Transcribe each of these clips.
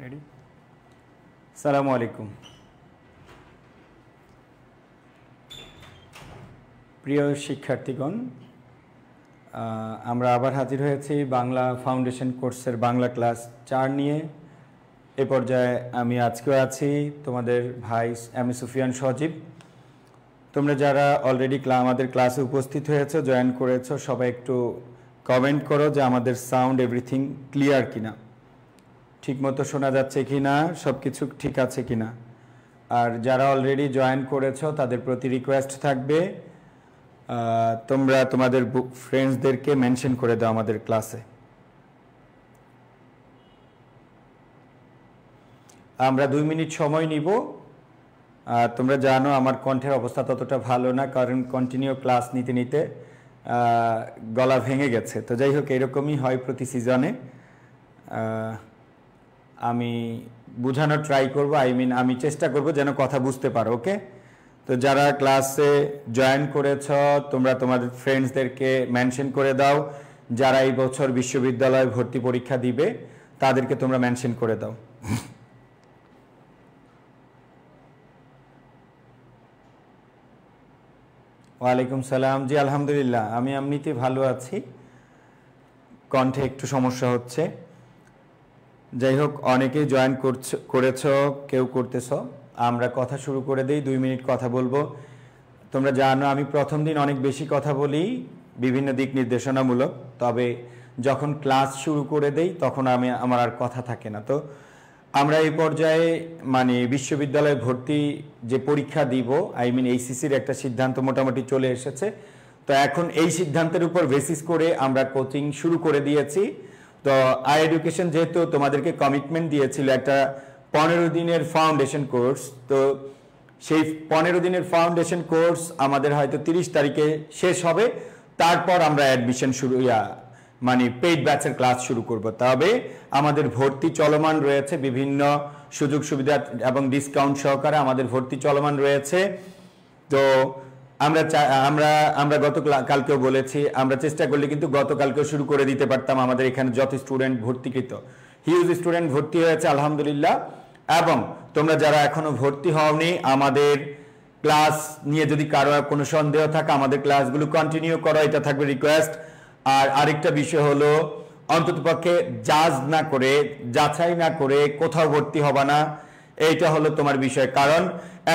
Ready? আসসালামু আলাইকুম। প্রিয় শিক্ষার্থীগণ, আমরা আবার হাজির হয়েছি বাংলা ফাউন্ডেশন কোর্সের বাংলা ক্লাস 4 নিয়ে। এ পর্যায়ে আমি আজকেও আছি তোমাদের ভাই এম এ সুফিয়ান সজীব। তোমরা যারা অলরেডি আমাদের ক্লাসে উপস্থিত হয়েছো, জয়েন করেছো, সবাই একটু কমেন্ট করো যে আমাদের সাউন্ড এভরিথিং ক্লিয়ার কিনা, ঠিকমতো শোনা যাচ্ছে কিনা, সব কিছু ঠিক আছে কিনা। আর যারা অলরেডি জয়েন করেছো তাদের প্রতি রিকোয়েস্ট থাকবে তোমরা তোমাদের ফ্রেন্ডসদেরকে মেনশন করে দাও আমাদের ক্লাসে। আমরা 2 মিনিট সময় নিব। তোমরা জানো আমার কণ্ঠের অবস্থা ততটা ভালো না, কারণ কন্টিনিউ ক্লাস নিতে নিতে গলা ভেঙে গেছে। তো যাই হোক, এরকমই হয় প্রতি সিজনে। আমি বোঝানোর ট্রাই করব, আমি চেষ্টা করব যেন কথা বুঝতে পারো। ওকে? তো যারা ক্লাসে জয়েন করেছ তোমরা তোমাদের ফ্রেন্ডসদেরকে মেনশন করে দাও। যারা এই বছর বিশ্ববিদ্যালয়ে ভর্তি পরীক্ষা দিবে তাদেরকে তোমরা মেনশন করে দাও। ওয়ালাইকুম সালাম। জি আলহামদুলিল্লাহ, আমি এমনিতে ভালো আছি, কণ্ঠে একটু সমস্যা হচ্ছে। যাই হোক, অনেকেই জয়েন করেছ, কেউ করতেছ। আমরা কথা শুরু করে দিই, 2 মিনিট কথা বলবো। তোমরা জানো আমি প্রথম দিন অনেক বেশি কথা বলি, বিভিন্ন দিক নির্দেশনামূলক, তবে যখন ক্লাস শুরু করে দেই তখন আমার আর কথা থাকে না। তো আমরা এই পর্যায়ে বিশ্ববিদ্যালয়ে ভর্তি যে পরীক্ষা দিব, এইচএসসির একটা সিদ্ধান্ত মোটামুটি চলে এসেছে। তো এখন এই সিদ্ধান্তের উপর বেসিস করে আমরা কোচিং শুরু করে দিয়েছি। তো আই এডুকেশন যেহেতু তোমাদেরকে কমিটমেন্ট দিয়েছিল একটা 15 দিনের ফাউন্ডেশন কোর্স, তো সেই 15 দিনের ফাউন্ডেশন কোর্স আমাদের হয়তো 30 তারিখে শেষ হবে। তারপর আমরা অ্যাডমিশন শুরু পেইড ব্যাচের ক্লাস শুরু করব। তবে আমাদের ভর্তি চলমান রয়েছে, বিভিন্ন সুযোগ সুবিধা এবং ডিসকাউন্ট সহকারে আমাদের ভর্তি চলমান রয়েছে। তো আমরা গতকালকেও বলেছি, আমরা চেষ্টা করলে কিন্তু গতকালকেও শুরু করে দিতে পারতাম। আমাদের এখানে যত স্টুডেন্ট ভর্তিকৃত, হিউজ স্টুডেন্ট ভর্তি হয়েছে আলহামদুলিল্লাহ। এবং তোমরা যারা এখনো ভর্তি হওনি, আমাদের ক্লাস নিয়ে যদি কারো কোনো সন্দেহ থাকে আমাদের ক্লাসগুলো কন্টিনিউ করো, এটা থাকবে রিকোয়েস্ট। আর আরেকটা বিষয় হলো, অন্ততপক্ষে যাচাই না করে কোথাও ভর্তি হবে না, এইটা হলো তোমার বিষয়। কারণ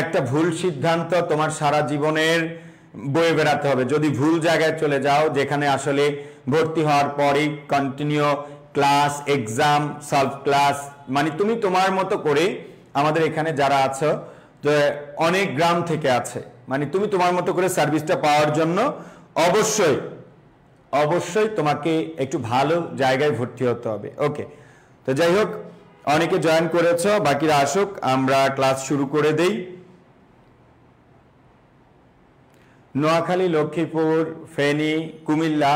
একটা ভুল সিদ্ধান্ত তোমার সারা জীবনের বয়ে বেড়াতে হবে যদি ভুল জায়গায় চলে যাও, যেখানে আসলে ভর্তি হওয়ার পরই continue class, exam, solve class, তুমি তোমার মতো করে, আমাদের এখানে যারা আছো তো অনেক গ্রাম থেকে আছে, তুমি তোমার মতো করে সার্ভিসটা পাওয়ার জন্য অবশ্যই তোমাকে একটু ভালো জায়গায় ভর্তি হতে হবে। ওকে? তো যাই হোক, অনেকে জয়েন করেছ, বাকিরা আসুক, আমরা ক্লাস শুরু করে দেই। নোয়াখালী, লক্ষ্মীপুর, ফেনী, কুমিল্লা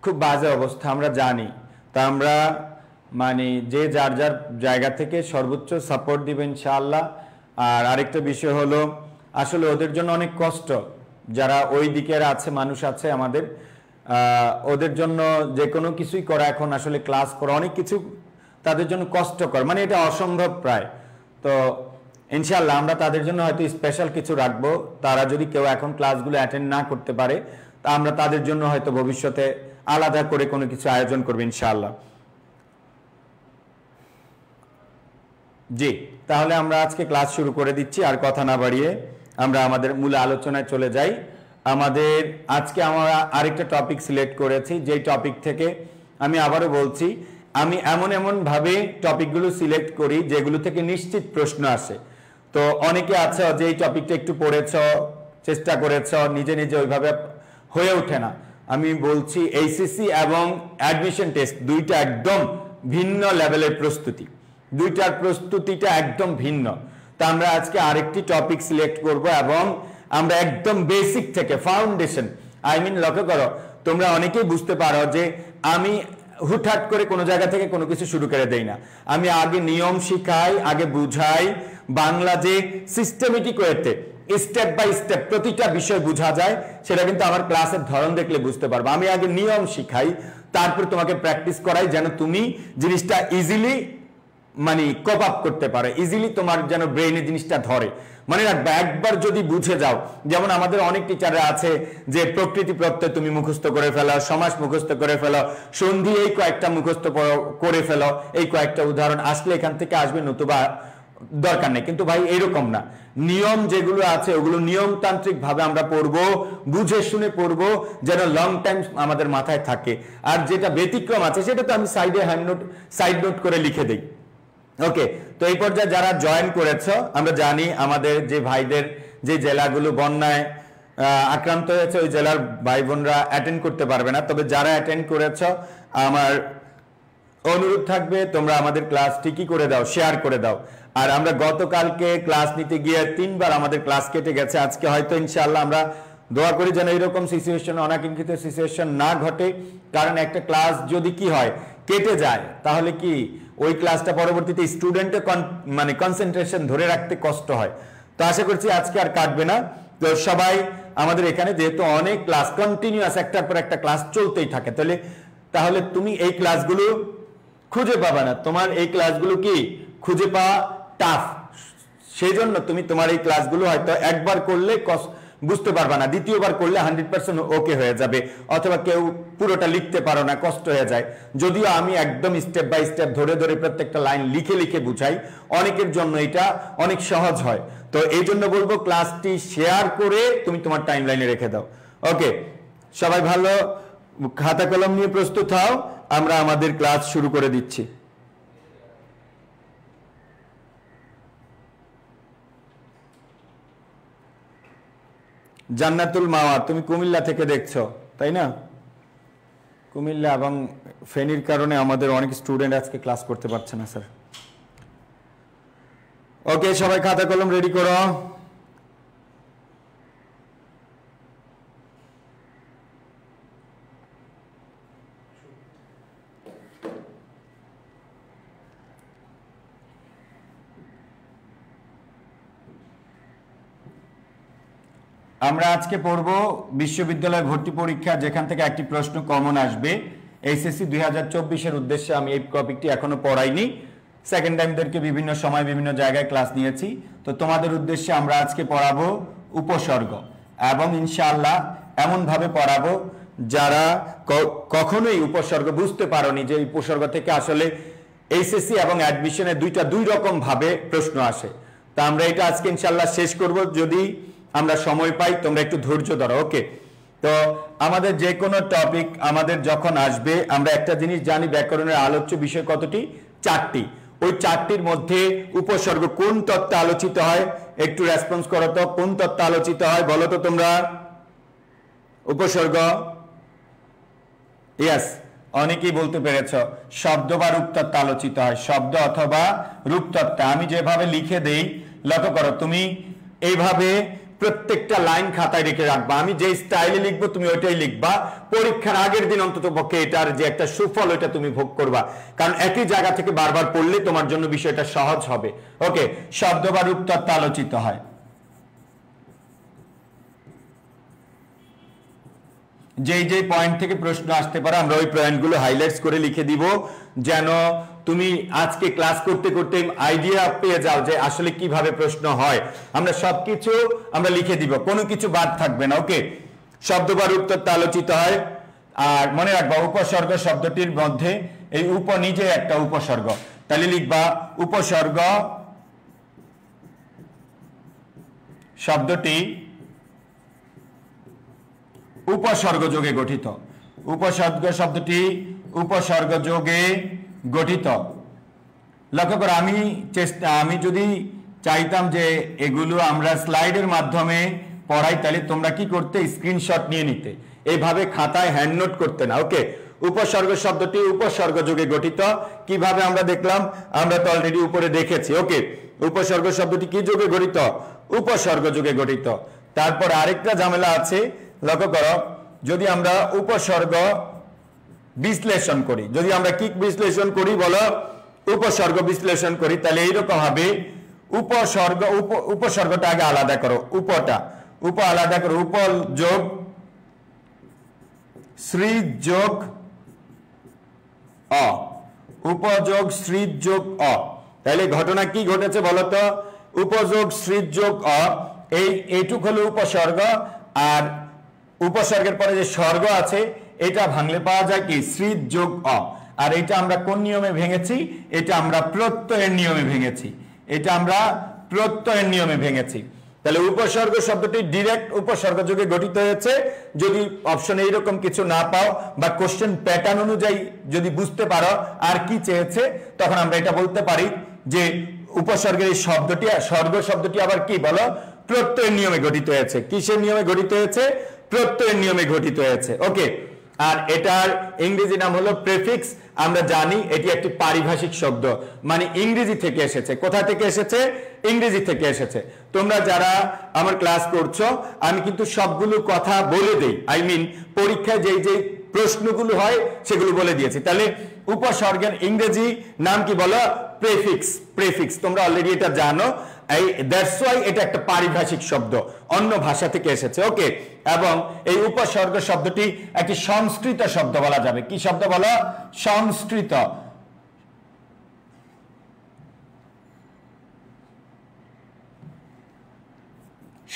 খুব বাজে অবস্থা আমরা জানি। তা আমরা যে যার যার জায়গা থেকে সর্বোচ্চ সাপোর্ট দিবেন ইনশাআল্লাহ। আর আরেকটা বিষয় হলো, আসলে ওদের জন্য অনেক কষ্ট, যারা ওই দিকের আছে, মানুষ আছে আমাদের, ওদের জন্য যে কোনো কিছুই করা, এখন আসলে ক্লাস করা অনেক কিছু তাদের জন্য কষ্টকর, এটা অসম্ভব প্রায়। তো ইনশাআল্লাহ আমরা তাদের জন্য হয়তো স্পেশাল কিছু রাখবো। তারা যদি কেউ এখন ক্লাসগুলো অ্যাটেন্ড না করতে পারে, তা আমরা তাদের জন্য হয়তো ভবিষ্যতে আলাদা করে কোনো কিছু আয়োজন করবো ইনশাআল্লাহ। জি, তাহলে আমরা আজকে ক্লাস শুরু করে দিচ্ছি। আর কথা না বাড়িয়ে আমরা আমাদের মূল আলোচনায় চলে যাই। আজকে আমরা আরেকটা টপিক সিলেক্ট করেছি, যেই টপিক থেকে আমি আবারও বলছি, আমি এমন ভাবে টপিকগুলো সিলেক্ট করি যেগুলো থেকে নিশ্চিত প্রশ্ন আসে। তো অনেকে আছে যে এই টপিকটা একটু পড়েছ, চেষ্টা করেছ, নিজে ওইভাবে হয়ে ওঠে না। আমি বলছি এইচএসসি এবং অ্যাডমিশন টেস্ট দুইটা একদম ভিন্ন লেভেলের প্রস্তুতি, দুইটার প্রস্তুতিটা একদম ভিন্ন। তা আমরা আজকে আরেকটি টপিক সিলেক্ট করব এবং আমরা একদম বেসিক থেকে ফাউন্ডেশন, লক্ষ্য করো, তোমরা অনেকেই বুঝতে পারো যে আমি হুটহাট করে কোনো জায়গা থেকে কোনো কিছু শুরু করে দেই না। আমি আগে নিয়ম শিখাই, আগে বুঝাই, বাংলা যে সিস্টেমেটিক ওয়েতে স্টেপ বাই স্টেপ প্রতিটা বিষয় বোঝা যায়, সেটা কিন্তু আমার ক্লাসের ধরন দেখলে বুঝতে পারবো। আমি আগে নিয়ম শিখাই, তারপর তোমাকে প্র্যাকটিস করাই, যেন তুমি জিনিসটা ইজিলি মানে কপ আপ করতে পারে, ইজিলি তোমার যেন ব্রেইনে জিনিসটা ধরে। মনে রাখবে, একবার যদি বুঝে যাও, যেমন আমাদের অনেক টিচাররা আছে যে প্রকৃতি প্রত্যয় তুমি মুখস্থ করে ফেলো, সমাস মুখস্থ করে ফেলো, সন্ধি এই কয়েকটা মুখস্থ করে ফেলো, এই কয়েকটা উদাহরণ আসলে এখান থেকে আসবে, নতুবা দরকার নেই। কিন্তু ভাই এরকম না, নিয়ম যেগুলো আছে ওগুলো নিয়মতান্ত্রিক ভাবে আমরা পড়বো, বুঝে শুনে পড়বো, যেন লং টাইম আমাদের মাথায় থাকে। আর যেটা ব্যতিক্রম আছে সেটা তো আমি সাইডে সাইড নোট করে লিখে দিই। ওকে, তো এই পর্যায়ে যারা জয়েন করেছো, আমরা জানি আমাদের যে ভাইদের যে জেলাগুলো বন্যায় আক্রান্ত হয়েছে ওই জেলার ভাই বোনরা অ্যাটেন্ড করতে পারবে না, তবে যারা অ্যাটেন্ড করেছো আমার অনুরোধ থাকবে তোমরা আমাদের ক্লাসটি কি করে দাও, শেয়ার করে দাও। আর আমরা গতকালকে ক্লাস নিতে গিয়ে 3 বার আমাদের ক্লাস কেটে গেছে, আজকে হয়তো ইনশাআল্লাহ আমরা দোয়া করি যেন এরকম সিচুয়েশন, অনাকাঙ্ক্ষিত সিচুয়েশন না ঘটে। কারণ একটা ক্লাস যদি কি হয় কেটে যায়, তাহলে কি ওই ক্লাসটা পরবর্তীতে স্টুডেন্টের মানে কনসেন্ট্রেশন ধরে রাখতে কষ্ট হয়। তো আশা করছি আজকে আর কাটবে না। তো সবাই আমাদের এখানে যেহেতু অনেক ক্লাস কন্টিনিউয়াস একটার পর একটা ক্লাস চলতেই থাকে, তাহলে তুমি এই ক্লাসগুলো খুঁজে পাবে না, তোমার এই ক্লাসগুলো কি খুঁজে পাওয়া টাফ। সেই জন্য তুমি তোমার এই ক্লাসগুলো হয়তো একবার করলে বুঝতে পারবা না, দ্বিতীয়বার করলে 100% ওকে হয়ে যাবে, অথবা কেউ পুরোটা লিখতে পারো না, কষ্ট হয়ে যায়। যদিও আমি একদম স্টেপ বাই স্টেপ ধরে ধরে প্রত্যেকটা লাইন লিখে লিখে বুঝাই, অনেকের জন্য এটা অনেক সহজ হয়। তো এই জন্য বলবো ক্লাসটি শেয়ার করে তুমি তোমার টাইম লাইনে রেখে দাও। ওকে, সবাই ভালো খাতা কলম নিয়ে প্রস্তুত হও, আমরা আমাদের ক্লাস শুরু করে দিচ্ছি। জান্নাতুল মাওয়া, তুমি কুমিল্লা থেকে দেখছো তাই না? কুমিল্লা এবং ফেনীর কারণে আমাদের অনেক স্টুডেন্ট আজকে ক্লাস করতে পারছে না স্যার। ওকে, সবাই খাতা কলম রেডি করো। আমরা আজকে পড়ব বিশ্ববিদ্যালয় ভর্তি পরীক্ষা, যেখান থেকে একটি প্রশ্ন কমন আসবে। এইচএসসি 2024-এর উদ্দেশ্যে আমি এই টপিকটি এখনো পড়াইনি, সেকেন্ড টাইমদেরকে বিভিন্ন সময় বিভিন্ন জায়গায় ক্লাস নিয়েছি। তো তোমাদের উদ্দেশ্যে আমরা আজকে পড়াবো উপসর্গ, এবং ইনশাআল্লাহ এমনভাবে পড়াবো যারা কখনোই উপসর্গ বুঝতে পারোনি যে উপসর্গ থেকে আসলে এইচএসসি এবং অ্যাডমিশনে দুই রকম ভাবে প্রশ্ন আসে। তা আমরা এটা আজকে ইনশাআল্লাহ শেষ করব, যদি আমরা সময় পাই, তোমরা একটু ধৈর্য ধরো। ওকে, তো আমাদের যে কোনো টপিক আমাদের যখন আসবে, আমরা একটা জিনিস জানি, ব্যাকরণের আলোচ্য বিষয় কতটি? 4টি। ওই 4টির মধ্যে উপসর্গ কোন তত্ত্বে আলোচিত হয়? একটু রেসপন্স করো তো, কোন তত্ত্বে আলোচিত হয় বলো তো তোমরা? উপসর্গ, ইয়েস, অনেকেই বলতে পেরেছ। শব্দ বা রূপতত্ত্ব আলোচিত হয়, শব্দ অথবা রূপতত্ত্ব। আমি যেভাবে লিখে দেই লক্ষ্য করো, তুমি এইভাবে প্রত্যেকটা লাইন খাতায় রেখে রাখবা। আমি যে স্টাইলে লিখবো তুমি ওইটাই লিখবা। পরীক্ষার আগের দিন অন্তত পক্ষে এটার যে একটা সুফল ওইটা তুমি ভোগ করবা, কারণ একই জায়গা থেকে বারবার পড়লে তোমার জন্য বিষয়টা সহজ হবে। ওকে, শব্দ বা রূপতত্ত্ব আলোচিত হয়। যেই পয়েন্ট থেকে প্রশ্ন আসতে পারে আমরা ওই পয়েন্টগুলো হাইলাইটস করে লিখে দিব, যেন তুমি আজকে ক্লাস করতে করতে আইডিয়া পেয়ে যাও যে আসলে কিভাবে প্রশ্ন হয়। আমরা সবকিছু আমরা লিখে দিব, কোনো কিছু বাদ থাকবে না। ওকে, শব্দ বা রূপতত্ত্ব আলোচিত হয়। আর মনে রাখবা উপসর্গ শব্দটির মধ্যে এই উপ নিজে একটা উপসর্গ, তাহলে লিখবা উপসর্গ শব্দটি উপসর্গ যোগে গঠিত। উপসর্গ শব্দটি উপসর্গ যোগে গঠিত। লক্ষ্য করো, আমি যদি চাইতাম যে এগুলো আমরা স্লাইডের মাধ্যমে পড়াই, তাহলে তোমরা কি করতে? স্ক্রিনশট নিয়ে নিতে, এইভাবে খাতায় হ্যান্ড নোট করতে না। ওকে, উপসর্গ শব্দটি উপসর্গ যোগে গঠিত। কিভাবে আমরা দেখলাম? আমরা তো অলরেডি উপরে দেখেছি। ওকে, উপসর্গ শব্দটি কি যোগে গঠিত? উপসর্গ যোগে গঠিত। তারপর আরেকটা ঝামেলা আছে, লক্ষ্য করো, যদি আমরা উপসর্গ বিশ্লেষণ করি, যদি আমরা কি বিশ্লেষণ করি বলো? উপসর্গ বিশ্লেষণ করি, তাহলে এইরকম হবে উপসর্গটা আগে আলাদা করো, উপ আলাদা করো, উপ যোগ শ্রী যোগ অ, উপযোগ শ্রী যোগ অ। তাহলে ঘটনা কি ঘটেছে বলতো, উপযোগ সৃজ যোগ অ, এইটুক হলো উপসর্গ, আর উপসর্গের পরে যে স্বর্গ আছে এটা ভাঙলে পাওয়া যায় কি সৃজ যোগ অ। আর এটা আমরা কোন নিয়মে ভেঙেছি, এটা আমরা প্রত্যয়ের নিয়মে ভেঙেছি, এটা আমরা প্রত্যয়ের নিয়মে ভেঙেছি। তাহলে উপসর্গ শব্দটি ডিরেক্ট উপসর্গ যোগে গঠিত হয়েছে। যদি অপশনে এইরকম কিছু না পাও বা কোশ্চেন প্যাটার্ন অনুযায়ী যদি বুঝতে পারো আর কি চেয়েছে, তখন আমরা এটা বলতে পারি যে উপসর্গের এই শব্দটি, স্বর্গ শব্দটি আবার কি বলো, প্রত্যয়ের নিয়মে গঠিত হয়েছে। কিসের নিয়মে গঠিত হয়েছে? প্রত্যয়ের নিয়মে গঠিত হয়েছে। ওকে, আর এটার ইংরেজি নাম হলো প্রেফিক্স। আমরা জানি এটি একটি পারিভাষিক শব্দ, মানে ইংরেজি থেকে এসেছে। কোথা থেকে এসেছে? ইংরেজি থেকে এসেছে। তোমরা যারা আমার ক্লাস করছো, আমি কিন্তু সবগুলো কথা বলে দেই, আই মিন পরীক্ষায় যেই যেই প্রশ্নগুলো হয় সেগুলো বলে দিয়েছি। তাহলে উপসর্গের ইংরেজি নাম কি বলো? প্রেফিক্স। প্রেফিক্স তোমরা অলরেডি এটা জানো, এই দ্যাটস ওয়াই এটা একটা পারিভাষিক শব্দ, অন্য ভাষা থেকে এসেছে। ওকে, এবং এই উপসর্গ শব্দটি একটি সংস্কৃত শব্দ বলা যাবে। কি শব্দ বলো? সংস্কৃত।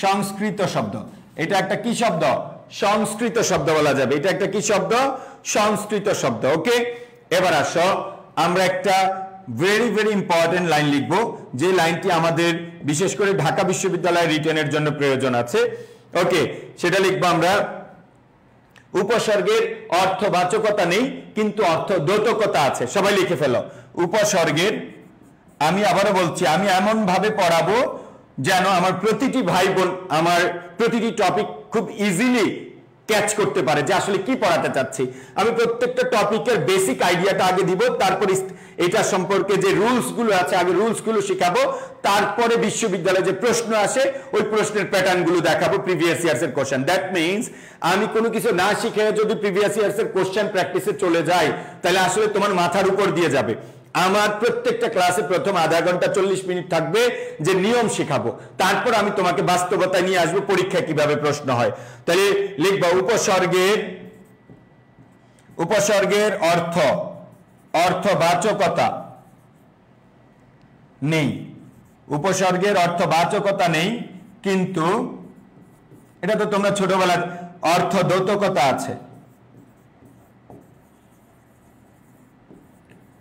সংস্কৃত শব্দ। এটা একটা কি শব্দ? সংস্কৃত শব্দ বলা যাবে। এটা একটা কি শব্দ? সংস্কৃত শব্দ। ওকে, এবার আসো আমরা একটা ভেরি ভেরি ইম্পর্টেন্ট লাইন লিখবো, যে লাইনটি আমাদের বিশেষ করে ঢাকা বিশ্ববিদ্যালয়ের রিটেনের জন্য প্রয়োজন আছে। ওকে, সেটা লিখবো আমরা, উপসর্গের অর্থবাচকতা নেই কিন্তু অর্থদ্যোতকতা আছে। সবাই লিখে ফেলো, উপসর্গের, আমি আবারও বলছি, আমি এমন ভাবে পড়াবো যেন আমার প্রতিটি ভাই বোন আমার প্রতিটি টপিক খুব ইজিলি ক্যাচ করতে পারে যে আসলে কি পড়াতে চাচ্ছি। আমি প্রত্যেকটা টপিকের বেসিক আইডিয়াটা আগে দিব, তারপর এটা সম্পর্কে যে রুলস গুলো আছে আগে রুলস গুলো শেখাবো, তারপরে বিশ্ববিদ্যালয়ে যে প্রশ্ন আসে ওই প্রশ্নের প্যাটার্ন গুলো দেখাবো, প্রিভিয়াস ইয়ার্স এর কোশ্চেন। দ্যাট মিনস আমি কোনো কিছু না শিখে যদি প্রিভিয়াস ইয়ার্স এর কোশ্চেন প্র্যাকটিসে চলে যাই, তাহলে আসলে তোমার মাথার উপর দিয়ে যাবে। আমার প্রত্যেকটা ক্লাসে প্রথম আধা ঘন্টা 40 মিনিট থাকবে যে নিয়ম শেখাবো, তারপর আমি তোমাকে বাস্তবতায় নিয়ে আসবো পরীক্ষায় কিভাবে প্রশ্ন হয়। তাহলে লিখবা, উপসর্গের অর্থবাচকতা নেই। উপসর্গের অর্থবাচকতা নেই কিন্তু, এটা তো তোমরা ছোটবেলায়, অর্থদ্যোতকতা আছে।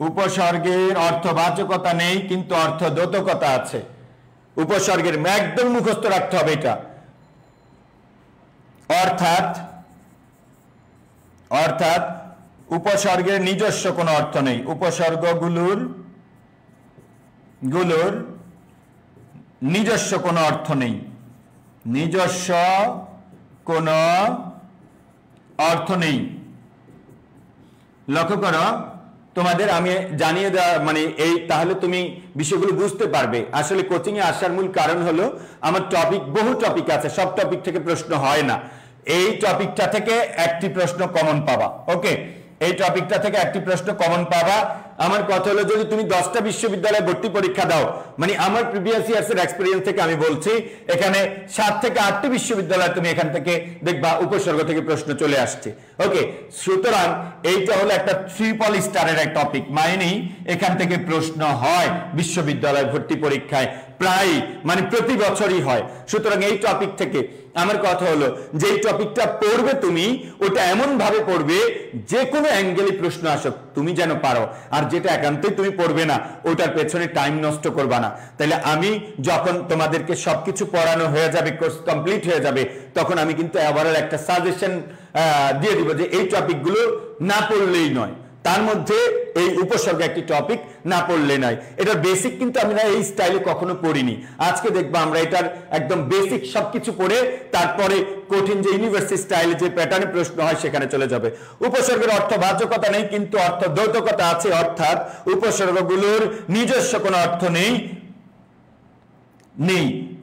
উপসর্গের অর্থবাচকতা নেই কিন্তু অর্থদ্যোতকতা আছে। উপসর্গের একদম মুখস্থ রাখতে হবে এটা। অর্থাৎ উপসর্গের নিজস্ব কোনো অর্থ নেই। উপসর্গগুলোর নিজস্ব কোনো অর্থ নেই। নিজস্ব কোনো অর্থ নেই। লক্ষ্য করো, তোমাদের আমি জানিয়ে দেওয়া মানে এই, তাহলে তুমি বিষয়গুলো বুঝতে পারবে। আসলে কোচিং এ আসার মূল কারণ হলো আমার বহু টপিক আছে, সব টপিক থেকে প্রশ্ন হয় না। এই টপিকটা থেকে একটি প্রশ্ন কমন পাবা। ওকে, এই টপিকটা থেকে একটি প্রশ্ন কমন পাবা। আমার কথা হলো, যদি তুমি 10টা বিশ্ববিদ্যালয়ে ভর্তি পরীক্ষা দাও, মানে আমার প্রিভিয়াস ইয়ার্স এর এক্সপেরিয়েন্স থেকে আমি বলছি, এখানে 7 থেকে 8টি বিশ্ববিদ্যালয় তুমি এখান থেকে দেখবা উপসর্গ থেকে প্রশ্ন চলে আসছে। ওকে, সুতরাং এইটা হলো একটা ট্রিপল স্টারের এক টপিক, মানে এখান থেকে প্রশ্ন হয় বিশ্ববিদ্যালয় ভর্তি পরীক্ষায় প্রায়, মানে প্রতি বছরই হয়। সুতরাং এই টপিক থেকে আমার কথা হলো, যে টপিকটা পড়বে তুমি ওটা এমন ভাবে পড়বে যে কোনো অ্যাঙ্গেলে প্রশ্ন আসুক তুমি যেন পারো, আর যেটা একান্তই তুমি পড়বে না ওটার পেছনে টাইম নষ্ট করবা না। তাহলে আমি যখন তোমাদেরকে সবকিছু পড়ানো হয়ে যাবে, কোর্স কমপ্লিট হয়ে যাবে, তখন আমি কিন্তু আবার একটা সাজেশন দিয়ে দিব যে এই টপিকগুলো না পড়লেই নয়। তার মধ্যে এই উপসর্গ একটি টপিক, না পড়লে নয়। এটার বেসিক কিন্তু আমরা এই স্টাইলে কখনো পড়িনি। আজকে দেখবো আমরা এটার একদম বেসিক সবকিছু পড়ে তারপরে কঠিন যে ইউনিভার্সিটি স্টাইলে যে প্যাটার্নে প্রশ্ন হয় সেখানে চলে যাবে। উপসর্গের অর্থবাচকতা নেই কিন্তু অর্থদ্যোতকতা আছে, অর্থাৎ উপসর্গগুলোর নিজস্ব কোনো অর্থ নেই,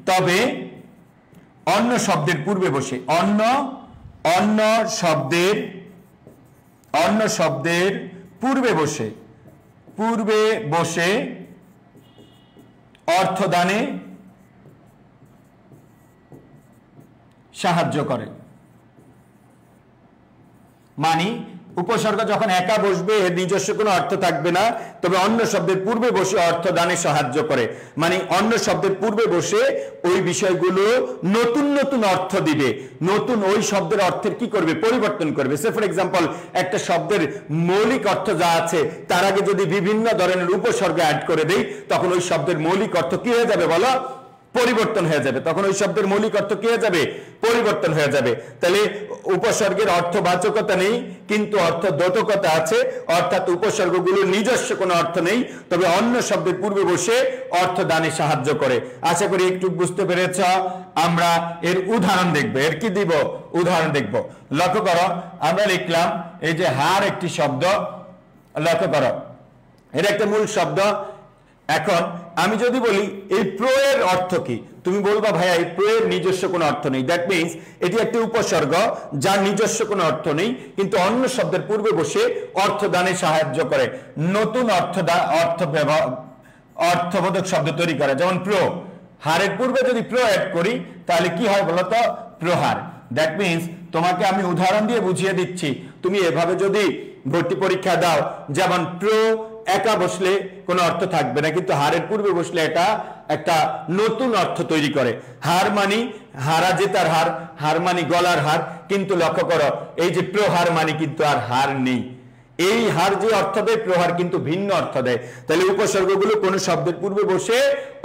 তবে অন্য শব্দের পূর্বে বসে, অন্য শব্দের পূর্বে বসে অর্থদানে সাহায্য করে। মানে উপসর্গ যখন একা বসবে এর নিজস্ব কোনো অর্থ থাকবে না, তবে অন্য শব্দের পূর্বে বসে অর্থ দানে সাহায্য করে। মানে অন্য শব্দের পূর্বে বসে ওই বিষয়গুলো নতুন নতুন অর্থ দিবে, নতুন ওই শব্দের অর্থের কি করবে, পরিবর্তন করবে। সে ফর এক্সাম্পল একটা শব্দের মৌলিক অর্থ যা আছে তার আগে যদি বিভিন্ন ধরনের উপসর্গ অ্যাড করে দেই, তখন ওই শব্দের মৌলিক অর্থ কি হয়ে যাবে বলো, পরিবর্তন হয়ে যাবে। তখন ওই শব্দের মৌলিক অর্থ কি হয়ে যাবে, পরিবর্তন হয়ে যাবে। তাহলে উপসর্গের অর্থবাচকতা নেই কিন্তু অর্থদ্যোতকতা আছে, অর্থাৎ উপসর্গগুলোর নিজস্ব কোনো অর্থ নেই, তবে অন্য শব্দের পূর্বে বসে অর্থ দানে সাহায্য করে। আশা করি একটু বুঝতে পেরেছ। আমরা এর উদাহরণ দেখব। এর কি দিব, উদাহরণ দেখব। লক্ষ্য করো, আমরা লিখলাম এই যে হার একটি শব্দ, লক্ষ্য করো এর একটা মূল শব্দ। এখন আমি যদি বলি এই প্রো এর অর্থ কি, তুমি বলবা ভাইয়া এই প্রো এর নিজস্ব কোনো অর্থ নেই। দ্যাট মিনস এটি একটি উপসর্গ যার নিজস্ব কোনো অর্থ নেই কিন্তু অন্য শব্দের পূর্বে বসে অর্থ দানে সাহায্য করে, নতুন অর্থবোধক শব্দ তৈরি করে। যেমন প্রো, হারের পূর্বে যদি প্রো অ্যাড করি তাহলে কি হয় বলতো, প্রহার। দ্যাট মিনস তোমাকে আমি উদাহরণ দিয়ে বুঝিয়ে দিচ্ছি, তুমি এভাবে যদি ভর্তি পরীক্ষা দাও, যেমন প্রো একা বসলে কোনো অর্থ থাকবে না কিন্তু হারের পূর্বে বসলে এটা একটা নতুন অর্থ তৈরি করে। হার মানি হারা জেতার হার, হার মানি গলার হার, কিন্তু লক্ষ্য করো এই যে প্রহার মানি কিন্তু আর হার নেই। এই হার যে অর্থ দেয় প্রহার কিন্তু ভিন্ন অর্থ দেয়। তাহলে উপসর্গগুলো কোন শব্দের পূর্বে বসে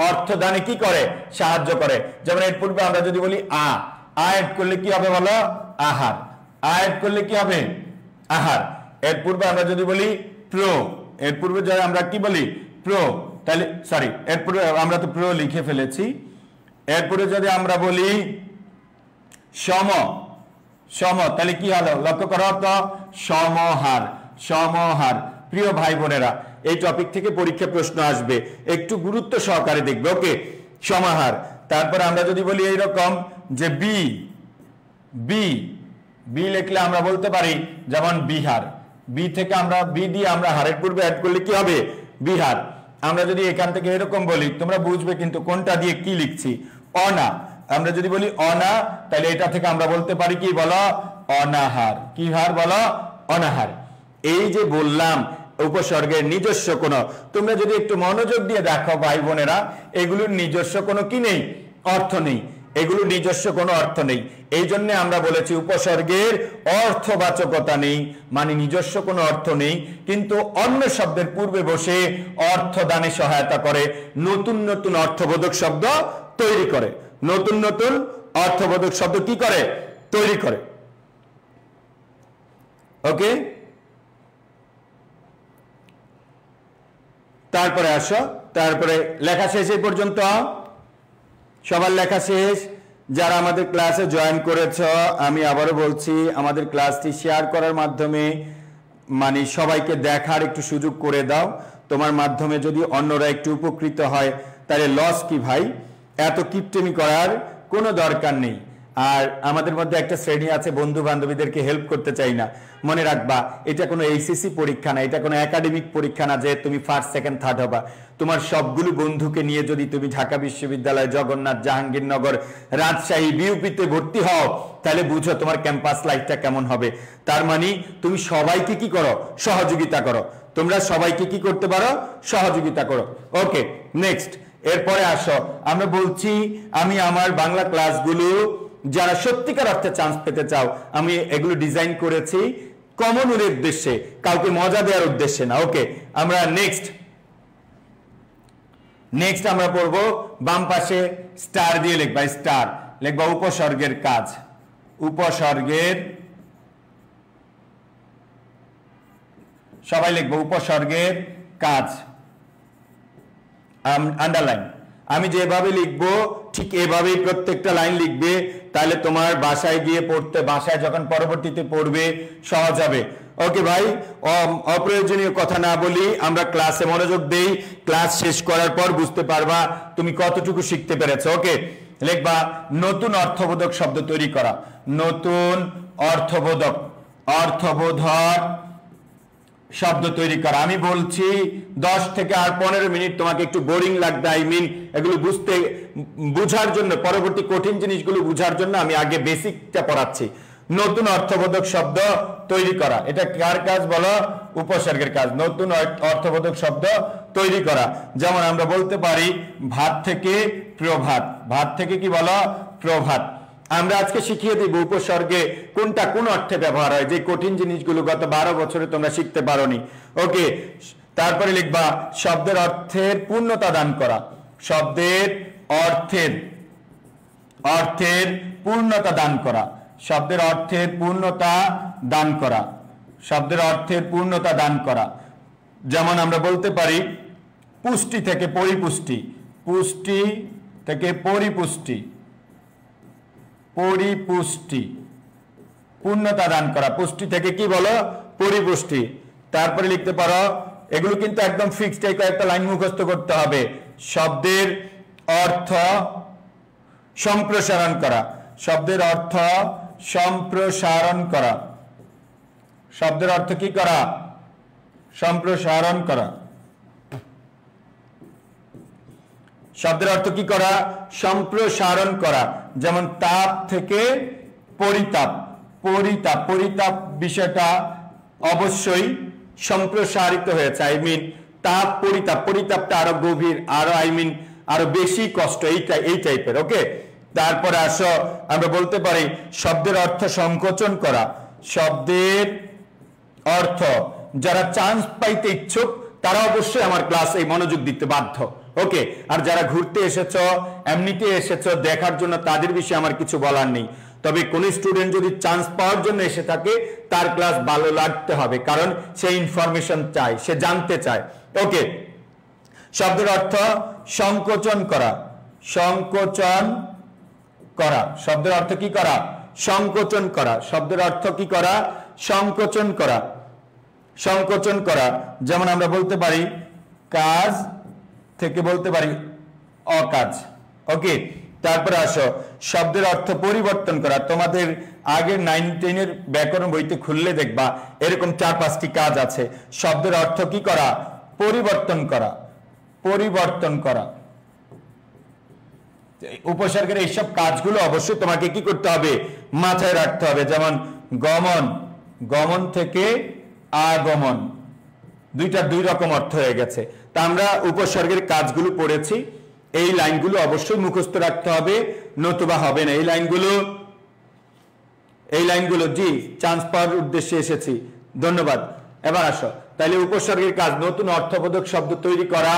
অর্থ দানে কি করে, সাহায্য করে। যেমন এর পূর্বে আমরা যদি বলি আয়াত করলে কি হবে বলো, আহার। আয়াত করলে কি হবে, আহার। এর পূর্বে আমরা যদি বলি প্রো, এর পূর্বে যারা আমরা কি বলি প্রো, তাহলে সরি এরপরে আমরা তো প্রো লিখে ফেলেছি। এরপরে যদি আমরা বলি সম, সম তাহলে কি হলো, লক্ষ্য করো তো, সমহার। সমহার প্রিয় ভাই বোনেরা, এই টপিক থেকে পরীক্ষা প্রশ্ন আসবে, একটু গুরুত্ব সহকারে দেখবে। ওকে, সমাহার। তারপরে আমরা যদি বলি এইরকম যে বি, বি বি লিখলে আমরা বলতে পারি যেমন বিহার। বি থেকে আমরা বি দিয়ে আমরা হারের পূর্বে অ্যাড করলে কি হবে, বিহার। আমরা যদি এখান থেকে এরকম বলি, তোমরা বুঝবে কিন্তু কোনটা দিয়ে কি লিখছি, অনা। আমরা যদি বলি অনা তাহলে এটা থেকে আমরা বলতে পারি কি বলো, অনাহার। কি হার বলো, অনাহার। এই যে বললাম উপসর্গের নিজস্ব কোনো, তোমরা যদি একটু মনোযোগ দিয়ে দেখো ভাই বোনেরা, এগুলোর নিজস্ব কোনো কি নেই, অর্থ নেই। এগুলো নিজস্ব কোনো অর্থ নেই। এই জন্য আমরা বলেছি উপসর্গের অর্থবাচকতা নেই, মানে নিজস্ব কোনো অর্থ নেই কিন্তু অন্য শব্দের পূর্বে বসে অর্থ দানে সহায়তা করে, নতুন নতুন অর্থবোধক শব্দ তৈরি করে। নতুন নতুন অর্থবোধক শব্দ কি করে, তৈরি করে। ওকে, তারপরে আসো, তারপরে লেখা শেষ এই পর্যন্ত। সবার লেখা শেষ। যারা আমাদের ক্লাসে জয়েন করেছ, আমি আবারও বলছি আমাদের ক্লাসটি শেয়ার করার মাধ্যমে মানে সবাইকে দেখার একটু সুযোগ করে দাও। তোমার মাধ্যমে যদি অন্যরা একটু উপকৃত হয় তাহলে লস কি ভাই, এত কিপটেমি করার কোনো দরকার নেই। আর আমাদের মধ্যে একটা শ্রেণী আছে বন্ধু বান্ধবীদেরকে হেল্প করতে চাই না। মনে রাখবা এটা কোনো এইচএসসি পরীক্ষা না, এটা কোনো একাডেমিক পরীক্ষা না যে তুমি ফার্স্ট সেকেন্ড থার্ড হবা। তোমার সবগুলো বন্ধুকে নিয়ে যদি তুমি ঢাকা বিশ্ববিদ্যালয়, জগন্নাথ, জাহাঙ্গীরনগর, রাজশাহী, বিউপিতে ভর্তি হও তাহলে বুঝো তোমার ক্যাম্পাস লাইফটা কেমন হবে। তার মানে তুমি সবাইকে কি করো, সহযোগিতা করো। তোমরা সবাইকে কি করতে পারো, সহযোগিতা করো। ওকে, নেক্সট। এরপরে আসো, আমরা বলছি আমি আমার বাংলা ক্লাসগুলো যারা সত্যিকার অর্থে চান্স পেতে চাও, আমি এগুলো ডিজাইন করেছি কমনের উদ্দেশ্যে, কাউকে মজা দেওয়ার উদ্দেশ্যে না। ওকে, আমরা নেক্সট আমরা পড়বো বাম পাশে স্টার দিয়ে লিখবা, স্টার লিখবা উপসর্গের কাজ। উপসর্গের, সবাই লিখবো উপসর্গের কাজ, আন্ডারলাইন। আমি যেভাবে লিখবো ঠিক এভাবেই প্রত্যেকটা লাইন লিখবে, তাহলে তোমার বাসায় গিয়ে পড়তে, বাসায় যখন পরবর্তীতে পড়বে সহজ হবে। ওকে ভাই, অপ্রয়োজনীয় কথা না বলি, আমরা ক্লাসে মনোযোগ দেই। ক্লাস শেষ করার পর বুঝতে পারবা তুমি কতটুকু শিখতে পেরেছো। ওকে, লিখবা নতুন অর্থবোধক শব্দ তৈরি করা। নতুন অর্থবোধক, অর্থবোধক শব্দ তৈরি করা। আমি বলছি 10 থেকে আর 15 মিনিট তোমাকে একটু বোরিং লাগবে, আই মিন এগুলো বুঝার জন্য, পরবর্তী কঠিন জিনিসগুলো বুঝার জন্য আমি আগে বেসিকটা পড়াচ্ছি। নতুন অর্থবোধক শব্দ তৈরি করা। এটা কার কাজ বলো? উপসর্গের কাজ, নতুন অর্থবোধক শব্দ তৈরি করা। যেমন আমরা বলতে পারি ভাত থেকে প্রভাত, ভাত থেকে কি বলো? প্রভাত। আমরা আজকে শিখিয়ে দিব উপসর্গে কোনটা কোন অর্থে ব্যবহার হয়, যে কঠিন জিনিসগুলো গত 12 বছরে তোমরা শিখতে পারোনি। ওকে, তারপরে লিখবা শব্দের অর্থের পূর্ণতা দান করা, শব্দের অর্থের পূর্ণতা দান করা, শব্দের অর্থের পূর্ণতা দান করা, শব্দের অর্থের পূর্ণতা দান করা। যেমন আমরা বলতে পারি পুষ্টি থেকে পরিপুষ্টি, পুষ্টি থেকে পরিপুষ্টি, পরিপুষ্টি, পূর্ণতা দান করা, পুষ্টি থেকে কি বলো? পরিপুষ্টি। তারপরে লিখতে পারো, এগুলো কিন্তু একদম ফিক্সড, এই কয়েকটা লাইন মুখস্থ করতে হবে। শব্দের অর্থ সম্প্রসারণ করা, শব্দের অর্থ সম্প্রসারণ করা, শব্দের অর্থ কি করা? সম্প্রসারণ করা, শব্দের অর্থ কি করা? সম্প্রসারণ করা। যেমন তাপ থেকে পরিতাপ, পরিতাপ, পরিতাপ বিষয়টা অবশ্যই সম্প্রসারিত হয়েছে। আই মিন তাপ পরিতাপ, পরিতাপটা আরো গভীর, আরো আরো বেশি কষ্ট, এই টাইপের। ওকে, তারপরে আসো আমরা বলতে পারি শব্দের অর্থ সংকোচন করা, শব্দের অর্থ, যারা চান্স পাইতে ইচ্ছুক তারা অবশ্যই আমার ক্লাস এই মনোযোগ দিতে বাধ্য। ওকে, আর যারা ঘুরতে এসেছো, এমনিতে এসেছো দেখার জন্য, তাদের বিষয়ে আমার কিছু বলার নেই। তবে কোন স্টুডেন্ট যদি চান্স পাওয়ার জন্য এসে থাকে তার ক্লাস ভালো লাগতে হবে, কারণ সে ইনফরমেশন চায়, সে জানতে চায়। ওকে, শব্দের অর্থ সংকোচন করা, সংকোচন করা, শব্দের অর্থ কি করা? সংকোচন করা, শব্দের অর্থ কি করা? সংকোচন করা, সংকোচন করা। যেমন আমরা বলতে পারি কাজ থেকে বলতে পারি অকাজ। ওকে, তারপরে আসো শব্দের অর্থ পরিবর্তন করা। তোমাদের আগের 9-10 এর ব্যাকরণ বইতে খুললে দেখবা এরকম 4-5টি কাজ আছে। শব্দের অর্থ কি করা? পরিবর্তন করা, পরিবর্তন করা। উপসর্গের এইসব কাজগুলো অবশ্যই তোমাকে কি করতে হবে? মাথায় রাখতে হবে। যেমন গমন, গমন থেকে আগমন, দুইটা দুই রকম অর্থ হয়ে গেছে। তা আমরা উপসর্গের কাজগুলো পড়েছি, এই লাইনগুলো অবশ্যই মুখস্থ রাখতে হবে, নতুবা হবে না। এই লাইনগুলো জি চান্স পাওয়ার উদ্দেশ্যে এসেছি, ধন্যবাদ। এবার আসো, তাহলে উপসর্গের কাজ নতুন অর্থবোধক শব্দ তৈরি করা,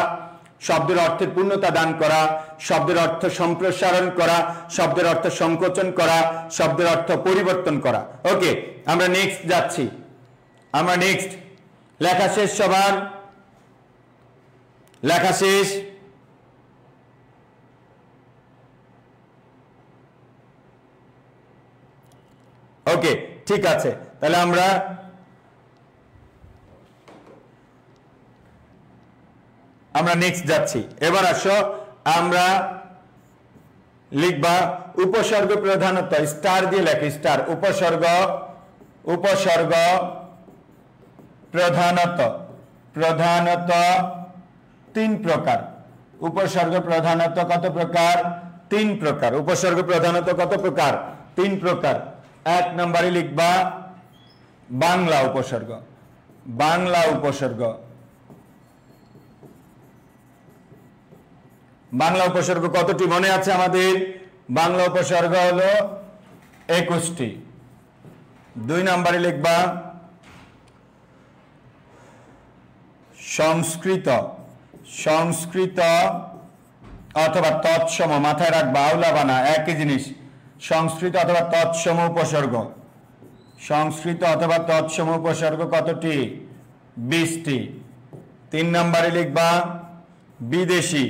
শব্দের অর্থের পূর্ণতা দান করা, শব্দের অর্থ সম্প্রসারণ করা, শব্দের অর্থ সংকোচন করা, শব্দের অর্থ পরিবর্তন করা। ওকে, আমরা নেক্সট যাচ্ছি। আমরা নেক্সট, লেখা শেষ সবার? লেখা শেষ? ওকে, ঠিক আছে। তাহলে আমরা নেক্সট যাচ্ছি। এবার আসো, আমরা লিখবা উপসর্গ প্রধানত, স্টার দিয়ে লেখে, স্টার। উপসর্গ, উপসর্গ প্রধানত, প্রধানত 3 প্রকার। উপসর্গ প্রধানত কত প্রকার? 3 প্রকার। উপসর্গ প্রধানত কত প্রকার? 3 প্রকার। 1 নম্বরে লিখবা বাংলা উপসর্গ, বাংলা উপসর্গ। বাংলা উপসর্গ কতটি মনে আছে আমাদের? বাংলা উপসর্গ হলো 21টি। 2 নম্বরে লিখবা সংস্কৃত, সংস্কৃত অথবা তৎসম, মাথায় রাখবা, আওলা বানা একই জিনিস। সংস্কৃত অথবা তৎসম উপসর্গ, সংস্কৃত অথবা তৎসম উপসর্গ কতটি? 20টি। 3 নম্বরে লিখবা বিদেশি।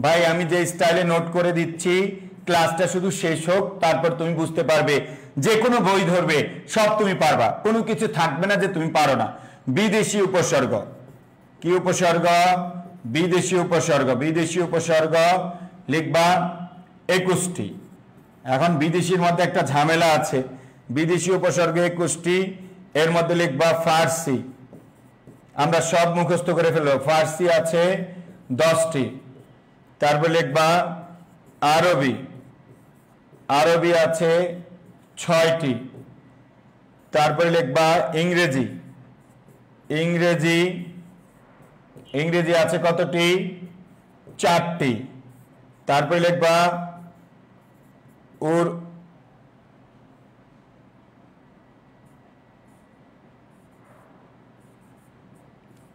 ভাই আমি যে স্টাইলে নোট করে দিচ্ছি, ক্লাসটা শুধু শেষ হোক, তারপর তুমি বুঝতে পারবে। যে কোনো বই ধরবে, সব তুমি পারবা, কোনো কিছু থাকবে না যে তুমি পারো না। বিদেশি উপসর্গ, কি উপসর্গ? বিদেশি উপসর্গ। বিদেশি উপসর্গ লিখবা 21টি। এখন বিদেশির মধ্যে একটা ঝামেলা আছে। বিদেশি উপসর্গ 21টি, এর মধ্যে লিখবা ফার্সি। আমরা সব মুখস্থ করে ফেলবো। ফার্সি আছে 10টি। তারপর লিখবা আরবি, আরবি আছে 6টি। তারপরে লিখবা ইংরেজি, ইংরেজি, ইংরেজি আছে কতটি? 4টি। তারপরে লিখবা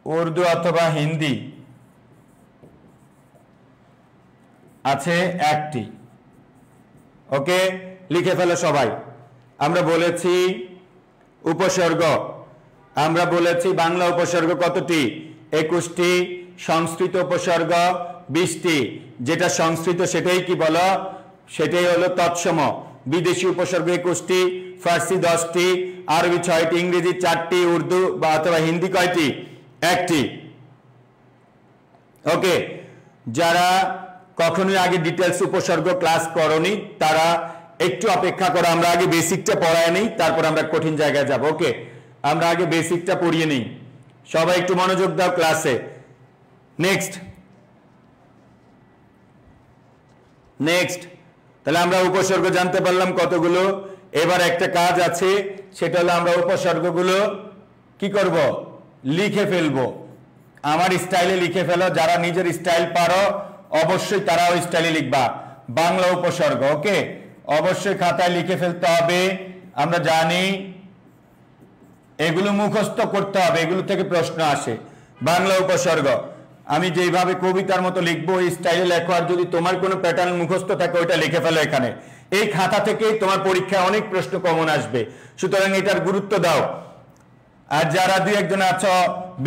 উর্দু অথবা হিন্দি আছে 1টি। ওকে, লিখে ফেলো সবাই। আমরা বলেছি উপসর্গ, আমরা বলেছি বাংলা উপসর্গ কতটি? 21টি, সংস্কৃত উপসর্গ 20টি। যেটা সংস্কৃত সেটাই কি বলো? সেটাই হলো তৎসম। বিদেশি উপসর্গ 21টি, ফার্সি 10টি, আরবি 6টি, ইংরেজি 4টি, উর্দু বা অথবা হিন্দি কয়টি? 1টি। ওকে, যারা কখনোই আগে ডিটেলস উপসর্গ ক্লাস করনি তারা একটু অপেক্ষা করো, আমরা আগে বেসিকটা পড়ায় নিই, তারপর আমরা কঠিন জায়গায় যাব। ওকে, আমরা আগে বেসিকটা পড়িয়ে নিই। সবাই একটু মনোযোগ দাও ক্লাসে। নেক্সট, নেক্সট, তাহলে আমরা উপসর্গ জানতে পারলাম কতগুলো। এবার একটা কাজ আছে, সেটা হলো আমরা উপসর্গগুলো কি করব? লিখে ফেলবো। আমার স্টাইলে লিখে ফেলো, যারা নিজের স্টাইল পারো অবশ্যই তারা ওই স্টাইলে লিখবা। বাংলা উপসর্গ, ওকে, অবশ্যই খাতায় লিখে ফেলতে হবে। আমরা জানি এগুলো মুখস্থ করতে হবে, এগুলো থেকে প্রশ্ন আসে। বাংলা উপসর্গ আমি যেইভাবে কবিতার মতো লিখবো এই স্টাইলে লেখো, আর যদি তোমার কোনো প্যাটার্ন মুখস্থ থাকে ওইটা লিখে ফেলো এখানে। এই খাতা থেকেই তোমার পরীক্ষায় অনেক প্রশ্ন কমন আসবে, সুতরাং এটার গুরুত্ব দাও। আর যারা 2-1 আছো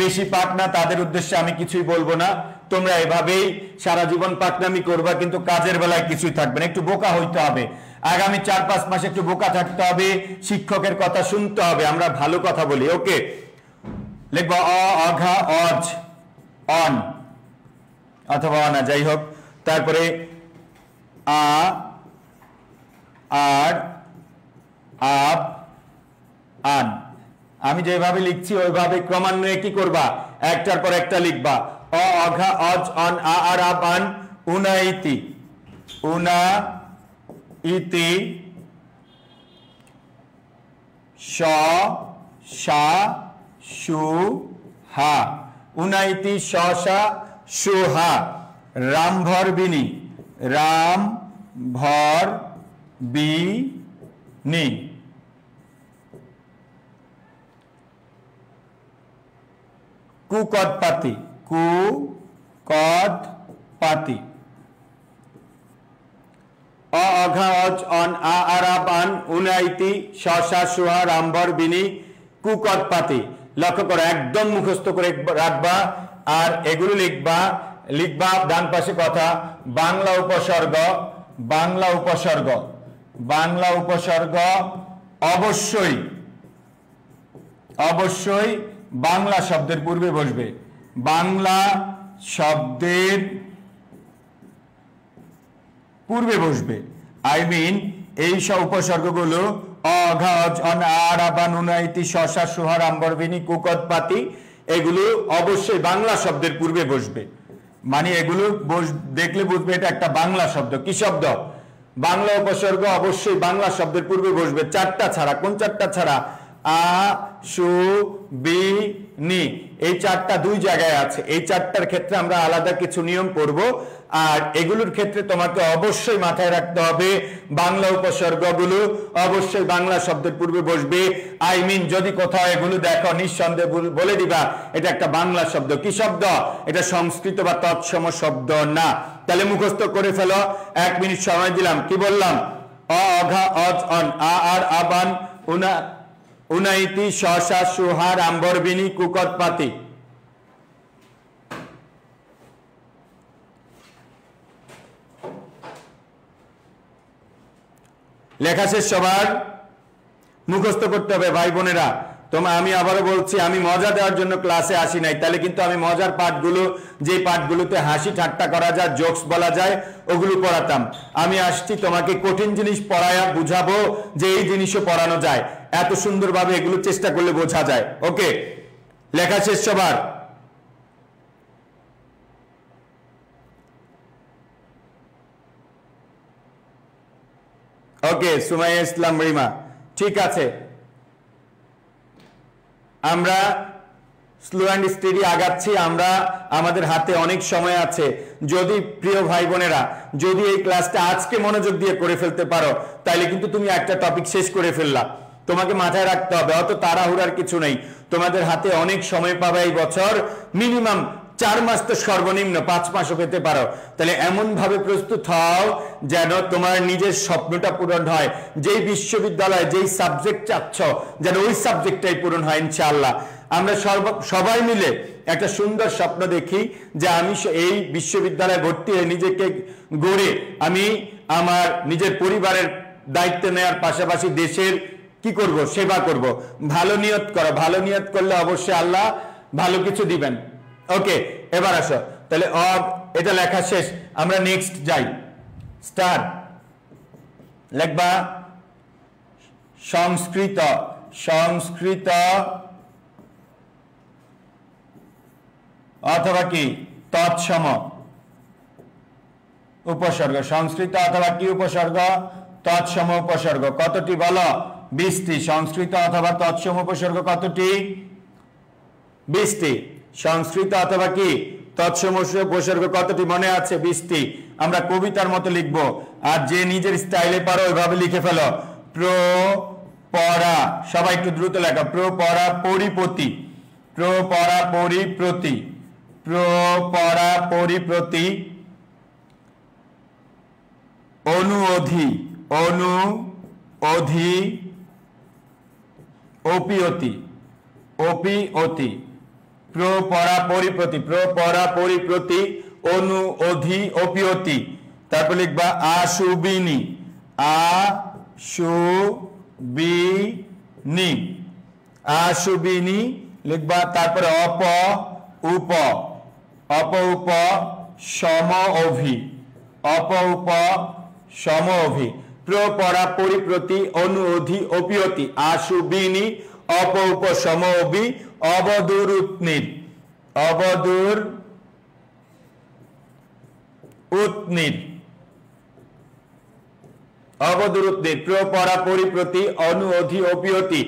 বেশি পাকনা, তাদের উদ্দেশ্যে আমি কিছুই বলবো না। তোমরা এভাবেই সারা জীবন পাকনামি করবা, কিন্তু কাজের বেলায় কিছুই থাকবে না। একটু বোকা হইতে হবে, আগামী 4-5 মাস একটু বোকা থাকতে হবে, শিক্ষকের কথা শুনতে হবে, আমরা ভালো কথা বলি। ওকে, লিখবা অ, অঘা, অজ, অন অথবা অনা, যাই হোক। তারপরে আ, আর, আব, আন। আমি যেভাবে লিখছি ওইভাবে ক্রমান্বয়ে কি করবা? একটার পর একটা লিখবা। অ, অঘা, অজ, অন, আ, আর, আব, আন, উনা, ইতি, উনা, ইতি, শ, শা, সু, হা, উনাইতি, শ, শা, সু, হা। রামভর বিনি, রাম, ভর, বি, নি। কুকদ পাতি, কু, কদ, পাতি। অ, অঘা, অজ, অন, আ, আর, আব, আন, উনাইতি, শ, শা, সু, হা, রামভর বিনি, কুকদ পাতি। লক্ষ্য করো, একদম মুখস্থ করে রাখবা। আর এগুলো লিখবা, লিখবা ডান পাশে কথা। বাংলা উপসর্গ, বাংলা উপসর্গ, বাংলা উপসর্গ অবশ্যই অবশ্যই বাংলা শব্দের পূর্বে বসবে। বাংলা শব্দের পূর্বে বসবে। আই মিন এই সব উপসর্গগুলো অ, ঘা, অজ, অন, আর, আব, আন, উনা, ইতি, শ, শা, সু, হা, রামভর বিনি, কুকদ পাতি, এগুলো অবশ্যই বাংলা শব্দের পূর্বে বসবে। মানে এগুলো দেখলে বুঝবে এটা একটা বাংলা শব্দ। কি শব্দ? বাংলা উপসর্গ অবশ্যই বাংলা শব্দের পূর্বে বসবে, 4টা ছাড়া। কোন 4টা ছাড়া? আ, সু, বি, নি। এই 4টা 2 জায়গায় আছে। এই 4টার ক্ষেত্রে আমরা আলাদা কিছু নিয়ম করব। আর এগুলোর ক্ষেত্রে তোমাকে অবশ্যই মাথায় রাখতে হবে বাংলা উপসর্গগুলো অবশ্যই বাংলা শব্দের পূর্বে বসবে। আই মিন যদি কোথাও এগুলো দেখো নিঃসন্দেহে বলে দিবা এটা একটা বাংলা শব্দ। কি শব্দ? এটা সংস্কৃত বা তৎসম শব্দ না। তাহলে মুখস্থ করে ফেলো। 1 মিনিট সময় দিলাম। কি বললাম? অ, অঘা, অজ, অন, আ, আর, আব, আন, উনা, উনাইতি, শ, শা, সু, হা, রামভর বিনি, কুকদ পাতি। লেখা শেষ সবার? মুখস্থ করতে হবে ভাই বোনেরা। আমি আবারও বলছি, আমি মজা দেওয়ার জন্য ক্লাসে আসি নাই। তাহলে কিন্তু আমি মজার পাঠগুলো, যে পাঠগুলোতে হাসি ঠাট্টা করা যায়, জোকস বলা যায়, ওগুলো পড়াতাম। আমি আসছি তোমাকে কঠিন জিনিস পড়ায়া বুঝাবো যে এই জিনিসও পড়ানো যায়। এত সুন্দরভাবে এগুলো চেষ্টা করলে বোঝা যায়। ওকে, লেখা শেষ সবার? ওকে, সুমাইয়া ইসলাম রিমা, ঠিক আছে। আমরা স্লো অ্যান্ড স্টেডি আগাচ্ছি, আমরা আমাদের হাতে অনেক সময় আছে। যদি প্রিয় ভাই বোনেরা যদি এই ক্লাসটা আজকে মনোযোগ দিয়ে করে ফেলতে পারো তাহলে কিন্তু তুমি একটা টপিক শেষ করে ফেললা। তোমাকে মাথায় রাখতে হবে অত তাড়াহুড়ার কিছু নেই, তোমাদের হাতে অনেক সময় পাবে এই বছর, মিনিমাম 4 মাস তো সর্বনিম্ন, 5 মাসও পেতে পারো। তাহলে এমন ভাবে প্রস্তুত হও যেন তোমার নিজের স্বপ্নটা পূরণ হয়, যেই বিশ্ববিদ্যালয়ে যেই সাবজেক্ট চাচ্ছ যেন ওই সাবজেক্টটাই পূরণ হয় ইনশাআল্লাহ। আমরা সবাই মিলে একটা সুন্দর স্বপ্ন দেখি যে আমি এই বিশ্ববিদ্যালয়ে ভর্তি হয়ে নিজেকে গড়ে আমি আমার নিজের পরিবারের দায়িত্ব নেওয়ার পাশাপাশি দেশের কি করব, সেবা করব। ভালো নিয়ত করো, ভালো নিয়ত করলে অবশ্যই আল্লাহ ভালো কিছু দিবেন। ওকে, এবার আসো তাহলে এটা লেখা শেষ, আমরা নেক্সট যাই। স্টার লিখবা সংস্কৃত, সংস্কৃত অথবা কি তৎসম উপসর্গ, সংস্কৃত অথবা কি উপসর্গ, তৎসম উপসর্গ। কতটি বলো? 20টি। সংস্কৃত অথবা তৎসম উপসর্গ কতটি? 20টি। সংস্কৃত অথবা কি তৎসম উপসর্গ কতটি মনে আছে? 20টি। আমরা কবিতার মতো লিখবো, আর যে নিজের স্টাইলে পারো ওইভাবে লিখে ফেলো। প্র পরা, সবাই একটু দ্রুত লেখা। প্র পরা পরিপতি, প্র পরা পরিপ্রতি, প্র পরা পরিপ্রতি, অনুঅধি, অনু অধি, অপিয়তি, অপিয়তি, প্র পরা পরিপ্রতি, প্র পরা পরিপ্রতি, অনু অধি, অপিয়তি। তারপর লিখবা আশুবিনি, আশুবিনি, আশুবিনি লিখবা। তারপরে অপ উপ, অপ উপ সম অভি, অপ উপ সম অভি। প্র পরা পরিপ্রতি, অনু অধি, অপিয়তি, আশুবিনি, অপ উপ সম অভি, অবদূর উৎনির, অবদূর উৎনির, অবদূর উৎনির। প্র পরা পরিপ্রতি, অনু অধি, অপিয়তি,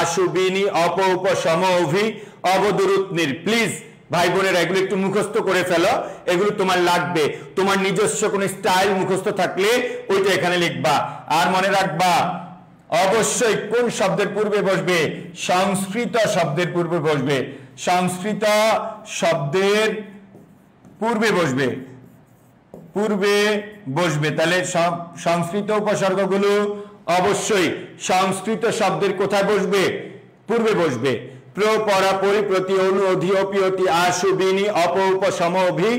আশুবিনি, অপ উপ সম অভি, অবদূর উৎনির। প্লিজ ভাই বোনেরা এগুলো একটু মুখস্থ করে ফেলো, এগুলো তোমার লাগবে। তোমার নিজস্ব কোন স্টাইল মুখস্থ থাকলে ওইটা এখানে লিখবা। আর মনে রাখবা অবশ্যই কোন শব্দের পূর্বে বসবে? সংস্কৃত শব্দের পূর্বে বসবে, সংস্কৃত শব্দের পূর্বে বসবে, পূর্বে বসবে। তাহলে সংস্কৃত উপসর্গগুলো অবশ্যই সংস্কৃত শব্দের কোথায় বসবে? পূর্বে বসবে। প্র পরা পরিপ্রতি, অনু অধি, অপিয়তি, আশুবিনি, অপ উপ সম অভি,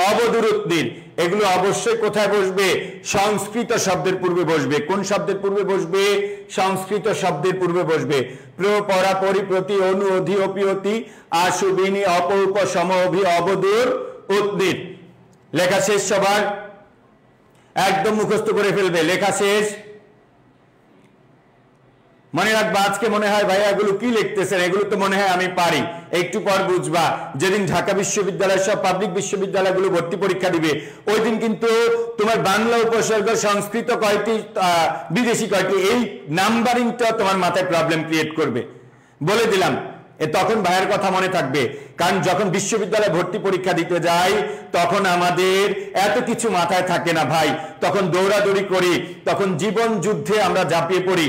অবদূর উৎনির। এগুলো অবশ্যই কোথায় বসবে? সংস্কৃত শব্দের পূর্বে বসবে। কোন শব্দের পূর্বে বসবে? সংস্কৃত শব্দের পূর্বে বসবে। প্র পরা পরিপ্রতি, অনু অধি, অপিয়তি, আশুবিনি, অপ উপ সম অভি, অবদূর উৎনির। লেখা শেষ সবার? একদম মুখস্থ করে ফেলবে। লেখা শেষ? মনে রাখবা আজকে মনে হয় ভাইয়া এগুলো কি লিখতেছেন, এগুলো তো মনে হয় আমি পারি, একটু পর বুঝবা। যেদিন ঢাকা বিশ্ববিদ্যালয়ের সব পাবলিক বিশ্ববিদ্যালয়গুলো ভর্তি পরীক্ষা দিবে ওই দিন কিন্তু তোমার বাংলা উপসর্গ, সংস্কৃত কয়টি, বিদেশি কয়টি, এই নাম্বারিংটা তোমার মাথায় প্রবলেম ক্রিয়েট করবে, বলে দিলাম। তখন ভাইয়ের কথা মনে থাকবে, কারণ যখন বিশ্ববিদ্যালয়ে ভর্তি পরীক্ষা দিতে যাই তখন আমাদের এত কিছু মাথায় থাকে না ভাই, তখন দৌড়াদৌড়ি করি, তখন জীবন যুদ্ধে আমরা ঝাঁপিয়ে পড়ি।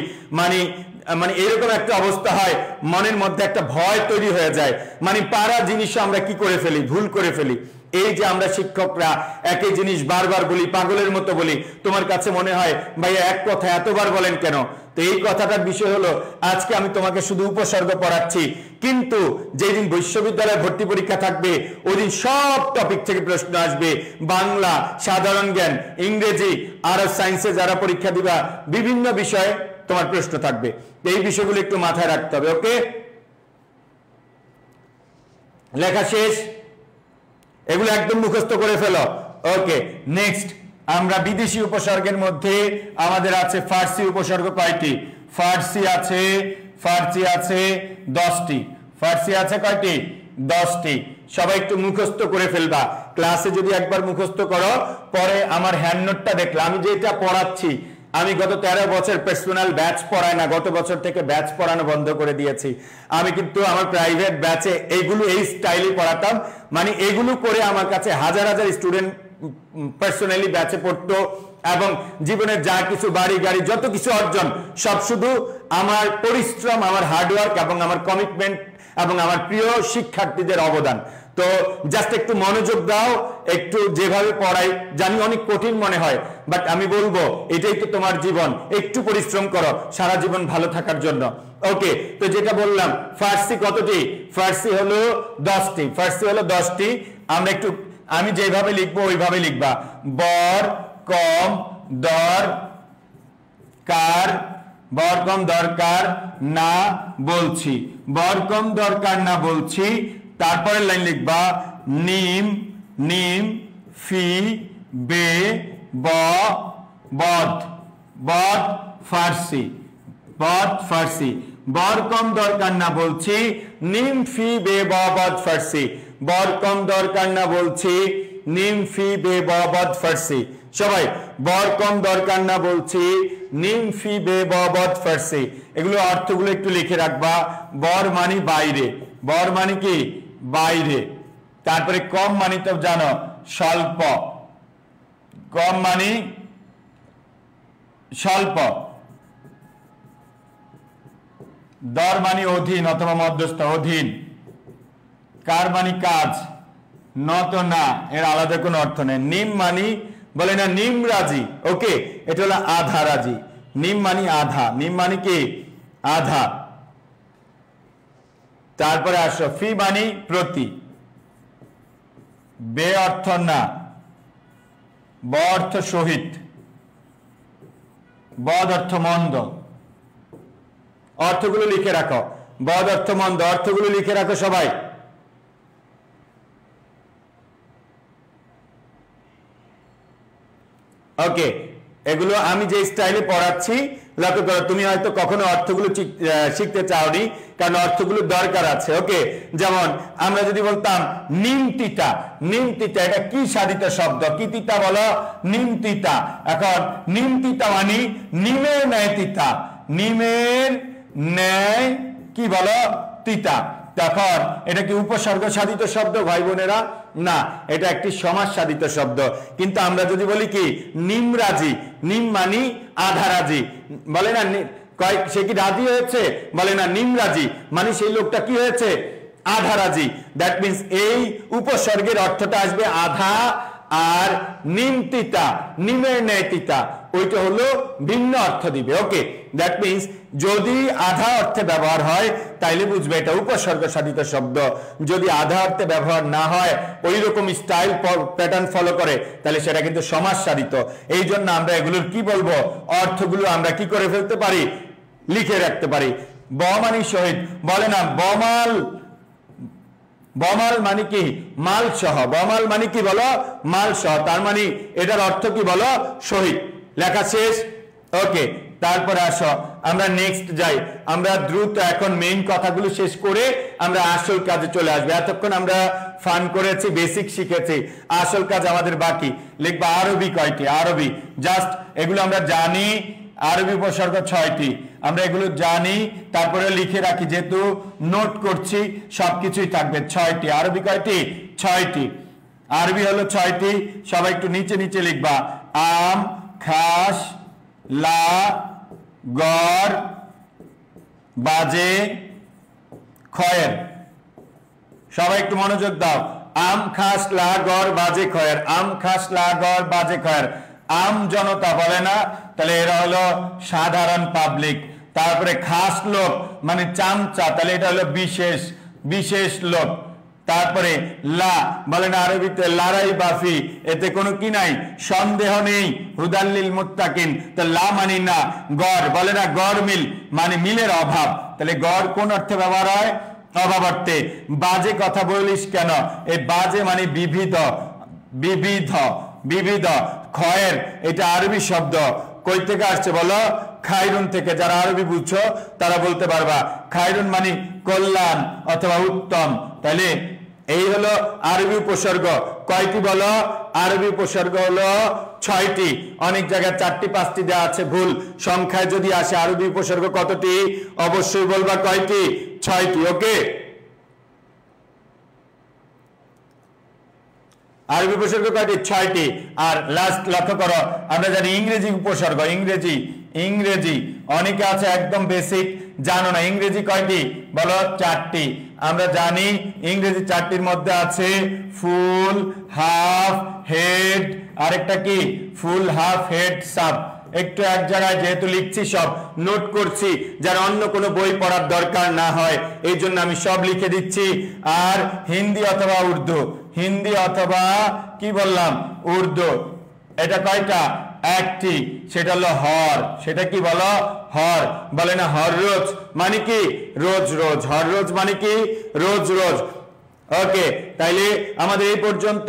মানে এরকম একটা অবস্থা হয়, মনের মধ্যে একটা ভয় তৈরি হয়ে যায়, মানে পারা জিনিস আমরা কি করে ফেলি, ভুল করে ফেলি। এই যে আমরা শিক্ষকরা একই জিনিস বারবার বলি, পাগলের মতো বলি, তোমার কাছে মনে হয় ভাইয়া এক কথা এতবার বলেন কেন? তো এই কথাটার বিষয় হলো আজকে আমি তোমাকে শুধু উপসর্গ পড়াচ্ছি, কিন্তু যেদিন বিশ্ববিদ্যালয়ে ভর্তি পরীক্ষা থাকবে ওই দিন সব টপিক থেকে প্রশ্ন আসবে। বাংলা, সাধারণ জ্ঞান, ইংরেজি, আরব সায়েন্সে যারা পরীক্ষা দিবা বিভিন্ন বিষয়ে তোমার প্রশ্ন থাকবে। এই বিষয়গুলো একটু মাথায় রাখতে হবে। ওকে, লেখা শেষ? এগুলো একদম মুখস্থ করে ফেলো। ওকে, নেক্সট আমরা বিদেশি উপসর্গের মধ্যে আমাদের আছে ফার্সি উপসর্গ। কয়টি? ফার্সি আছে, ফার্সি আছে 10টি। ফার্সি আছে কয়টি? 10টি। সবাই একটু মুখস্থ করে ফেলবা। ক্লাসে যদি একবার মুখস্থ করো, পরে আমার হ্যান্ড নোটটা দেখলে আমি যেটা পড়াচ্ছি আমি গত 13 বছর পার্সোনাল ব্যাচ পড়াই না, গত বছর থেকে ব্যাচ পড়ানো বন্ধ করে দিয়েছি। আমি কিন্তু আমার প্রাইভেট ব্যাচে এইগুলো এই স্টাইলে পড়াতাম, মানে এগুলো করে আমার কাছে হাজার হাজার স্টুডেন্ট পার্সোনালি ব্যাচে পড়তো এবং জীবনের যা কিছু বাড়ি গাড়ি যত কিছু অর্জন সব শুধু আমার পরিশ্রম, আমার হার্ডওয়ার্ক এবং আমার কমিটমেন্ট এবং আমার প্রিয় শিক্ষার্থীদের অবদান। তো জাস্ট একটু মনোযোগ দাও, একটু যেভাবে পড়াই জানি অনেক কঠিন মনে হয়, বাট আমি বলবো এটাই তো তোমার জীবন, একটু পরিশ্রম করো সারা জীবন ভালো থাকার জন্য। ওকে, তো যেটা বললাম ফার্সি কতটি? ফার্সি হলো 10টি। ফার্সি হলো 10টি। আমরা একটু, আমি যেভাবে লিখবো ওইভাবে লিখবা। বর কম দর কার, বর কম দরকার না বলছি, বর কম দরকার না বলছি। তারপরের লাইন লিখবা নিম নিম ফি বে ব বদ, বদ ফার্সি, বদ ফার্সি। বর কম দরকার না বলছি, নিম ফি বে ব বদ ফার্সি। বর কম দরকার না বলছি, নিম ফি বে ব বদ ফার্সি। সবাই বর কম দরকার না বলছি, নিম ফি বে ব বদ ফার্সি। এগুলো অর্থগুলো একটু লিখে রাখবা। বর মানে বাইরে, বর মানে কি? বাইরে। তারপরে কম মানে তো জানো স্বল্প, কম মানে স্বল্প। দর মানে অধীন অথবা মধ্যস্থ, অধীন। কার মানে কাজ, নত না, এর আলাদা কোনো অর্থ নেই। নিম মানে বলে না নিম রাজি, ওকে, এটা হলো আধা রাজি। নিম মানে আধা, নিম মানে কি? আধা। তারপরে আসো ফি মানে প্রতি, বে অর্থ না, ব অর্থ সহিত, বদ অর্থ মন্দ। অর্থগুলো লিখে রাখো, বদ অর্থ মন্দ, অর্থগুলো লিখে রাখো সবাই। ওকে, এগুলো আমি যে স্টাইলে পড়াচ্ছি লক্ষ্য করো। তুমি হয়তো কখনো অর্থগুলো শিখতে চাওনি, কারণ অর্থগুলো দরকার আছে। ওকে, যেমন আমরা যদি বলতাম নিমতিতা, নিমতিতা এটা কি সাধিত শব্দ? কি তিতা বলো? নিমতিতা। এখন নিমতিতা মানে নিমের ন্যায় তিতা, নিমের ন্যায় কি বলো? তিতা। তখন এটা কি উপসর্গ সাধিত শব্দ ভাই বোনেরা? না, এটা একটি সমাস সাধিত শব্দ। কিন্তু আমরা যদি বলি কি নিমরাজি, নিম মানি আধা রাজি, বলে না সে কি রাজি হয়েছে? বলে না নিমরাজি মানে সেই লোকটা কি হয়েছে? আধা রাজি। দ্যাট মিনস এই উপসর্গের অর্থটা আসবে আধা, আর নিম তিতা, নিমের ন্যায় তিতা, ওইটা হলো ভিন্ন অর্থ দিবে। ওকে, দ্যাট মিনস যদি আধা অর্থে ব্যবহার হয় তাইলে বুঝবে এটা উপসর্গ সাধিত শব্দ। যদি আধা অর্থে ব্যবহার না হয়, ওই রকম স্টাইল প্যাটার্ন ফলো করে, তাহলে সেটা কিন্তু সমাস সাধিত। এই জন্য আমরা এগুলোর কি বলবো? অর্থগুলো আমরা কি করে ফেলতে পারি? লিখে রাখতে পারি। ব মানে শহীদ, বলে না বমাল, বমাল মানে কি? মাল সহ। বমাল মানে কি বলো? মাল সহ। তার মানে এটার অর্থ কি বলো? শহীদ। লেখা শেষ। ওকে, তারপরে আসো আমরা নেক্সট যাই। আমরা দ্রুত এখন মেইন কথাগুলো শেষ করে আমরা আসল কাজে চলে আসবো। এতক্ষণ আমরা ফান করেছি, বেসিক শিখেছি, আসল কাজ আমাদের বাকি। লিখবা আরবি কয়টি? আরবি জাস্ট এগুলো আমরা জানি। আরবি উপসর্গ 6টি, আমরা এগুলো জানি। তারপরে লিখে রাখি, যেহেতু নোট করছি সবকিছুই থাকবে। 6টি আরবি কয়টি? 6টি। আরবি হলো 6টি। সবাই একটু নিচে নিচে লিখবা। আম, খাস, লা, গর, বাজে, খয়ের। সবাই একটু মনোযোগ দাও। আম, খাস, লা, গর, বাজে, খয়ের। আম, খাস, লা, গর, বাজে, খয়ের। আম জনতা বলে না, তাহলে এরা হলো সাধারণ পাবলিক। তারপরে খাস লোক মানে চামচা, তাহলে এটা হলো বিশেষ, বিশেষ লোক। তারপরে লা বলে না আরবিতে লারাই বাফি, এতে কোনো কি নাই? সন্দেহ নেই। হুদাল্লিল মুত্তাকিন, তো লা মানে না। গড় বলে না গড় মিল মানে মিলের অভাব, তাহলে গড় কোন অর্থে ব্যবহার হয়? অভাব অর্থে। বাজে কথা বলিস কেন? এই বাজে মানে বিবিধ, বিবিধ, বিবিধ। খয়ের এটা আরবি শব্দ, কই থেকে আসছে বলো? খায়রুন থেকে। যারা আরবি বুঝছো তারা বলতে পারবা। খায়রুন মানে কল্যাণ অথবা উত্তম। তাহলে এই হলো আরবি উপসর্গ। কয়টি বলো? আরবি উপসর্গ হলো 6টি, অনেক জায়গায় 4টি 5টি দেওয়া আছে, ভুল। সংখ্যায় যদি আসে আরবি উপসর্গ কতটি, অবশ্যই বলবা কয়টি, 6টি। ওকে, আরবি উপসর্গ কয়টি, 6টি। আর লাস্ট লক্ষ্য করো, আমরা জানি ইংরেজি উপসর্গ, ইংরেজি অনেকে আছে একদম বেসিক জানো না, ইংরেজি কয়টি বলো, 4টি। আমরা জানি ইংরেজি 4টির মধ্যে আছে ফুল, হাফ, হেড, আরেকটা কি ফুল, হাফ, হেড, সাব। একটু এক জায়গায় যেহেতু লিখছি সব নোট করছি, যার অন্য কোনো বই পড়ার দরকার না হয় এই জন্য আমি সব লিখে দিচ্ছি। আর হিন্দি অথবা উর্দু, হিন্দি অথবা কি বললাম, উর্দু, এটা কয়টা, একটি, সেটা হলো হর। সেটা কি বলো, হর। বলে না হর রোজ মানে কি, রোজ রোজ, হর রোজ মানে কি, রোজ রোজ। ওকে, তাইলে আমাদের এই পর্যন্ত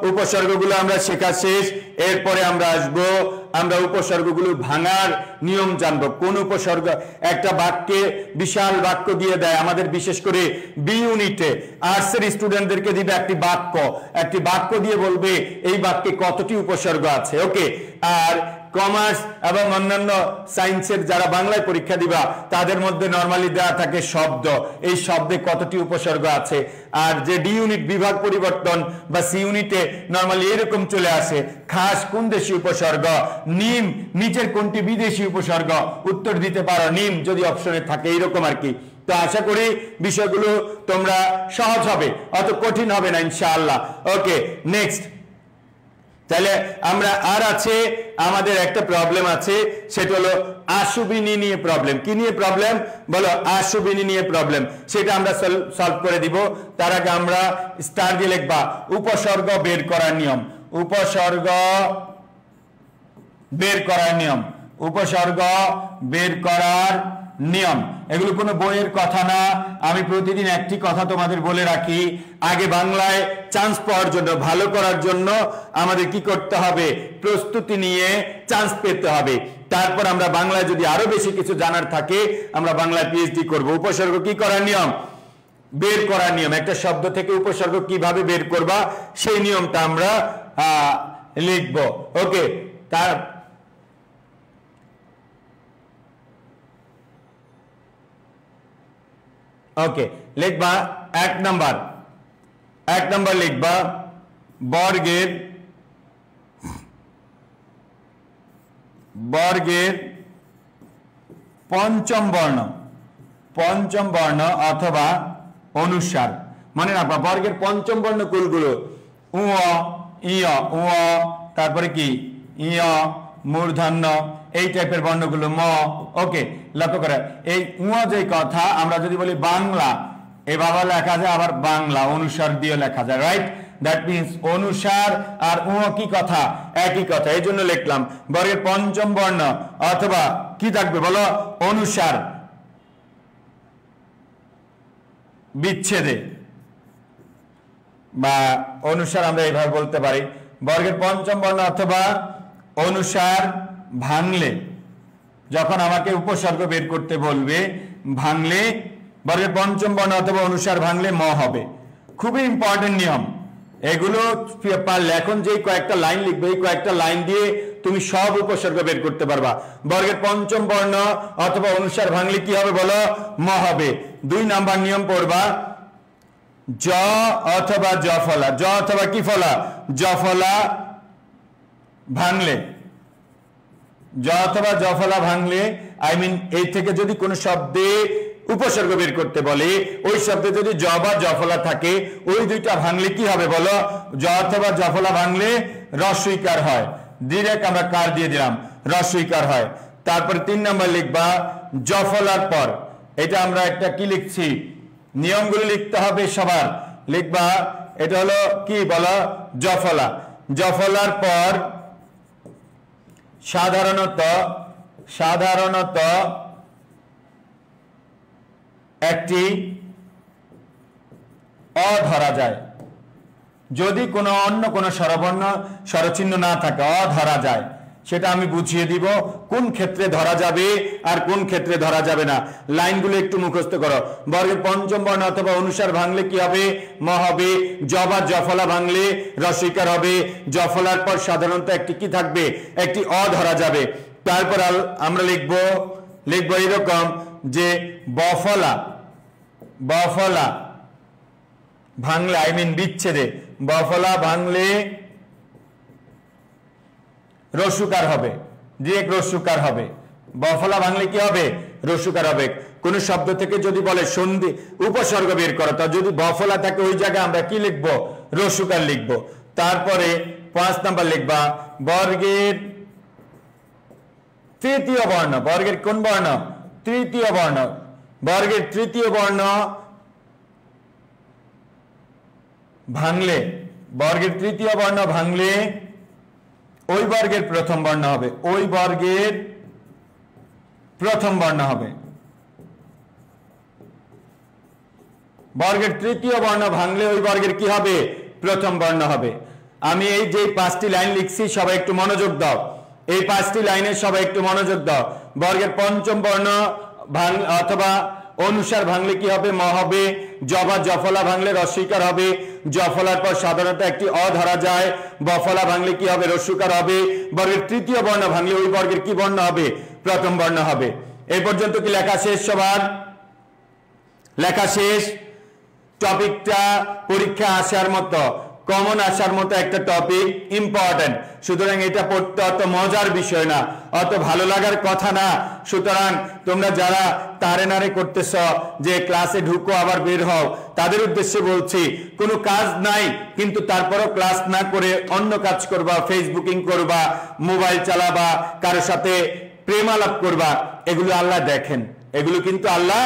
উপসর্গগুলো আমরা শেখা শেষ। এরপরে আমরা আসবো, আমরা উপসর্গগুলো ভাঙার নিয়ম জানবো। কোন উপসর্গ একটা বাক্যে বিশাল বাক্য দিয়ে দেয় আমাদের, বিশেষ করে বি ইউনিটে আর্টসের স্টুডেন্টদেরকে দিবে একটি বাক্য দিয়ে বলবে এই বাক্যে কতটি উপসর্গ আছে। ওকে, আর কমার্স এবং অন্যান্য সায়েন্সের যারা বাংলায় পরীক্ষা দিবা তাদের মধ্যে নরমালি দেওয়া থাকে শব্দ, এই শব্দে কতটি উপসর্গ আছে। আর যে ডি ইউনিট বিভাগ পরিবর্তন বা সি ইউনিটে নরমালি এরকম চলে আসে, খাস কোন দেশি উপসর্গ, নিম নিচের কোনটি বিদেশি উপসর্গ, উত্তর দিতে পারো নিম যদি অপশনে থাকে, এইরকম আর কি। তো আশা করি বিষয়গুলো তোমরা সহজ হবে, অত কঠিন হবে না ইনশাআল্লাহ। ওকে, নেক্সট। তাহলে আমরা আর আছে আমাদের একটা প্রবলেম আছে, সেটা হলো আশুবিনী নিয়ে প্রবলেম। কি নিয়ে প্রবলেম বলো, আশুবিনী নিয়ে প্রবলেম। সেটা আমরা সলভ করে দিব। তার আগে আমরা স্টার দিয়ে লিখবা উপসর্গ বের করার নিয়ম, উপসর্গ বের করার নিয়ম, উপসর্গ বের করার নিয়ম। এগুলো কোনো বইয়ের কথা না, আমি প্রতিদিন একটি কথা তোমাদের বলে রাখি, আগে বাংলায় চান্স পাওয়ার জন্য, ভালো করার জন্য আমাদের কি করতে হবে, প্রস্তুতি নিয়ে চান্স পেতে হবে। তারপর আমরা বাংলায় যদি আরো বেশি কিছু জানার থাকে আমরা বাংলায় পিএইচডি করব। উপসর্গ কি করার নিয়ম, বের করার নিয়ম। একটা শব্দ থেকে উপসর্গ কিভাবে বের করবা সেই নিয়মটা আমরা লিখব। ওকে, তার ওকে লিখবা এক নাম্বার লিখবা বর্গের পঞ্চম বর্ণ অথবা অনুসার। মনে রাখবা বর্গের পঞ্চম বর্ণ কোনগুলো, উ, ই, উ, তারপরে কি ই, মূর্ধন্য, এই টাইপের বর্ণগুলো, ম। ওকে, লক্ষ্য করে এই উ যে কথা আমরা যদি বলি বাংলা, এভাবে লেখা যায়, আবার বাংলা অনুসার দিয়ে লেখা যায়, রাইট? দ্যাট মিন্স অনুসার আর উ কি কথা, একই কথা। এই জন্য লিখলাম বর্গের পঞ্চম বর্ণ অথবা কি থাকবে বলো, অনুসার বিচ্ছেদে, বা অনুসার আমরা এইভাবে বলতে পারি, বর্গের পঞ্চম বর্ণ অথবা অনুসার ভাঙলে, যখন আমাকে উপসর্গ বের করতে বলবে ভাঙলে বর্গের পঞ্চম বর্ণ অথবা অনুসার ভাঙলে ম হবে। খুবই ইম্পর্টেন্ট নিয়ম এগুলো। পারলে এখন যে কয়েকটা লাইন লিখবে, এই কয়েকটা লাইন দিয়ে তুমি সব উপসর্গ বের করতে পারবা। বর্গের পঞ্চম বর্ণ অথবা অনুসার ভাঙলে কি হবে বলো, ম হবে। 2 নাম্বার নিয়ম পড়বা, জ অথবা জফলা, জ অথবা কি ফলা, জফলা ভাঙলে, জ অথবা জফলা ভাঙলে, আই মিন এই থেকে যদি কোনো শব্দে উপসর্গ বের করতে বলে, ওই শব্দে যদি জ বা জফলা থাকে, ওই দুইটা ভাঙলে কি হবে বলো, জ অথবা জফলা ভাঙলে রস্বইকার হয়। ডিরেক্ট আমরা কার দিয়ে দিলাম, রস্বইকার হয়। তারপরে 3 নাম্বার লিখবা জফলার পর, এটা আমরা একটা কি লিখছি, নিয়মগুলো লিখতে হবে সবার। লিখবা এটা হলো কি বলো, জফলা। জফলার পর সাধারণত একটি অ ধরা যায়, যদি কোনো অন্য কোনো স্বরবর্ণ স্বরচিহ্ন না থাকে, অ ধরা যায়। সেটা আমি বুঝিয়ে দিব কোন ক্ষেত্রে ধরা যাবে আর কোন ক্ষেত্রে ধরা যাবে না। লাইনগুলো একটু মুখস্থ করো। বর্গের পঞ্চম বর্ণ অথবা অনুসার ভাঙলে কি হবে? ম হবে। জ বা জফলা ভাঙলে রসইকার হবে। জফলার পর সাধারণত একটি কি থাকবে? একটি অ ধরা যাবে। তারপর আমরা লিখব এরকম যে বফলা ভাঙলে বিচ্ছেদে বফলা ভাঙলে রস্যকার হবে, ডিরেক্ট রস্যকার হবে। বফলা ভাঙলে কি হবে? রস্যকার হবে। কোন শব্দ থেকে যদি বলে সন্ধি উপসর্গ বের করো, তা যদি বফলা থাকে ওই জায়গায় আমরা কি লিখব? রস্যকার লিখব। তারপরে 5 নাম্বার লিখবা বর্গের তৃতীয় বর্ণ। বর্গের কোন বর্ণ? তৃতীয় বর্ণ। বর্গের তৃতীয় বর্ণ ভাঙলে, বর্গের তৃতীয় বর্ণ ভাঙলে ওই বর্গের প্রথম বর্ণ হবে। ওই বর্গের প্রথম বর্ণ হবে। বর্গের তৃতীয় বর্ণ ভাঙলে ওই বর্গের কি হবে? প্রথম বর্ণ হবে। আমি এই যে 5টি লাইন লিখছি সবাই একটু মনোযোগ দাও। এই 5টি লাইনে সবাই একটু মনোযোগ দাও। বর্গের পঞ্চম বর্ণ অথবা অনুসার ভাঙলে কি হবে? ম হবে। জ বা জফলা ভাঙলে রস্যইকার হবে। জফলার পর সাধারণত একটি অ ধরা যায়। বফলা ভাঙলে কি হবে? রস্যকার হবে। বর্গের তৃতীয় বর্ণ ভাঙলে ওই বর্গের কি বর্ণ হবে? প্রথম বর্ণ হবে। এই পর্যন্ত কি লেখা শেষ? সবার লেখা শেষ? টপিকটা পরীক্ষা আসার মতো, কমন আসার মতো একটা টপিক, ইম্পর্টেন্ট। সুতরাং এটা পড়তে অত মজার বিষয় না, অত ভালো লাগার কথা না। সুতরাং তোমরা যারা তারে নারে করতেছ যে ক্লাসে ঢুকো আবার বের হও, তাদের উদ্দেশ্যে বলছি কোনো কাজ নাই, কিন্তু তারপরও ক্লাস না করে অন্য কাজ করবা, ফেসবুকিং করবা, মোবাইল চালাবা, কারো সাথে প্রেম আলাপ করবা, এগুলো আল্লাহ দেখেন। এগুলো কিন্তু আল্লাহ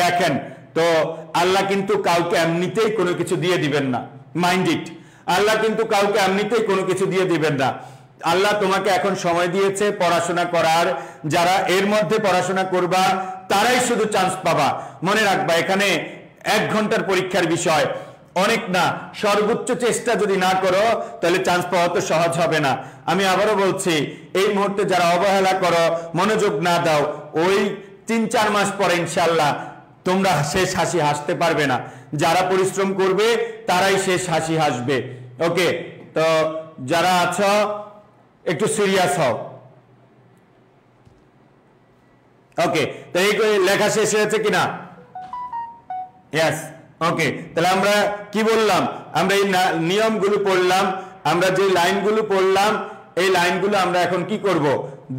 দেখেন। তো আল্লাহ কিন্তু কাউকে এমনিতেই কোনো কিছু দিয়ে দিবেন না, মাইন্ড ইট। আল্লাহ কিন্তু কাউকে এমনিতেই কোনো কিছু দিয়ে দিবেন না। আল্লাহ তোমাকে এখন সময় দিয়েছে পড়াশোনা করার। যারা এর মধ্যে পড়াশোনা করবা তারাই শুধু চান্স পাবা। মনে রাখবা এখানে 1 ঘন্টার পরীক্ষার বিষয়, অনেক না। সর্বোচ্চ চেষ্টা যদি না করো তাহলে চান্স পাওয়া তো সহজ হবে না। আমি আবারও বলছি, এই মুহূর্তে যারা অবহেলা করো, মনোযোগ না দাও, ওই 3-4 মাস পরে ইনশাআল্লাহ তোমরা শেষ হাসি হাসতে পারবে না। যারা পরিশ্রম করবে তারাই শেষ হাসি হাসবে। ওকে, তো যারা আছো একটু সিরিয়াস হও। ওকে, তো এই লেখা শেষ হয়েছে কিনা? ইয়েস। ওকে, তাহলে আমরা কি বললাম? আমরা এই নিয়মগুলো পড়লাম, আমরা যে লাইনগুলো পড়লাম, এই লাইনগুলো আমরা এখন কি করব?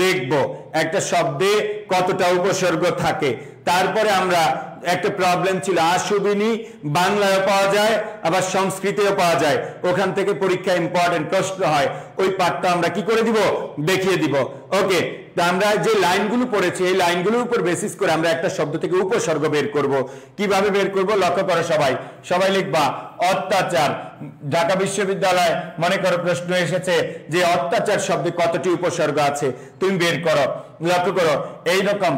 দেখব একটা শব্দে কতটা উপসর্গ থাকে। তারপরে আমরা একটা প্রবলেম ছিল, আশুবিনী বাংলায় পাওয়া যায় আবার সংস্কৃতেও পাওয়া যায়, ওখান থেকে পরীক্ষা ইম্পর্টেন্ট প্রশ্ন হয়, ওই পার্টটা আমরা কি করে দিব? দেখিয়ে দিব। ওকে, তো আমরা যে লাইনগুলো পড়েছি এই লাইনগুলোর উপর বেসিস করে আমরা একটা শব্দ থেকে উপসর্গ বের করব। কিভাবে বের করব? লক্ষ্য করো সবাই লিখবা অত্যাচার। ঢাকা বিশ্ববিদ্যালয় মনে করো প্রশ্ন এসেছে যে অত্যাচার শব্দে কতটি উপসর্গ আছে, তুমি বের করো। লক্ষ্য করো এইরকম।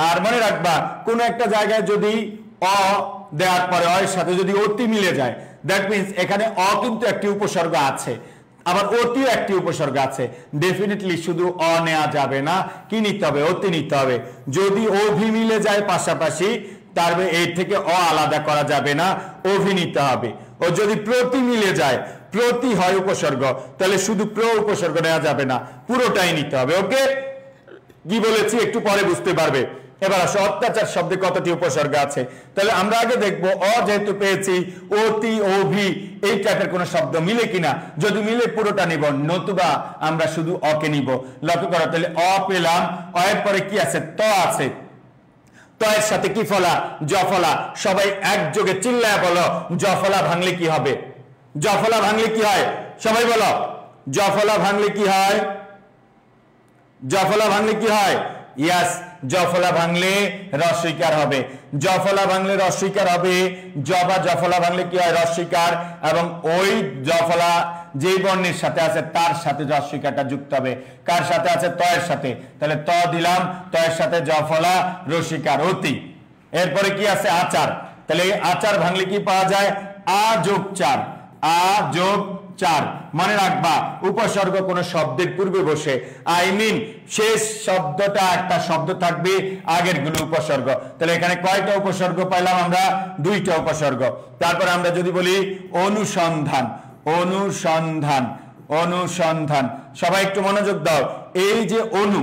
আর মনে রাখবা কোন একটা জায়গায় যদি অ দেওয়ার পরে অ এর সাথে যদি অতি মিলে যায়, দ্যাট মিন্স এখানে অ কিন্তু একটি উপসর্গ আছে, আবার অতিও একটি উপসর্গ আছে। ডেফিনেটলি শুধু অ নেওয়া যাবে না, কি নিতে হবে? অতি নিতে হবে। যদি অভি মিলে যায় পাশাপাশি, তারপরে এর থেকে অ আলাদা করা যাবে না, অভি নিতে হবে। ও যদি প্রতি মিলে যায়, প্রতি হয় উপসর্গ, তাহলে শুধু প্র উপসর্গ নেওয়া যাবে না, পুরোটাই নিতে হবে। ওকে, কি বলেছি একটু পরে বুঝতে পারবে। এবার আসো অত্যাচার শব্দে কতটি উপসর্গ আছে। তাহলে আমরা আগে দেখবো অ যেহেতু পেয়েছি, অতি অভি এই টাইপের কোন শব্দ মিলে কিনা। যদি মিলে পুরোটা নিব, নতুবা আমরা শুধু অকে নিব। লক্ষ্য করো, তাহলে অ পেলাম, অ এর পরে কি আছে? ত আছে। ত এর সাথে কি ফলা? জফলা। সবাই একযোগে চিল্লায় বলো জফলা ভাঙলে কি হবে? জফলা ভাঙলে কি হয়? সবাই বলো জফলা ভাঙলে কি হয়? জফলা ভাঙলে কি হয়? ইয়াস, জফলা ভাঙলে রস্বইকার হবে। জফলা ভাঙলে রস্বইকার হবে। জবা জফলা ভাঙলে কি হয়? রস্বইকার। এবং ওই জফলা যেই বর্ণের সাথে আছে তার সাথে রস্বইকারটা যুক্ত হবে। কার সাথে আছে? ত এর সাথে। তাহলে ত দিলাম, ত এর সাথে জফলা, রস্বইকার, অতি। এরপরে কি আছে? আচার। তাহলে আচার ভাঙলে কি পাওয়া যায়? আ যোগ চার। আ যোগ চার। মনে রাখবা উপসর্গ কোন শব্দের পূর্বে বসে, আই মিন শেষ শব্দটা একটা শব্দ থাকবে, আগের গুলো উপসর্গ। তাহলে এখানে কয়টা উপসর্গ পাইলাম আমরা? দুইটা উপসর্গ। তারপর আমরা যদি বলি অনুসন্ধান, অনুসন্ধান, অনুসন্ধান, সবাই একটু মনোযোগ দাও। এই যে অনু,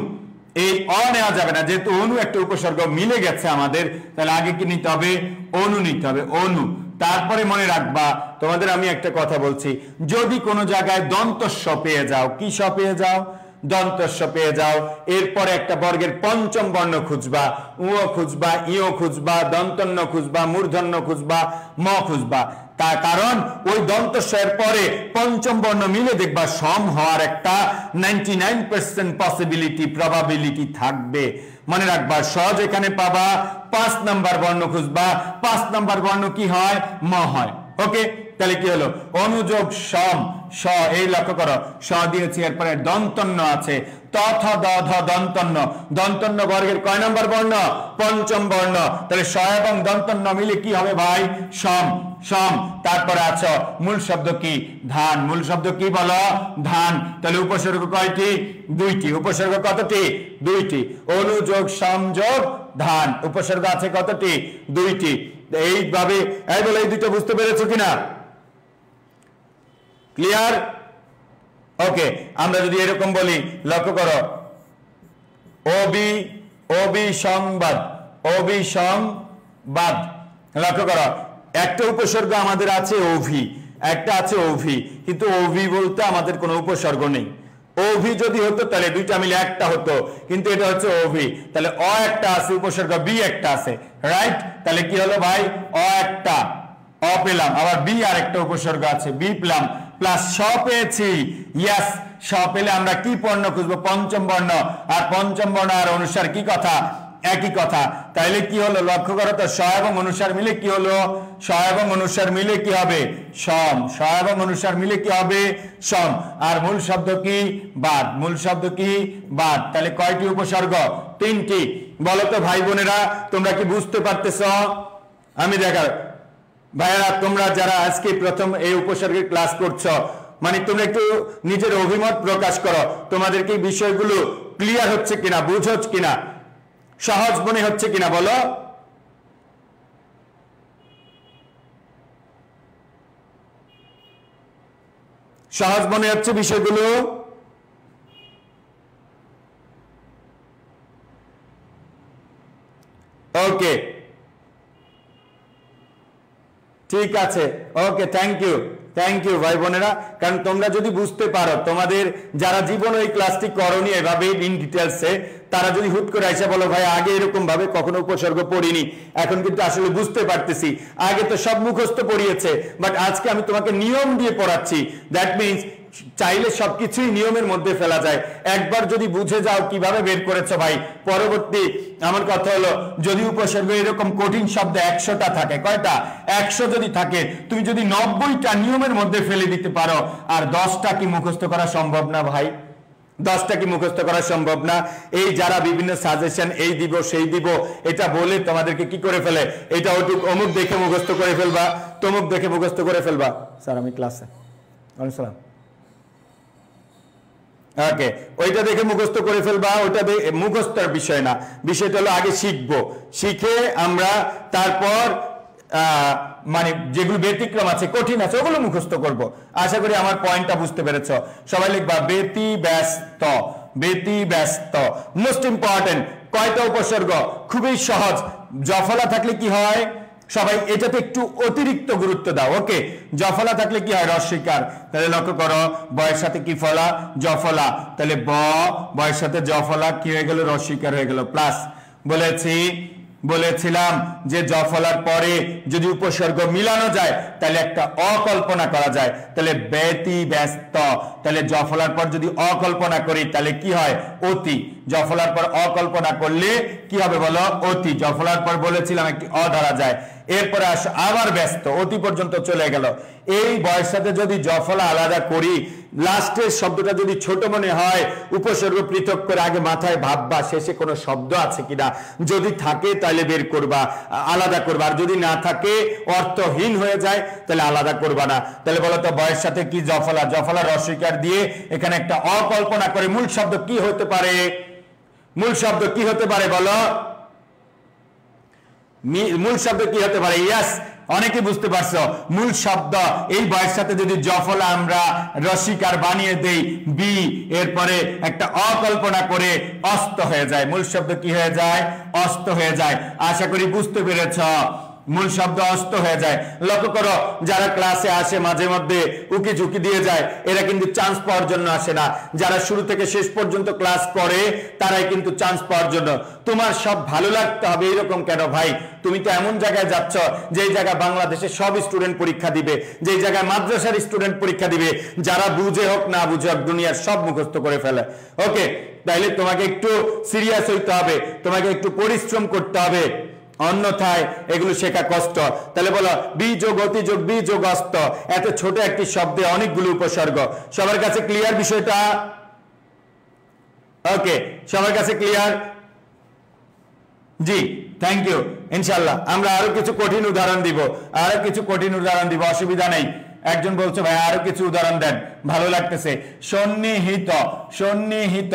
এই অ নেওয়া যাবে না, যেহেতু অনু একটা উপসর্গ মিলে গেছে আমাদের, তাহলে আগে কি নিতে হবে? অনু নিতে হবে, অনু। তারপরে মনে রাখবা, তোমাদের আমি একটা কথা বলছি, যদি কোনো জায়গায় দন্তস্ব পেয়ে যাও, কি স পেয়ে যাও? দন্তস্ব পেয়ে যাও, এরপরে একটা বর্গের পঞ্চম বর্ণ খুঁজবা, উ খুঁজবা, ইও খুঁজবা, দন্তন্য খুঁজবা, মূর্ধন্য খুঁজবা, ম খুঁজবা। তার কারণ ওই দন্তস্বয়ের পরে পঞ্চম বর্ণ মিলে দেখবা সম হওয়ার একটা 99% পসিবিলিটি, প্রবাবিলিটি থাকবে। মনে রাখবা, স যেখানে পাবা 5 নাম্বার বর্ণ খুঁজবা, 5 নাম্বার বর্ণ কি হয়? ম হয়। ওকে, তাহলে কি হলো? অনুযোগ সম, স, এই লক্ষ্য করো, স দিয়েছি, এরপরে দন্তন্য আছে, ত থ দ ধ দন্তন্য, দন্তন্য বর্গের কয় নাম্বার বর্ণ? পঞ্চম বর্ণ। তাহলে স এবং দন্তন্য মিলে কি হবে ভাই? সম, সম। তারপরে আছো মূল শব্দ কি? ধান। মূল শব্দ কি বলো? ধান। তাহলে উপসর্গ কয়টি? দুইটি। উপসর্গ কতটি? দুইটি। অনুযোগ সংযোগ ধান, উপসর্গ আছে কতটি? দুইটি। এইভাবে এই বলে এই দুইটা বুঝতে পেরেছো কিনা? ক্লিয়ার? ওকে, আমরা যদি এরকম বলি, লক্ষ্য করো, অভিসংবাদ, অভিসংবাদ, লক্ষ্য করো, একটা উপসর্গ আমাদের আছে অভি, একটা আছে অভি, কিন্তু অভি বলতে আমাদের কোনো উপসর্গ নেই। অভি যদি হতো তাহলে দুইটা মিলে একটা হতো, কিন্তু এটা হচ্ছে অভি। তাহলে অ একটা আছে, উপসর্গ বি একটা আছে, রাইট? তাহলে কি হলো ভাই? অ একটা, অ পেলাম, আবার বি আর একটা উপসর্গ আছে, বি পেলাম, প্লাস স পেয়েছি। ইয়েস, স পেলে আমরা কি বর্ণ খুঁজবো? পঞ্চম বর্ণ। আর পঞ্চম বর্ণ আর অনুসার কি কথা? একই কথা। তাইলে কি হলো? লক্ষ্য করো তো, স এবং অনুসার মিলে কি হলো? স এবং অনুসার মিলে কি হবে? সম। স এবং অনুসার মিলে কি হবে? সম। আর মূল শব্দ কি? বাদ। মূল শব্দ কি? বাদ। তাহলে কয়টি উপসর্গ? তিনটি। বলো তো ভাই বোনেরা, তোমরা কি বুঝতে পারতেছ? আমি দেখা ভাইয়েরা, তোমরা যারা আজকে প্রথম এই উপসর্গের ক্লাস করছো, মানে তোমরা একটু নিজের অভিমত প্রকাশ করো, তোমাদেরকে এই বিষয়গুলো ক্লিয়ার হচ্ছে কিনা, বুঝছ কিনা, সহজ মনে হচ্ছে কিনা বলো? সহজ মনে হচ্ছে বিষয়গুলো? ওকে, ঠিক আছে, ওকে, থ্যাংক ইউ, থ্যাংক ইউ ভাই বোনেরা। কারণ তোমরা যদি বুঝতে পারো, তোমাদের যারা জীবন এই ক্লাসটি করনি এভাবে ইন ডিটেলসে, তারা যদি হুট করে এসে বলো ভাই আগে এরকম ভাবে কখনো উপসর্গ পড়িনি, এখন কিন্তু আসলে বুঝতে পারতেছি, আগে তো সব মুখস্থ পড়িয়েছে, বাট আজকে আমি তোমাকে নিয়ম দিয়ে পড়াচ্ছি। দ্যাট মিনস চাইলে সবকিছুই নিয়মের মধ্যে ফেলা যায়। একবার যদি বুঝে যাও কিভাবে বের করেছো ভাই, পরবর্তী আমার কথা হলো, যদি উপসর্গ এরকম কঠিন শব্দ 100টা থাকে, কয়টা? 100 যদি থাকে, তুমি যদি 90টা নিয়মের মধ্যে ফেলে দিতে পারো, আর 10টা কি মুখস্থ করা সম্ভব না ভাই? 10টা কি মুখস্থ করা সম্ভব না? এই যারা বিভিন্ন সাজেশন এই দিব সেই দিব এটা বলে তোমাদেরকে কি করে ফেলে, এটা ওটুক অমুক দেখে মুখস্থ করে ফেলবা, তমুক দেখে মুখস্থ করে ফেলবা। স্যার আমি ক্লাসে, ওয়ালাইকুম সালাম। ওকে, ওইটা দেখে মুখস্থ করে ফেলবা, ওইটা মুখস্থের বিষয় না, বিষয়টা হলো আগে শিখবো, শিখে আমরা তারপর মানে যেগুলো ব্যতিক্রম আছে, কঠিন আছে, ওগুলো মুখস্থ করব। আশা করি আমার পয়েন্টটা বুঝতে পেরেছ। সবাই লিখবা ব্যতিব্যস্ত, ব্যতিব্যস্ত। মোস্ট ইম্পর্টেন্ট, কয়টা উপসর্গ? খুবই সহজ। জফলা থাকলে কি হয়? সবাই এটাতে একটু অতিরিক্ত গুরুত্ব দাও। ওকে, জফলা থাকলে কি হয়? রস্বইকার। তাহলে লক্ষ্য করো, বয়ের সাথে কি ফলা? জফলা। তাহলে বয়ের সাথে জফলা কি হয়ে গেল? রস্বইকার হয়ে গেল। প্লাস বলেছিলাম যে জফলার পরে যদি উপসর্গ মিলানো যায় তাহলে একটা অকল্পনা করা যায়। তাহলে ব্যতিব্যস্ত, তাহলে জফলার পর যদি অকল্পনা করি তাহলে কি হয়? অতি। জফলার পর অকল্পনা করলে কি হবে বলো? অতি। জফলার পর বলেছিলাম একটি অ ধরা যায়। এরপরে আবার ব্যস্ত, অতি পর্যন্ত চলে গেল। এই বয়ের সাথে যদি জফলা আলাদা করি লাস্টের শব্দটা যদি ছোট মনে হয় উপসর্গ পৃথক করে আগে মাথায় ভাববা শেষে কোনো শব্দ আছে কিনা, যদি থাকে তাহলে বের করবা, আলাদা করবা, আর যদি না থাকে অর্থহীন হয়ে যায় তাহলে আলাদা করবা না। তাহলে বলো তো বয়ের সাথে কি জফলা, জফলা রস্বইকার দিয়ে এখানে একটা অকল্পনা করে মূল শব্দ কি হতে পারে, মূল শব্দ কি হতে পারে বলো, মূল শব্দ কি হতে পারে? ইয়াস, অনেকে বুঝতে পারছো। মূল শব্দ এই বয়ের সাথে যদি জফলা আমরা রস্বইকার বানিয়ে দেই বি, এরপরে একটা অকল্পনা করে অস্ত হয়ে যায়, মূল শব্দ কি হয়ে যায়? অস্ত হয়ে যায়। আশা করি বুঝতে পেরেছ, মূল শব্দ অস্ত হয়ে যায়। লক্ষ্য করো যারা ক্লাসে আসে মাঝে মধ্যে উকি ঝুঁকি দিয়ে যায় এরা কিন্তু চান্স পাওয়ার জন্য আসে না, যারা শুরু থেকে শেষ পর্যন্ত ক্লাস করে তারাই কিন্তু চান্স পাওয়ার জন্য। তোমার সব ভালো লাগতে হবে এরকম কেন ভাই? তুমি তো এমন জায়গায় যাচ্ছ যেই জায়গায় বাংলাদেশে সব স্টুডেন্ট পরীক্ষা দিবে, যেই জায়গায় মাদ্রাসার স্টুডেন্ট পরীক্ষা দিবে, যারা বুঝে হোক না বুঝে হোক দুনিয়ার সব মুখস্থ করে ফেলে। ওকে, তাইলে তোমাকে একটু সিরিয়াস হইতে হবে, তোমাকে একটু পরিশ্রম করতে হবে, অন্যথায় এগুলো শেখা কষ্ট। তাহলে বলো বি যোগ অতি যোগ বি যোগ অস্ত, এত ছোট একটি শব্দে অনেকগুলো উপসর্গ। সবার কাছে ক্লিয়ার বিষয়টা? ওকে, সবার কাছে ক্লিয়ার? G, thank you. ইনশাআল্লাহ আমরা আরো কিছু কঠিন উদাহরণ দিব, আরো কিছু কঠিন উদাহরণ দিব, অসুবিধা নেই। একজন বলছে ভাই আরো কিছু উদাহরণ দেন, ভালো লাগতেছে। সন্নিহিত, সন্নিহিত।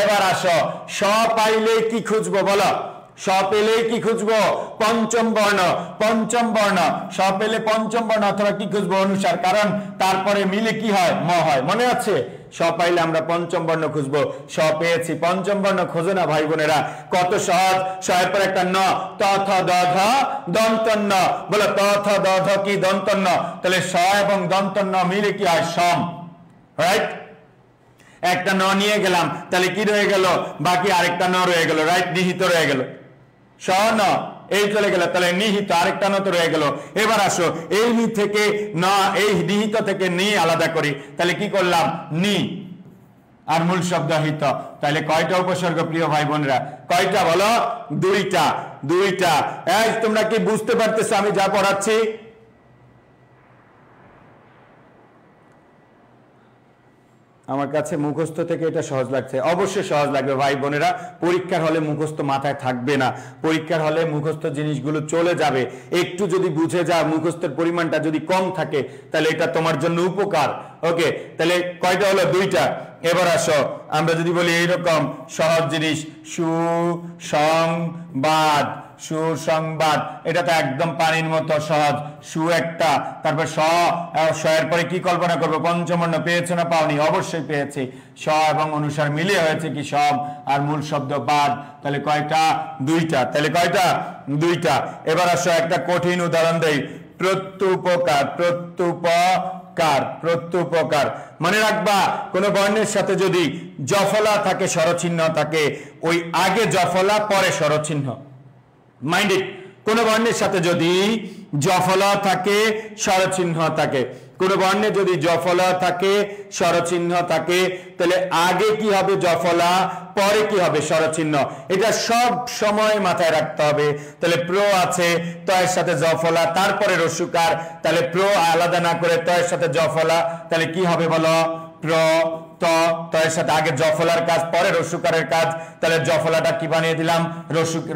এবার আসো, স পাইলে কি খুঁজবো বলো? স পেলে কি খুঁজবো? পঞ্চম বর্ণ, পঞ্চম বর্ণ। স পেলে পঞ্চম বর্ণ অথবা কি খুঁজবো? অনুসার, কারণ তারপরে মিলে কি হয়? ম হয়, মনে আছে? স পাইলে আমরা পঞ্চম বর্ণ খুঁজবো। স পেয়েছি, পঞ্চম বর্ণ খোঁজো না ভাই বোনেরা, কত সহজ। স এর পর একটা ন, ত থ দ ধ দন্ত ন, বলো ত থ দ ধ কি? দন্ত ন। তাহলে স এবং দন্ত ন মিলে কি হয়? সম, রাইট? একটা ন নিয়ে গেলাম, তাহলে কি রয়ে গেল? বাকি আরেকটা ন রয়ে গেল, রাইট? নিহিত রয়ে গেল, স ন এই চলে গেল, তাহলে নিহিত আরেকটা ন তো রয়ে গেল। এবার আসো এই নি থেকে না, এই নিহিত থেকে নি আলাদা করি, তাহলে কি করলাম? নি আর মূল শব্দ হিত। তাহলে কয়টা উপসর্গ প্রিয় ভাই বোনেরা? কয়টা বলো? দুইটা, দুইটা। এই তোমরা কি বুঝতে পারতেছো আমি যা পড়াচ্ছি? আমার কাছে মুখস্থ থেকে এটা সহজ লাগছে, অবশ্যই সহজ লাগবে ভাই বোনেরা। পরীক্ষার হলে মুখস্থ মাথায় থাকবে না, পরীক্ষার হলে মুখস্থ জিনিসগুলো চলে যাবে। একটু যদি বুঝে যা, মুখস্থের পরিমাণটা যদি কম থাকে তাহলে এটা তোমার জন্য উপকার। ওকে, তাহলে কয়টা হলো? দুইটা। এবার আসো আমরা যদি বলি এইরকম সহজ জিনিস, সুসংবাদ, সুসংবাদ, এটা তো একদম পানির মতো সহজ। সু একটা, তারপর স, স এর পরে কি কল্পনা করবো? পঞ্চমবর্ণ। পেয়েছো না পাওনি? অবশ্যই পেয়েছি। স এবং অনুসার মিলিয়ে হয়েছে কি? সব। আর মূল শব্দ বাদ, তাহলে কয়টা? দুইটা। তাহলে কয়টা? দুইটা। এবার আসো একটা কঠিন উদাহরণ দেই, প্রত্যুপকার, প্রত্যুপকার, প্রত্যুপকার। মনে রাখবা কোন বর্ণের সাথে যদি জফলা থাকে, স্বরচিহ্ন থাকে, ওই আগে জফলা পরে স্বরচিহ্ন। মাইন্ড ইট, কোন বর্ণের সাথে যদি জফলা থাকে, স্বরচিহ্ন থাকে, কোন বর্ণে যদি জফলা থাকে, স্বরচিহ্ন থাকে, তাহলে আগে কি হবে? জফলা, পরে কি হবে? স্বরচিহ্ন। এটা সব সময় মাথায় রাখতে হবে। তাহলে প্র আছে, ত এর সাথে জফলা, তারপরে রস্যকার, তাহলে প্র আলাদা না করে ত এর সাথে জফলা, তাহলে কি হবে বলো? প্র ত, ত এর সাথে আগে জফলার কাজ পরে রস্যকারের কাজ, তাহলে জফলাটা কি বানিয়ে দিলাম?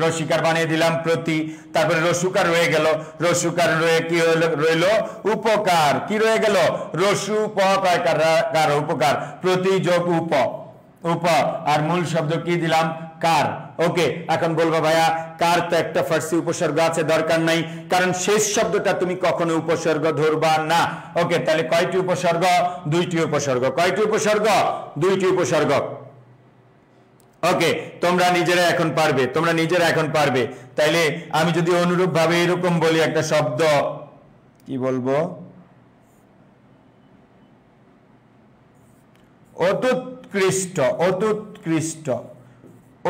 রস্যকার বানিয়ে দিলাম, প্রতি। তারপরে রস্যকার রয়ে গেল, রস্যকার রয়ে কি রইল? উপকার। কি রয়ে গেল? রস্যু উপকার, উপকার, প্রতি যোগ উপ, উপ। আর মূল শব্দ কি দিলাম? কার। ওকে, এখন বলবো ভাইয়া কার তো একটা ফার্সি উপসর্গ আছে, দরকার নাই, কারণ শেষ শব্দটা তুমি কখনো উপসর্গ ধরবা না। ওকে, তাহলে কয়টি উপসর্গ? দুইটি উপসর্গ। কয়টি উপসর্গ? দুইটি উপসর্গ। ওকে, তোমরা নিজেরা এখন পারবে, তোমরা নিজেরা এখন পারবে। তাইলে আমি যদি অনুরূপ ভাবে এরকম বলি একটা শব্দ, কি বলবো? অত্যুৎকৃষ্ট, অত্যুৎকৃষ্ট,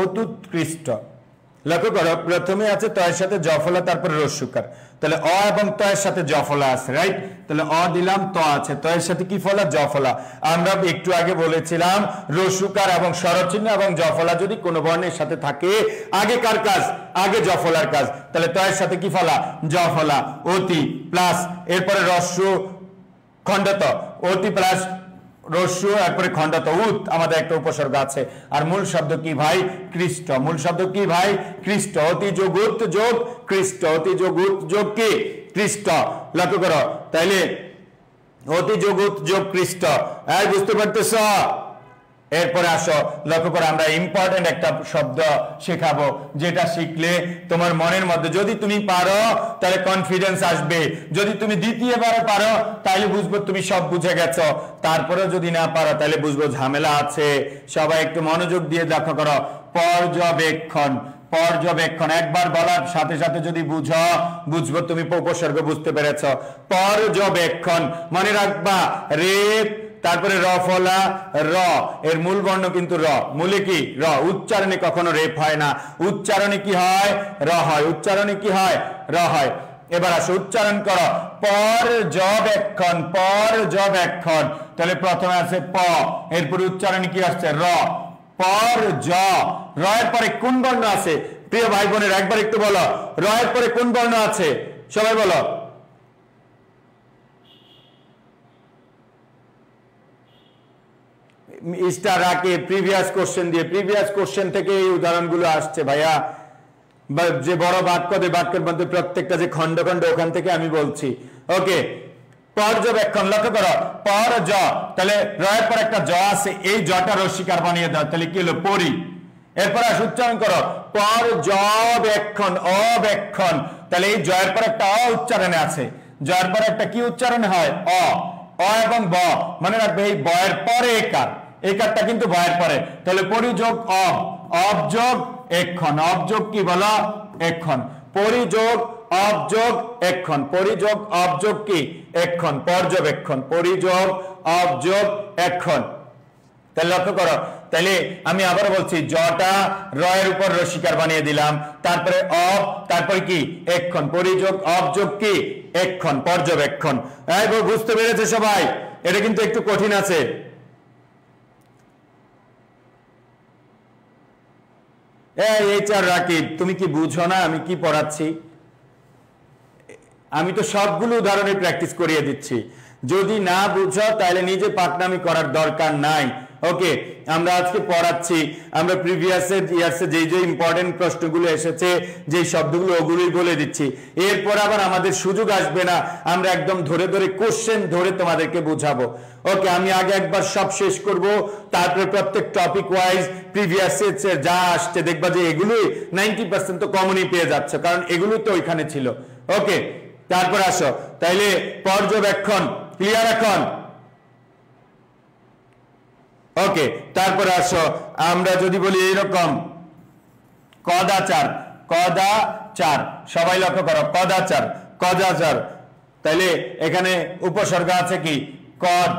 অত্যুৎকৃষ্ট। লক্ষ্য করো প্রথমে আছে ত এর সাথে জফলা, তারপরে রস্যকার, তাহলে অ এবং ত এর সাথে জফলা আছে, রাইট? তাহলে অ দিলাম, ত আছে, ত এর সাথে কি ফলা? জফলা। আমরা একটু আগে বলেছিলাম রস্যকার এবং স্বরচিহ্ন এবং জফলা যদি কোনো বর্ণের সাথে থাকে, আগে কার কাজ? আগে জফলার কাজ। তাহলে ত এর সাথে কি ফলা? জফলা, অতি প্লাস এরপরে রস্য খণ্ডত, অতি প্লাস রস্যু এরপরে খণ্ডত উত আমাদের একটা উপসর্গ আছে। আর মূল শব্দ কি ভাই? খ্রিস্ট। মূল শব্দ কি ভাই? খ্রিস্ট। অতি যোগ উত যোগ খ্রিস্ট, অতি যোগ উত যোগ কি? খ্রিস্ট। লক্ষ্য করো তাইলে অতি যোগ উত যোগ খ্রিস্ট, এই বুঝতে পারতেছ? এরপরে আসো লক্ষ্য করো, আমরা ইম্পর্টেন্ট একটা শব্দ শেখাবো, যেটা শিখলে তোমার মনের মধ্যে যদি তুমি পারো তাহলে কনফিডেন্স আসবে, যদি তুমি দ্বিতীয়বার পারো তাহলে বুঝবো তুমি সব বুঝে গেছো, তারপরেও যদি না পারো তাহলে বুঝবো ঝামেলা আছে। সবাই একটু মনোযোগ দিয়ে লক্ষ্য করো, পর্যবেক্ষণ। পর্যবেক্ষণ একবার বলার সাথে সাথে যদি বুঝবো তুমি উপসর্গ বুঝতে পেরেছো। পর্যবেক্ষণ মনে রাখবা, রেপ তারপরে র ফলা র, এর মূল বর্ণ কিন্তু র, মূলে কি র, উচ্চারণে কখনো রেপ হয় না, উচ্চারণে কি হয়? র হয়, উচ্চারণে কি হয়? র হয়। এবার আসো উচ্চারণ করো, পর্যবেক্ষণ। পর্যবেক্ষণ তাহলে প্রথমে আছে প, এরপরে উচ্চারণে কি আসছে? র। পর্য, র এর পরে কোন বর্ণ আছে? প্রিয় ভাই বোনের একবার একটু বলো, র এর পরে কোন বর্ণ আছে? সবাই বলো। স্টার রাখে প্রিভিয়াস কোশ্চেন দিয়ে, প্রিভিয়াস কোশ্চেন থেকে এই উদাহরণগুলো আসছে ভাইয়া। যে বড় বাক্য, বাক্যের মধ্যে প্রত্যেকটা যে খন্ড খন্ড, ওখান থেকে আমি বলছি। ওকে, পর্যবেক্ষণ লক্ষ্য করো, পর জ, তাহলে র এর পর একটা জ আছে, এই জটা রস্বীকার বানিয়ে দাও, তাহলে কি হলো? পরি। এরপর উচ্চারণ করো, পর্যবেক্ষণ। অবেক্ষণ, তাহলে এই জয়ের পর একটা অ উচ্চারণে আছে, জয়ের পর একটা কি উচ্চারণ হয়? অ। অ এবং ব, মনে রাখবে এই বয়ের পরে একার, একারটা কিন্তু বয়ের পরে, তাহলে পরিযোগ অব, অবযোগ এক্ষণ। অবযোগ কি বলো? এক্ষণ। পরিযোগ অবযোগ এক্ষণ, পরিযোগ অবযোগ কি? এক্ষণ। পর্যবেক্ষণ, পরিযোগ অবযোগ এক্ষণ। তাহলে লক্ষ্য করো, তাহলে আমি আবার বলছি, জটা র এর উপর রস্বীকার বানিয়ে দিলাম, তারপরে অব, তারপরে কি? এক্ষণ। পরিযোগ অবযোগ কি? এক্ষণ। পর্যবেক্ষণ। বুঝতে পেরেছে সবাই? এটা কিন্তু একটু কঠিন আছে। এইচআর রাকিব, তুমি কি বুঝো না আমি কি পড়াচ্ছি? আমি তো সবগুলো উদাহরণে প্র্যাকটিস করিয়ে দিচ্ছি, যদি না বুঝো তাহলে নিজে পাকনামি করার দরকার নাই। ওকে, আমরা আজকে পড়াচ্ছি, আমরা প্রিভিয়াস ইয়ার্সে যে ইম্পর্টেন্ট প্রশ্নগুলো এসেছে, যে শব্দগুলো, ওগুলোই বলে দিচ্ছি। এরপর আবার আমাদের সুযোগ আসবে না, আমরা একদম ধরে ধরে কোশ্চেন ধরে তোমাদেরকে বুঝাবো। ওকে, আমি আগে একবার সব শেষ করব, তারপরে প্রত্যেক টপিক ওয়াইজ প্রিভিয়াস যা আসছে দেখবা যে এগুলোই 90% তো কমনই পেয়ে যাচ্ছে, কারণ এগুলো তো ওইখানে ছিল। ওকে, তারপর আসো, তাইলে পর্যবেক্ষণ ক্লিয়ার এখন? ওকে, তারপরে আসো, আমরা যদি বলি এইরকম কদাচার। কদাচার, সবাই লক্ষ্য করো, কদাচার। কদাচার, তাইলে এখানে উপসর্গ আছে কি? কদ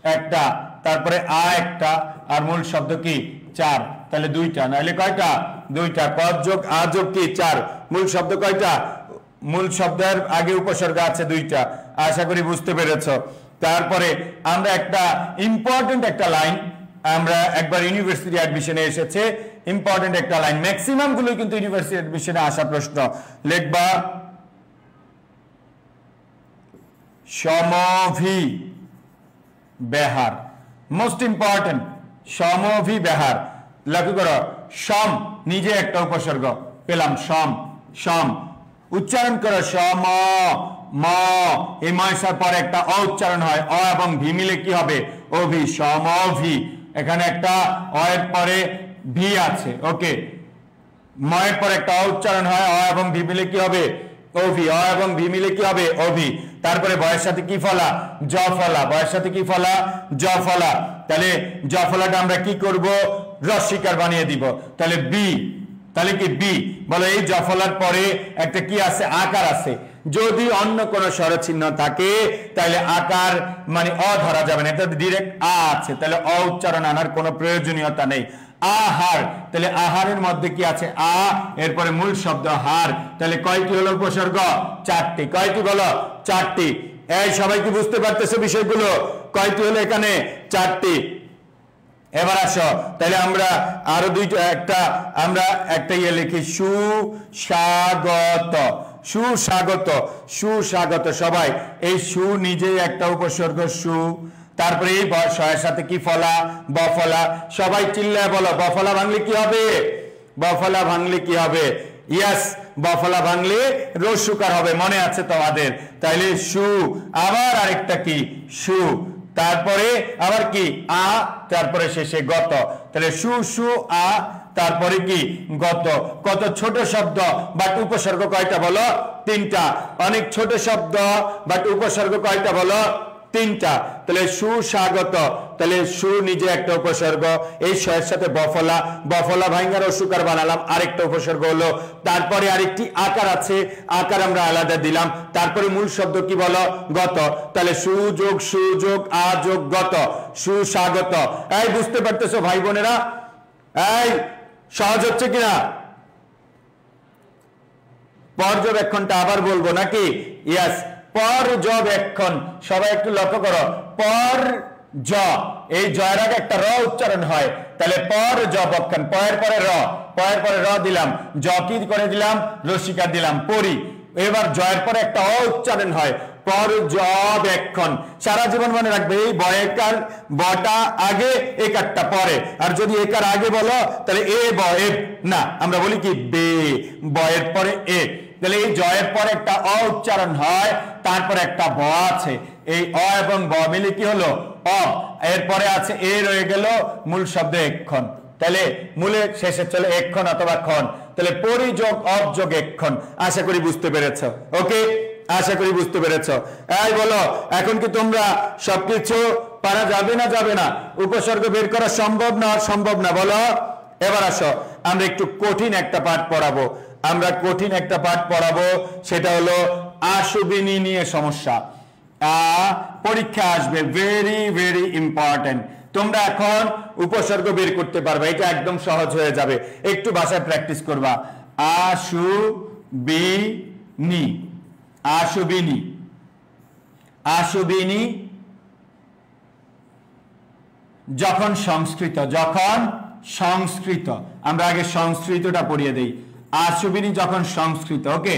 একটা, তারপরে আ একটা, আর মূল শব্দ কি? চার, তাহলে দুইটা, নাহলে কয়টা? দুইটা। কদ যোগ আ যোগ কি? চার। মূল শব্দ কয়টা? মূল শব্দের আগে উপসর্গ আছে দুইটা। আশা করি বুঝতে পেরেছ। তারপরে আমরা একটা ইম্পর্টেন্ট একটা লাইন, আমরা একবার ইউনিভার্সিটি অ্যাডমিশনে এসেছে, ইম্পর্টেন্ট একটা লাইন, ম্যাক্সিমাম গুলো কিন্তু ইউনিভার্সিটি অ্যাডমিশনে আসা প্রশ্ন। লিখবা সমভি বেহার, মোস্ট ইম্পর্টেন্ট, সমভি বেহার। লক্ষ্য করো, সম নিজে একটা উপসর্গ পেলাম, সম। সম উচ্চারণ করো, সম ম, এই ময়সার পরে একটা অ উচ্চারণ হয়, অ এবং ভি মিলে কি হবে? অভি। সমভি, এখানে একটা অ এর পরে ভি আছে। ওকে, ময়ের পরে একটা অ উচ্চারণ হয়, অ এবং ভি মিলে কি হবে? অভি। অ এবং ভি মিলে কি হবে? অভি। তারপরে বয়ের সাথে কি ফলা? জ ফলা। বয়ের সাথে কি ফলা? জ ফলা। তাহলে জ ফলাটা আমরা কি করব? রস্বীকার বানিয়ে দিব, তাহলে বি। তাহলে কি বি? বলো, এই জ ফলার পরে একটা কি আছে? আকার আছে। যদি অন্য কোন স্বরচিহ্ন থাকে তাহলে আকার মানে অ ধরা যাবে না, এটা ডিরেক্ট আ আছে, তাহলে অ উচ্চারণ আনার কোনো প্রয়োজনীয়তা নেই। আহার, তাহলে আহারের মধ্যে কি আছে? আ, এরপরে মূল শব্দ হার, তাহলে কয়টি হলো উপসর্গ? চারটি। কয়টি বলো? চারটি। এই সবাই কি বুঝতে পারতেছে বিষয়গুলো? কয়টি হলো এখানে? চারটি। এবার আসো, তাহলে আমরা আরো দুইটা, আমরা একটা ইয়ে লিখি, সুস্বাগত। সুস্বাগত, সুস্বাগত। সবাই এই সু নিজেই একটা উপসর্গ, সু। তারপরে এই শয়ের সাথে কি ফলা, বফলা, সবাই চিল্লায় বলো বফলা ভাঙলে কি হবে, বফলা ভাঙলে কি হবে, ইয়াস বফলা ভাঙলে রস্যকার হবে, মনে আছে তোমাদের। তাইলে সু, আবার আরেকটা কি সু, তারপরে আবার কি আ, তারপরে শেষে গত। তাহলে সু সু আ, তারপরে কি গত। কত ছোট শব্দ, বাট উপসর্গ কয়টা বলো, তিনটা। অনেক ছোট শব্দ, বাট উপসর্গ কয়টা বলো, তিনটা। তাহলে সুস্বাগত, তাহলে সু নিজে একটা উপসর্গ, এই শয়ের সাথে বফলা, বফলা ভাঙ্গার অসুকার বানালাম, আরেকটা উপসর্গ হলো। তারপরে আরেকটি আকার আছে, আকার আমরা আলাদা দিলাম। তারপরে মূল শব্দ কি বলো, গত। তাহলে সুযোগ সুযোগ আ যোগ গত, সুস্বাগত। এই বুঝতে পারতেছো ভাই বোনেরা, এই সহজ হচ্ছে কিনা? পর্যবেক্ষণটা আবার বলবো নাকি? ইয়াস, পর্যবেক্ষণ। সবাই একটু লক্ষ্য করো, পর জ, এই জয়ের আগে একটা র উচ্চারণ হয়, তাহলে পর্যবেক্ষণ, পয়ের পরে র, পয়ের পরে র দিলাম, জ কি করে দিলাম, রসিকার দিলাম, পরি। এবার জয়ের পরে একটা অ উচ্চারণ হয়, পর্যবেক্ষণ। সারা জীবন মনে রাখবে, এই বয়েকার বটা আগে, একারটা পরে। আর যদি একার আগে বলো তাহলে এ ব, এ না, আমরা বলি কি বে, বয়ের পরে এ। তাহলে এই জয়ের পরে একটা অ উচ্চারণ হয়, তারপরে একটা ব আছে, এই অ এবং ব মিলে কি হলো অ, এরপরে আছে এ রয়ে গেল মূল শব্দ এক্ষণ। তাহলে মূলে শেষে চলে এক্ষণ অথবা ক্ষণ। তাহলে পরিযোগ অবযোগ এক্ষণ। আশা করি বুঝতে পেরেছো, ওকে, আশা করি বুঝতে পেরেছো। এই বলো, এখন কি তোমরা সবকিছু পারা যাবে না যাবে না? উপসর্গ বের করা সম্ভব না সম্ভব না বলো? এবার আসো, আমরা একটু কঠিন একটা পাঠ পড়াবো, আমরা কঠিন একটা পাঠ পড়াবো, সেটা হলো আশুবিনী নিয়ে সমস্যা। পরীক্ষা আসবে, ভেরি ভেরি ইম্পর্টেন্ট। তোমরা এখন উপসর্গ বের করতে পারবে, এটা একদম সহজ হয়ে যাবে, একটু ভাষায় প্র্যাকটিস করবা। আশুবিনী, আশুবিনী, আশুবিনী যখন সংস্কৃত, যখন সংস্কৃত, আমরা আগে সংস্কৃতটা পড়িয়ে দেই। আশুবিনী যখন সংস্কৃত, ওকে।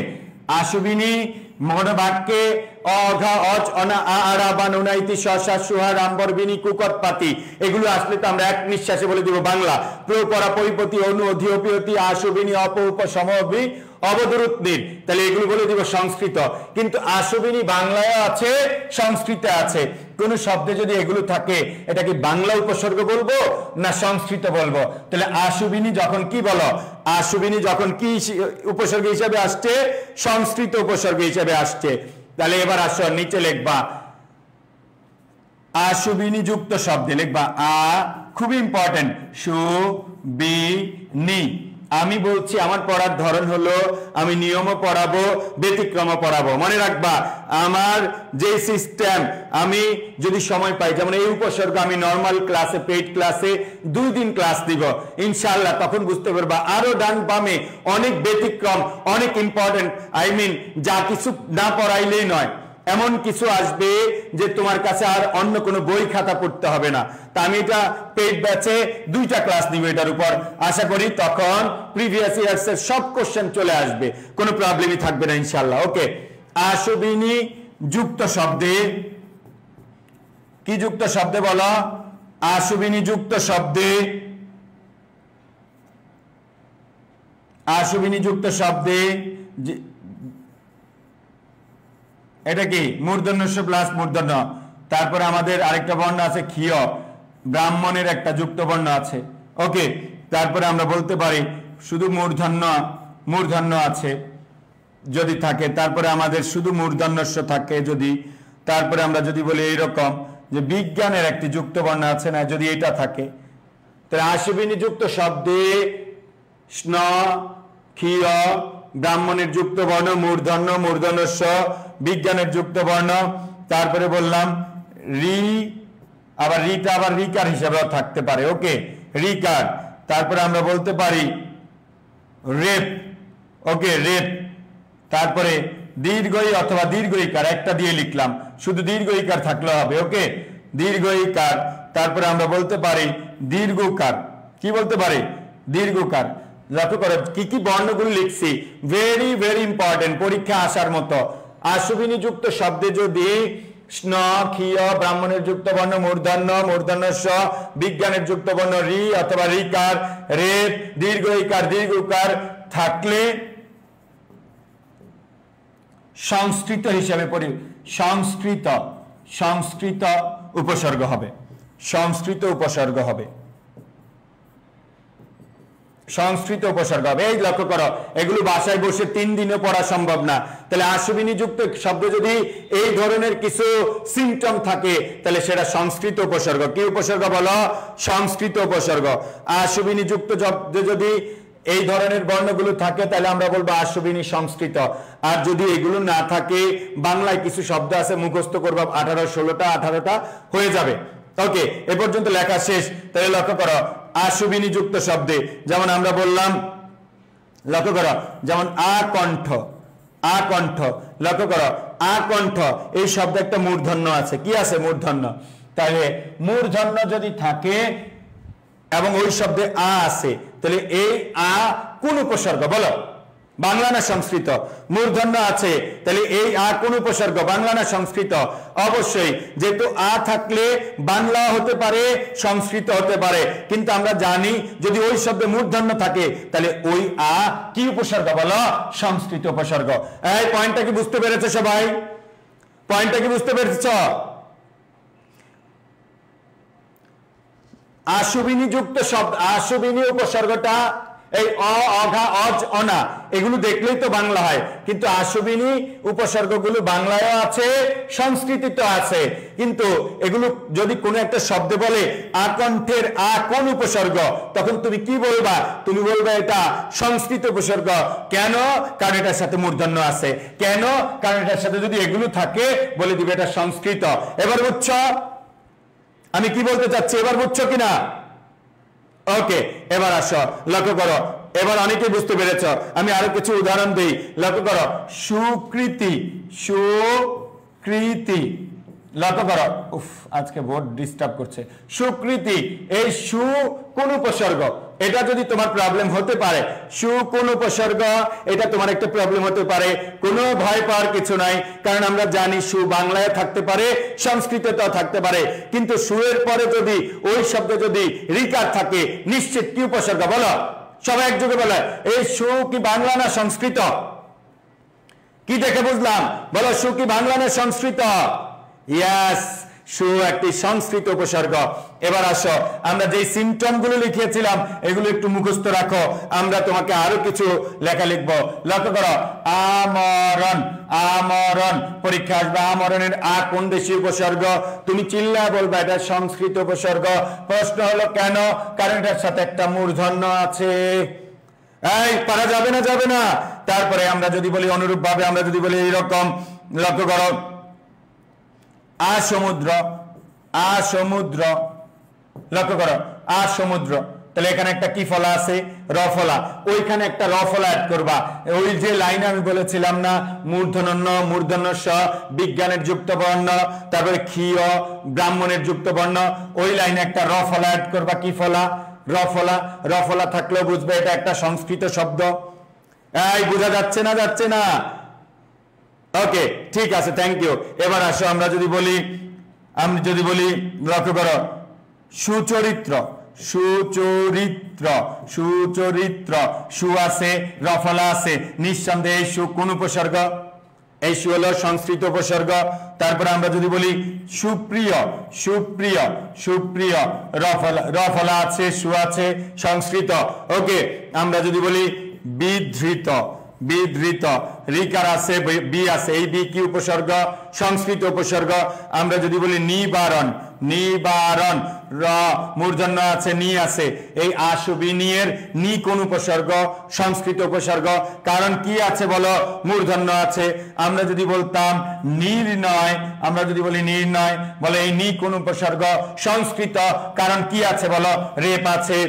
আশুবিনী মনোবাক্যে অঘা অজ অনা আরা বানুনাইতি শশা সুহা রামবরবিনী কুকটপাতি, এগুলো আসলে তো আমরা এক নিঃশ্বাসে বলে দিব বাংলা। প্রপরা পরিপতি অনু অধিপতি আশুবিনী অপ উপ সমবি অবদুরুত্নির, তাহলে এগুলো বলে দিব সংস্কৃত। কিন্তু আশুবিনী বাংলায় আছে, সংস্কৃতে আছে। কোন শব্দে যদি এগুলো থাকে, এটা কি বাংলা উপসর্গ বলবো না সংস্কৃত বলবো? তাহলে আশুবিনী যখন কি বলো, আশুবিনী যখন কি উপসর্গ হিসেবে আসছে, সংস্কৃত উপসর্গ হিসেবে আসছে। তাহলে এবার আসো, নিচে লিখবা আশুবিনী যুক্ত শব্দে লিখবা আ, খুব ইম্পর্টেন্ট, সু বি নি। আমি বলছি আমার পড়ার ধরন হলো, আমি নিয়মও পড়াবো, ব্যতিক্রমও পড়াবো। মনে রাখবা, আমার যে সিস্টেম, আমি যদি সময় পাই, যেমন এই উপসর্গ আমি নর্মাল ক্লাসে, পেইড ক্লাসে 2 দিন ক্লাস দিব ইনশাআল্লাহ, তখন বুঝতে পারবা আরো ডান বামে অনেক ব্যতিক্রম, অনেক ইম্পর্টেন্ট, আই মিন যা কিছু না পড়াইলেই নয়, এমন কিছু আসবে যে তোমার কাছে আর অন্য কোনো বই খাতা পড়তে হবে না। তা আমি এটা পেইড ব্যাচে 2টা ক্লাস নিব এটার উপর, আশা করি তখন প্রিভিয়াস ইয়ার্স এর সব কোশ্চেন চলে আসবে, কোনো প্রবলেমই থাকবে না ইনশাআল্লাহ, ওকে। আশুবিনী যুক্ত শব্দে, কি যুক্ত শব্দে বলো? আশুবিনী যুক্ত শব্দে, আশুবিনী যুক্ত শব্দে এটা কি মূর্ধন্য প্লাস মূর্ধন্য, তারপরে আমাদের আরেকটা বর্ণ আছে ক্ষীয়, ব্রাহ্মণের একটা যুক্ত বর্ণ আছে, ওকে। তারপরে আমরা বলতে পারি শুধু মূর্ধন্য, মূর্ধন্য আছে যদি থাকে, তারপরে আমাদের শুধু মূর্ধন্যস্য থাকে যদি, তারপরে আমরা যদি বলি এইরকম যে বিজ্ঞানের একটি যুক্ত বর্ণ আছে না, যদি এটা থাকে, তাহলে আশুবিনী যুক্ত শব্দে স্ন, ক্ষীয়, ব্রাহ্মণের যুক্ত বর্ণ, মূর্ধন্য, মূর্ধন্যস্য, বিজ্ঞানের যুক্ত বর্ণ, তারপরে বললাম রি, আবার রিটা আবার রিকার হিসাবেও থাকতে পারে, ওকে, রিকার। তারপরে আমরা বলতে পারি রেপ, ওকে, রেপ। তারপরে দীর্ঘই অথবা দীর্ঘইকার, একটা দিয়ে লিখলাম, শুধু দীর্ঘইকার থাকলে হবে, ওকে, দীর্ঘইকার। তারপরে আমরা বলতে পারি দীর্ঘকার, কি বলতে পারি? দীর্ঘকার। লক্ষ্য করো কি কি বর্ণগুলো লিখছি, ভেরি ভেরি ইম্পর্টেন্ট, পরীক্ষা আসার মতো। আশুবিনী যুক্ত শব্দে যদি স্ন, ক্ষীয়, ব্রাহ্মণের যুক্ত বর্ণ মূর্ধন্য, মূর্ধন্য স, বিজ্ঞানের যুক্ত বর্ণ রি অথবা রিকার, রেপ, দীর্ঘ ইকার, দীর্ঘ উকার থাকলে সংস্কৃত হিসাবে পড়ি, সংস্কৃত, সংস্কৃত উপসর্গ হবে, সংস্কৃত উপসর্গ হবে, সংস্কৃত উপসর্গ হবে। এই লক্ষ্য করো, এগুলো বাসায় বসে 3 দিনে পড়া সম্ভব না। তাহলে আশুবিনী যুক্ত শব্দ যদি এই ধরনের কিছু সিম্পটম থাকে তাহলে সেটা সংস্কৃত উপসর্গ। কি উপসর্গ বলো? সংস্কৃত উপসর্গ। আশুবিনী যুক্ত যদি এই ধরনের বর্ণগুলো থাকে তাহলে আমরা বলবো আশুবিনী সংস্কৃত। আর যদি এগুলো না থাকে, বাংলায় কিছু শব্দ আছে মুখস্থ করবো 18-16টা 18টা হয়ে যাবে। ওকে, এ পর্যন্ত লেখা শেষ। তাহলে লক্ষ্য করো, আশুবিনী যুক্ত শব্দে যেমন আমরা বললাম, লক্ষ্য করো, যেমন আকণ্ঠ, আকণ্ঠ, লক্ষ্য করো আকণ্ঠ এই শব্দে একটা মূর্ধন্য আছে। কি আছে? মূর্ধন্য। তাহলে মূর্ধন্য যদি থাকে এবং ওই শব্দে আ আছে, তাহলে এই আ কোন উপসর্গ বলো? বাংলা না সংস্কৃত? মূর্ধন্য আছে, তাহলে এই আ কোন উপসর্গ? বাংলা না সংস্কৃত? অবশ্যই, যেহেতু আ থাকলে বাংলা হতে পারে, সংস্কৃত হতে পারে। কিন্তু আমরা জানি যদি ওই শব্দে মূর্ধন্য থাকে তাহলে ওই আ কি উপসর্গ বলো? সংস্কৃত উপসর্গ। এই পয়েন্টটা কি বুঝতে পেরেছো সবাই? পয়েন্টটা কি বুঝতে পেরেছ? আশুবিনী যুক্ত শব্দ, আশুবিনী উপসর্গটা এই অ, অঘা, অজ, অনা এগুলো দেখলেই তো বাংলা হয়, কিন্তু আশুবিনী উপসর্গগুলো বাংলায়ও আছে, সংস্কৃতিতে আছে। কিন্তু এগুলো যদি কোনো একটা শব্দ বলে আকণ্ঠের আ কোন উপসর্গ, তখন তুমি কি বলবা? তুমি বলবে এটা সংস্কৃত উপসর্গ। কেন? কারণ এটার সাথে মূর্ধন্য আছে। কেন? কারণ এটার সাথে যদি এগুলো থাকে বলে দিবে এটা সংস্কৃত। এবার বুঝছ আমি কি বলতে চাচ্ছি? এবার বুঝছো কিনা? ওকে, এবার আসো, লক্ষ্য করো, এবার অনেকেই বুঝতে পেরেছ। আমি আরো কিছু উদাহরণ দিই, লক্ষ্য করো। সুকৃতি, সুকৃতি, লক্ষ্য করো। উফ, আজকে বোর্ড ডিস্টার্ব করছে। সুকৃতি, এই সু কোন উপসর্গ? এটা যদি তোমার প্রবলেম হতে পারে, সু কোন উপসর্গ, এটা তোমার একটা প্রবলেম হতে পারে। কোনো ভয় পাওয়ার কিছু নাই, কারণ আমরা জানি সু বাংলায় থাকতে পারে, সংস্কৃততেও থাকতে পারে। কিন্তু সু এর পরে যদি ওই শব্দ যদি রিকার থাকে, নিশ্চিত কি উপসর্গ বলো? সবাই একযোগে বলে, এই সু কি বাংলা না সংস্কৃত? কি দেখে বুঝলাম বলো? সু কি বাংলা না সংস্কৃত? ইয়েস, সু একটি সংস্কৃত উপসর্গ। এবার আসো, আমরা যে সিম্পটম গুলো লিখিয়েছিলাম এগুলো একটু মুখস্থ রাখো। আমরা তোমাকে আরো কিছু লেখা লিখবো। লক্ষ্য করো, আমরণ, আমরণ, পরীক্ষা আসবে। আমরণের আ কোন দেশি উপসর্গ? তুমি চিল্লা বলবা এটা সংস্কৃত উপসর্গ। প্রশ্ন হলো কেন? কারণ এটার সাথে একটা মূর্ধন্য আছে। এই পারা যাবে না, যাবে না। তারপরে আমরা যদি বলি অনুরূপ ভাবে, আমরা যদি বলি এইরকম, লক্ষ্য করো, আসমুদ্র, আসমুদ্র, লক্ষ্য করো, আসমুদ্র। তাহলে এখানে একটা কি ফলা আছে? র ফলা। ওইখানে একটা র ফলা অ্যাড করবা। ওই যে লাইনে আমি বলেছিলাম না, মূর্ধন্য, মূর্ধন্য স, বিজ্ঞানের যুক্ত বর্ণ, তারপরে ক্ষীয়, ব্রাহ্মণের যুক্ত বর্ণ, ওই লাইনে একটা র ফলা অ্যাড করবা। কি ফলা? র ফলা। র ফলা থাকলেও বুঝবে এটা একটা সংস্কৃত শব্দ। এই বোঝা যাচ্ছে না? যাচ্ছে না? ওকে, ঠিক আছে, থ্যাংক ইউ। এবার আসো, আমরা যদি বলি, আমি যদি বলি, লক্ষ্য করো, সুচরিত্র, সুচরিত্র, সুচরিত্র, সু আছে, রফলা আছে, নিঃসন্দেহে সু কোন উপসর্গ? এই সু হলো সংস্কৃত উপসর্গ। তারপরে আমরা যদি বলি সুপ্রিয়, সুপ্রিয়, সুপ্রিয়, রফলা, রফলা আছে, সু আছে, সংস্কৃত। ওকে, আমরা যদি বলি বিধৃত, বিধৃত, রিকার আছে, বি আছে, এই বি কি উপসর্গ? সংস্কৃত উপসর্গ। আমরা যদি বলি নিবারণ, নিবারণ, র মূর্ধন্য আছে, নি আছে, এই আশুবিনী এর নি কোন উপসর্গ? সংস্কৃত উপসর্গ। কারণ কি আছে বলো? মূর্ধন্য আছে। আমরা যদি বলতাম নির্ণয়, আমরা যদি বলি নির্ণয়, বলে এই নি কোন উপসর্গ? সংস্কৃত। কারণ কি আছে বলো? রেপ আছে।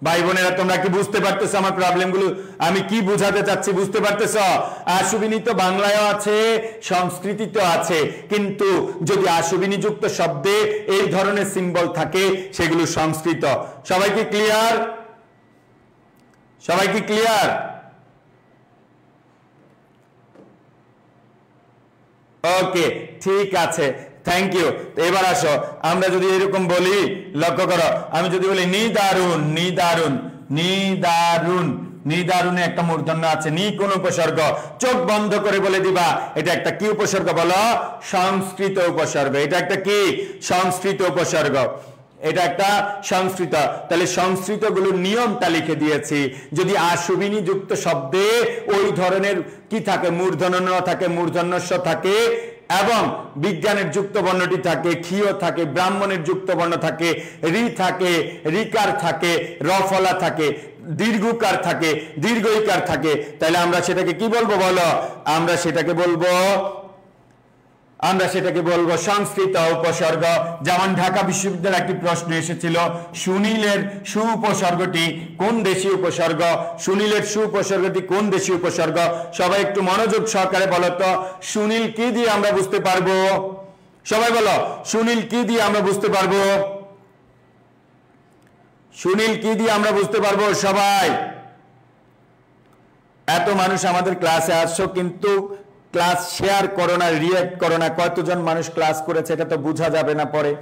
ভাই বোনেরা, তোমরা কি বুঝতে পারতেছো আমার প্রবলেম গুলো? আমি কি বুঝাতে চাচ্ছি বুঝতে পারতেছ? আশুবিনী তো বাংলায়ও আছে, সংস্কৃতিতে আছে, কিন্তু যদি আশুবিনী যুক্ত শব্দে এই ধরনের সিম্বল থাকে সেগুলো সংস্কৃত। সবাই কি ক্লিয়ার? সবাই কি ক্লিয়ার? ওকে, ঠিক আছে, থ্যাংক ইউ। এবার আসো, আমরা যদি এরকম বলি, লক্ষ্য করো, আমি যদি বলি নিদারুন, নিদারুন, নিদারুন, নিদারুনে একটা মূর্ধন্য আছে, নি কোন উপসর্গ, চোখ বন্ধ করে বলে দিবা এটা একটা কি উপসর্গ বলো? সংস্কৃত উপসর্গ। এটা একটা কি? সংস্কৃত উপসর্গ। এটা একটা সংস্কৃত। তাহলে সংস্কৃতগুলোর নিয়মটা লিখে দিয়েছি। যদি আশুবিনী যুক্ত শব্দে ওই ধরনের কি থাকে, মূর্ধন্য থাকে, মূর্ধন্যস্ব থাকে, এবং বিজ্ঞানের যুক্ত বর্ণটি থাকে, ক্ষীয় থাকে, ব্রাহ্মণের যুক্ত বর্ণ থাকে, রি থাকে, রিকার থাকে, রফলা থাকে, দীর্ঘকার থাকে, দীর্ঘইকার থাকে, তাহলে আমরা সেটাকে কি বলবো বলো? আমরা সেটাকে বলবো সংস্কৃত উপসর্গ। যেমন ঢাকা বিশ্ববিদ্যালয়ে একটি প্রশ্ন এসেছিল, সুনীলের সু উপসর্গটি কোন দেশীয় উপসর্গ? সুনীলের সু উপসর্গটি কোন দেশীয় উপসর্গ? সবাই একটু মনোযোগ সহকারে বলো তো, সুনীল কি দিয়ে আমরা বুঝতে পারবো? সবাই বলো, সুনীল কি দিয়ে আমরা বুঝতে পারবো? সুনীল কি দিয়ে আমরা বুঝতে পারবো? সবাই, এত মানুষ আমাদের ক্লাসে আসছো কিন্তু ক্লাস শেয়ার করো না, রিঅ্যাক্ট করো না। কতজন মানুষ ক্লাস করেছে এটা তো বোঝা যাবে না পরে।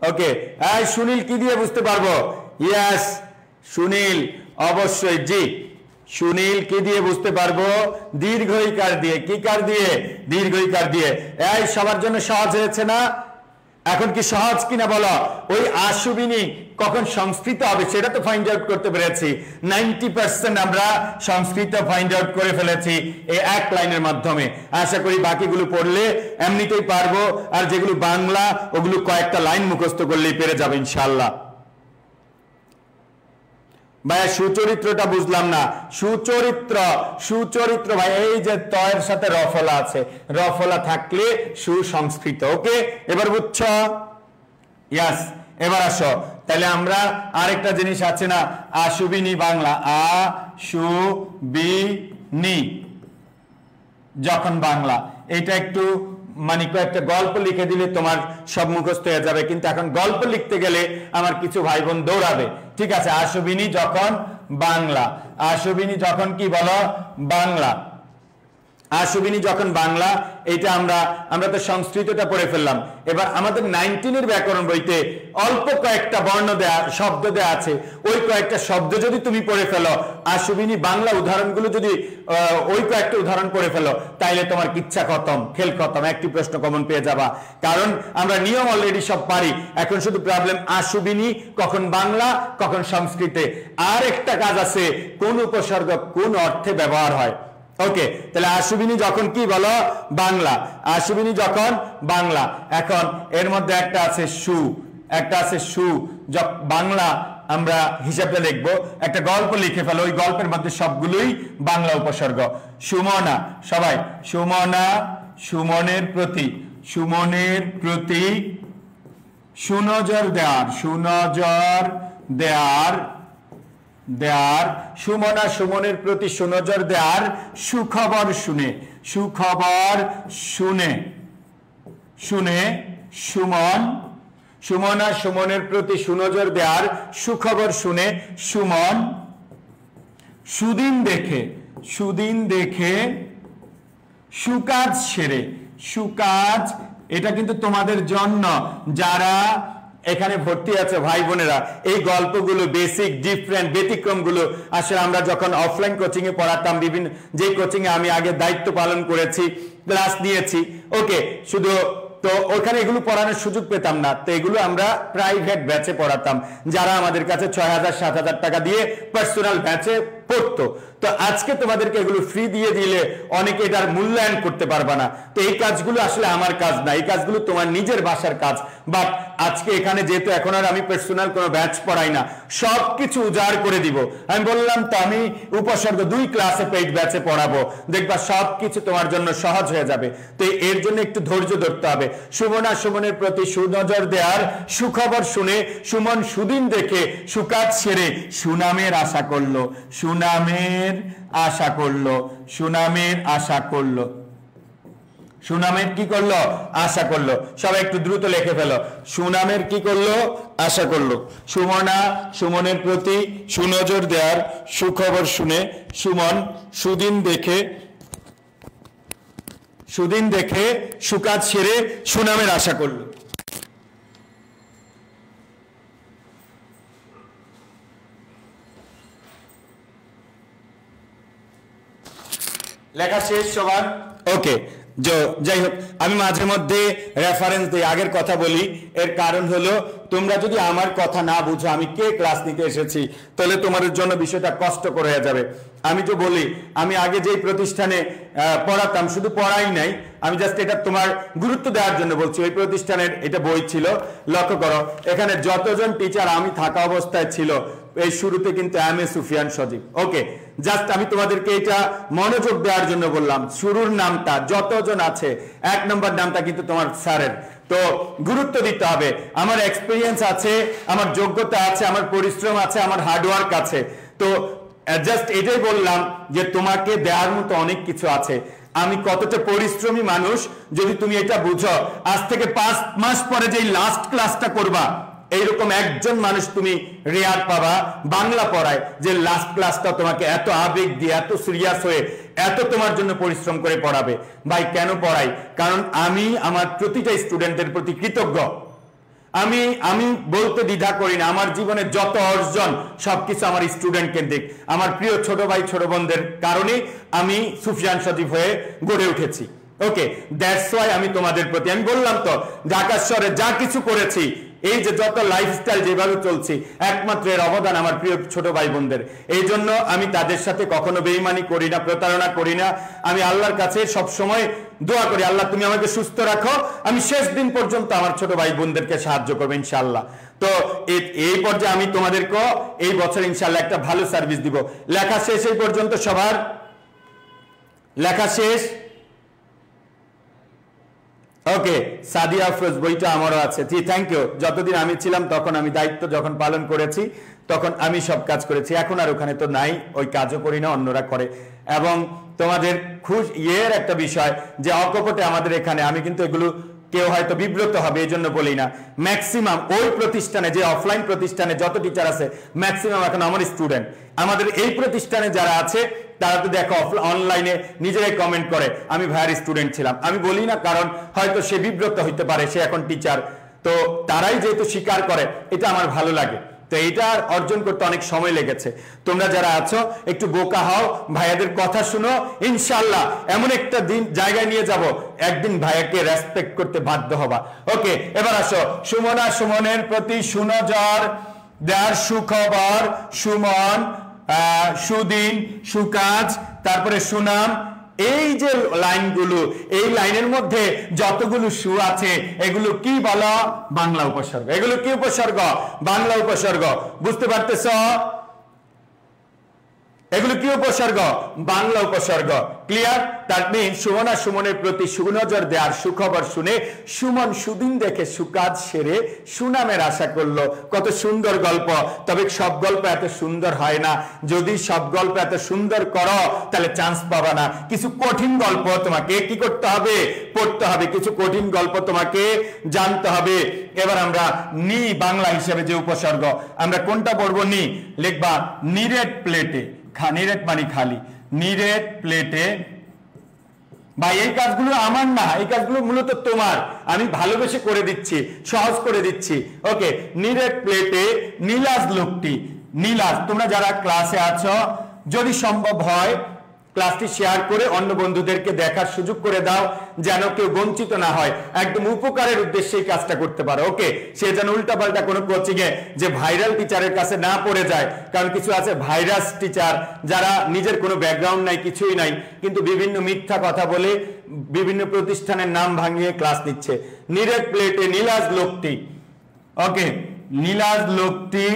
ওকে, এই সুনীল কি দিয়ে বুঝতে পারবো? ইয়েস, সুনীল অবশ্যই, জি, সুনীল কি দিয়ে বুঝতে পারবো? দীর্ঘইকার দিয়ে। কি কার দিয়ে? দীর্ঘইকার দিয়ে। এই সবার জন্য সহজ হয়েছে না? এখন কি সহজ কিনা বলো? ওই আশুবিনী কখন সংস্কৃত হবে সেটা তো ফাইন্ড আউট করতে পেরেছি। 90% আমরা সংস্কৃত ফাইন্ড আউট করে ফেলেছি এই এক লাইনের মাধ্যমে। আশা করি বাকিগুলো পড়লে এমনিতেই পারবো, আর যেগুলো বাংলা ওগুলো কয়েকটা লাইন মুখস্থ করলেই পেরে যাবে ইনশাআল্লাহ। ভাইয়া সুচরিত্রটা বুঝলাম না। সুচরিত্র, সুচরিত্র ভাই, এই যে তয়ের সাথে রফলা আছে, রফলা থাকলে সুসংস্কৃত। ওকে, এবার বুঝছ? ইয়াস। এবার আসো, তাহলে আমরা আরেকটা জিনিস আছে না, আশুবিনী বাংলা, আ সু বি নি যখন বাংলা, এটা একটু মানে কয়েকটা গল্প লিখে দিলে তোমার সব মুখস্থ হয়ে যাবে। কিন্তু এখন গল্প লিখতে গেলে আমার কিছু ভাই বোন দৌড়াবে। ঠিক আছে, আশুবিনী যখন বাংলা, আশুবিনী যখন কি বলো? বাংলা। আশুবিনী যখন বাংলা, এটা আমরা তো সংস্কৃতটা পড়ে ফেললাম। এবার আমাদের 19 ব্যাকরণ বইতে অল্প কয়েকটা বর্ণ দেয়া, শব্দ দেয়া আছে, ওই কয়েকটা শব্দ যদি তুমি পড়ে ফেলো, আশুবিনী বাংলা উদাহরণগুলো যদি ওই কয়েকটা উদাহরণ পড়ে ফেলো, তাইলে তোমার কিচ্ছা খতম, খেল খতম, একটি প্রশ্ন কমন পেয়ে যাবা। কারণ আমরা নিয়ম অলরেডি সব পারি। এখন শুধু প্রবলেম আশুবিনী কখন বাংলা, কখন সংস্কৃতে। আর একটা কাজ আছে, কোন উপসর্গ কোন অর্থে ব্যবহার হয়। ওকে, তাহলে আশুবিনী যখন কি বলো? বাংলা। আশুবিনী যখন বাংলা। এখন এর মধ্যে একটা আছে সু, একটা আছে সু, বাংলা আমরা হিসাবটা লিখবো, একটা গল্প লিখে ফেলো, ওই গল্পের মধ্যে সবগুলোই বাংলা উপসর্গ। সুমনা, সবাই, সুমনা, সুমনের প্রতি, সুমনের প্রতি সুনজর দেয়ার, সুনজর দেয়ার, দেয়ার, সুমনা সুমনের প্রতি সুনজর দেয়ার, সুখবর শুনে, সুখবর শুনে, শুনে সুমন, সুমনা সুমনের প্রতি সুনজর দেয়ার, সুখবর শুনে সুমন, সুদিন দেখে, সুদিন দেখে সুকাজ সেরে, সুকাজ, এটা কিন্তু তোমাদের জন্য যারা এখানে ভর্তি আছে ভাই বোনেরা। এই গল্পগুলো বেসিক, ডিফারেন্ট, ব্যতিক্রমগুলো আসলে আমরা যখন অফলাইন কোচিং এ পড়াতাম, বিভিন্ন যে কোচিং এ আমি আগে দায়িত্ব পালন করেছি, ক্লাস নিয়েছি, ওকে, শুধু তো ওখানে এগুলো পড়ানোর সুযোগ পেতাম না। তো এগুলো আমরা প্রাইভেট ব্যাচে পড়াতাম, যারা আমাদের কাছে 6,000-7,000 টাকা দিয়ে পার্সোনাল ব্যাচে পড়তো। তো আজকে তোমাদেরকে এগুলো ফ্রি দিয়ে দিলে অনেকে এটার মূল্যায়ন করতে পারবে না। তো এই কাজগুলো আসলে আমার কাজ না, এই কাজগুলো তোমার নিজের বাসার কাজ। বাট আজকে এখানে যেহেতু এখন আর আমি পার্সোনাল কোনো ব্যাচ পড়াই না, সবকিছু উজাড় করে দিব। আমি বললাম তো আমি উপসর্গ 2 ক্লাসে পেইড ব্যাচে পড়াবো, দেখবা সবকিছু তোমার জন্য সহজ হয়ে যাবে। তো এর জন্য একটু ধৈর্য ধরতে হবে। সুমনা সুমনের প্রতি সুনজর দেয়ার, সুখবর শুনে সুমন সুদিন দেখে সুকাজ সেরে সুনামের আশা করলো, সুনামের আশা করলো, সুনামের আশা করলো, সুনামের কি করলো? আশা করলো। সবাই একটু দ্রুত লিখে ফেলো, সুনামের কি করলো? আশা করলো। সুমনা সুমনের প্রতি সুনজর দেয়ার, সুখবর শুনে সুমন সুদিন দেখে সুদিন দেখে সুকাজ সেরে সুনামের আশা করল। লেখা শেষ সবার? ওকে, যাই হোক, আমি মাঝে মধ্যে রেফারেন্স দিই, আগের কথা বলি। এর কারণ হলো, তোমরা যদি আমার কথা না বুঝো আমি কে ক্লাস নিতে এসেছি, তাহলে তোমাদের জন্য বিষয়টা কষ্টকর হয়ে যাবে। আমি তো বলি, আমি আগে যেই প্রতিষ্ঠানে পড়াতাম, শুধু পড়াই নাই, আমি জাস্ট এটা তোমার গুরুত্ব দেওয়ার জন্য বলছি। ওই প্রতিষ্ঠানের এটা বই ছিল, লক্ষ্য করো, এখানে যতজন টিচার আমি থাকা অবস্থায় ছিল, এই শুরুতে কিন্তু M A Sufian Sajib. Okay, just আমি তোমাদেরকে এটা মনোযোগ দেওয়ার জন্য বললাম। শুরুর নামটা যতজন আছে, 1 নম্বর নামটা কিন্তু তোমার স্যারের, তো গুরুত্ব দিতে হবে। আমার এক্সপিরিয়েন্স আছে, আমার যোগ্যতা আছে, আমার পরিশ্রম আছে, আমার হার্ডওয়ার্ক আছে। তো জাস্ট এটাই বললাম যে তোমাকে দেওয়ার মতো অনেক কিছু আছে। আমি কতটা পরিশ্রমী মানুষ যদি তুমি এটা বুঝো, আজ থেকে 5 মাস পরে যে লাস্ট ক্লাসটা করবা, এইরকম একজন মানুষ তুমি রেয়ার পাবা বাংলা পড়ায়, যে লাস্ট ক্লাসটা তোমাকে এত আবেগ দিয়ে, এত সিরিয়াস হয়ে, এত তোমার জন্য পরিশ্রম করে পড়াবে। ভাই কেন পড়াই? কারণ আমি আমার প্রতিটা স্টুডেন্টের প্রতি কৃতজ্ঞ। আমি বলতে দ্বিধা করি না, আমার জীবনে যত অর্জন সবকিছু আমার স্টুডেন্ট কেন্দ্রিক। আমার প্রিয় ছোট ভাই ছোট বোনদের কারণে আমি সুফিয়ান সজীব হয়ে গড়ে উঠেছি। ওকে, দ্যাটস ওয়াই আমি তোমাদের প্রতি, আমি বললাম তো, ঢাকা শহরে যা কিছু করেছি, এই যে যত লাইফস্টাইল যেভাবে চলছি, একমাত্র এর অবদান আমার প্রিয় ছোট ভাই বোনদের। এই জন্য আমি তাদের সাথে কখনো বেঈমানি করি না, প্রতারণা করি না। আমি আল্লাহর কাছে সব সময় দোয়া করি, আল্লাহ তুমি আমাকে সুস্থ রাখো, আমি শেষ দিন পর্যন্ত আমার ছোট ভাই বোনদেরকে সাহায্য করবো ইনশাআল্লাহ। তো এই পর্যায়ে আমি তোমাদেরকে এই বছর ইনশাআল্লাহ একটা ভালো সার্ভিস দিব। লেখা শেষ এই পর্যন্ত? সবার লেখা শেষ? ওকে, সাদিয়া আফরোজ বইটা আমারও আছে। জি, থ্যাংক ইউ। যতদিন আমি ছিলাম তখন আমি দায়িত্ব যখন পালন করেছি তখন আমি সব কাজ করেছি, এখন আর ওখানে তো নাই, ওই কাজও করি না, অন্যরা করে। এবং তোমাদের একটা বিষয় যে অকপটে আমাদের এখানে, আমি কিন্তু এগুলো কেউ হয়তো বিব্রত হবে এই জন্য বলি না, ম্যাক্সিমাম ওই প্রতিষ্ঠানে, যে অফলাইন প্রতিষ্ঠানে যত টিচার আছে, ম্যাক্সিমাম এখন আমার স্টুডেন্ট। আমাদের এই প্রতিষ্ঠানে যারা আছে তারা তো দেখো অনলাইনে নিজেরাই কমেন্ট করে আমি ভাইয়ের স্টুডেন্ট ছিলাম। আমি বলি না, কারণ হয়তো সে বিব্রত হইতে পারে, সে এখন টিচার, তো তারাই যেহেতু স্বীকার করে, এটা আমার ভালো লাগে। তো এটা অর্জন করতে অনেক সময় লেগেছে। তোমরা যারা আছো একটু বোকা হও, ভাইয়াদের কথা শুনো, ইনশাআল্লাহ এমন একটা দিন জায়গায় নিয়ে যাব, একদিন ভাইয়াকে রেসপেক্ট করতে বাধ্য হবা। ওকে, এবার আসো, সুমনা সুমনের প্রতি সুনজর দেয়ার সুখবর, সুমন, সুদিন, সুকাজ, তারপরে সুনাম, এই যে লাইনগুলো, এই লাইনের মধ্যে যতগুলো সু আছে এগুলো কি বলা? বাংলা উপসর্গ। এগুলো কি উপসর্গ? বাংলা উপসর্গ। বুঝতে পারতেছ? এগুলো কি উপসর্গ? বাংলা উপসর্গ। ক্লিয়ার? দ্যাট মিন সুমনা সুমনের প্রতি সুনজর দেয়ার সুখবর শুনে সুমন সুদিন দেখে সুকাজ সেরে সুনামের আশা করলো। কত সুন্দর গল্প। তবে সব গল্প এত সুন্দর হয় না। যদি সব গল্প এত সুন্দর করো তাহলে চান্স পাবা না। কিছু কঠিন গল্প তোমাকে কি করতে হবে? পড়তে হবে। কিছু কঠিন গল্প তোমাকে জানতে হবে। এবার আমরা নি বাংলা হিসেবে যে উপসর্গ, আমরা কোনটা পড়বো? নি লিখবা নিরেট প্লেটে। নিরেট মানে খালি, নিরেট প্লেটে। ভাই এই কাজগুলো আমার না, এই কাজগুলো মূলত তোমার, আমি ভালোবেসে করে দিচ্ছি, সহজ করে দিচ্ছি। ওকে, নিরেট প্লেটে নীলাজ লোকটি। নীলাজ, তোমরা যারা ক্লাসে আছো যদি সম্ভব হয় ক্লাসটি শেয়ার করে অন্য বন্ধুদেরকে দেখার সুযোগ করে দাও, যেন কেউ বঞ্চিত না হয়। একদম উপকারের উদ্দেশ্যে এই কাজটা করতে পারো। ওকে, সে যেন উল্টাপাল্টা কোনো কোচিং এ যে ভাইরাল টিচারের কাছে না পড়ে যায়। কারণ কিছু আছে ভাইরাস টিচার, যারা নিজের কোনো ব্যাকগ্রাউন্ড নাই, কিছুই নাই, কিন্তু বিভিন্ন মিথ্যা কথা বলে বিভিন্ন প্রতিষ্ঠানের নাম ভাঙিয়ে ক্লাস নিচ্ছে। নিরেট প্লেটে নীলাজ লোকটি। ওকে, নীলাজ লোকটি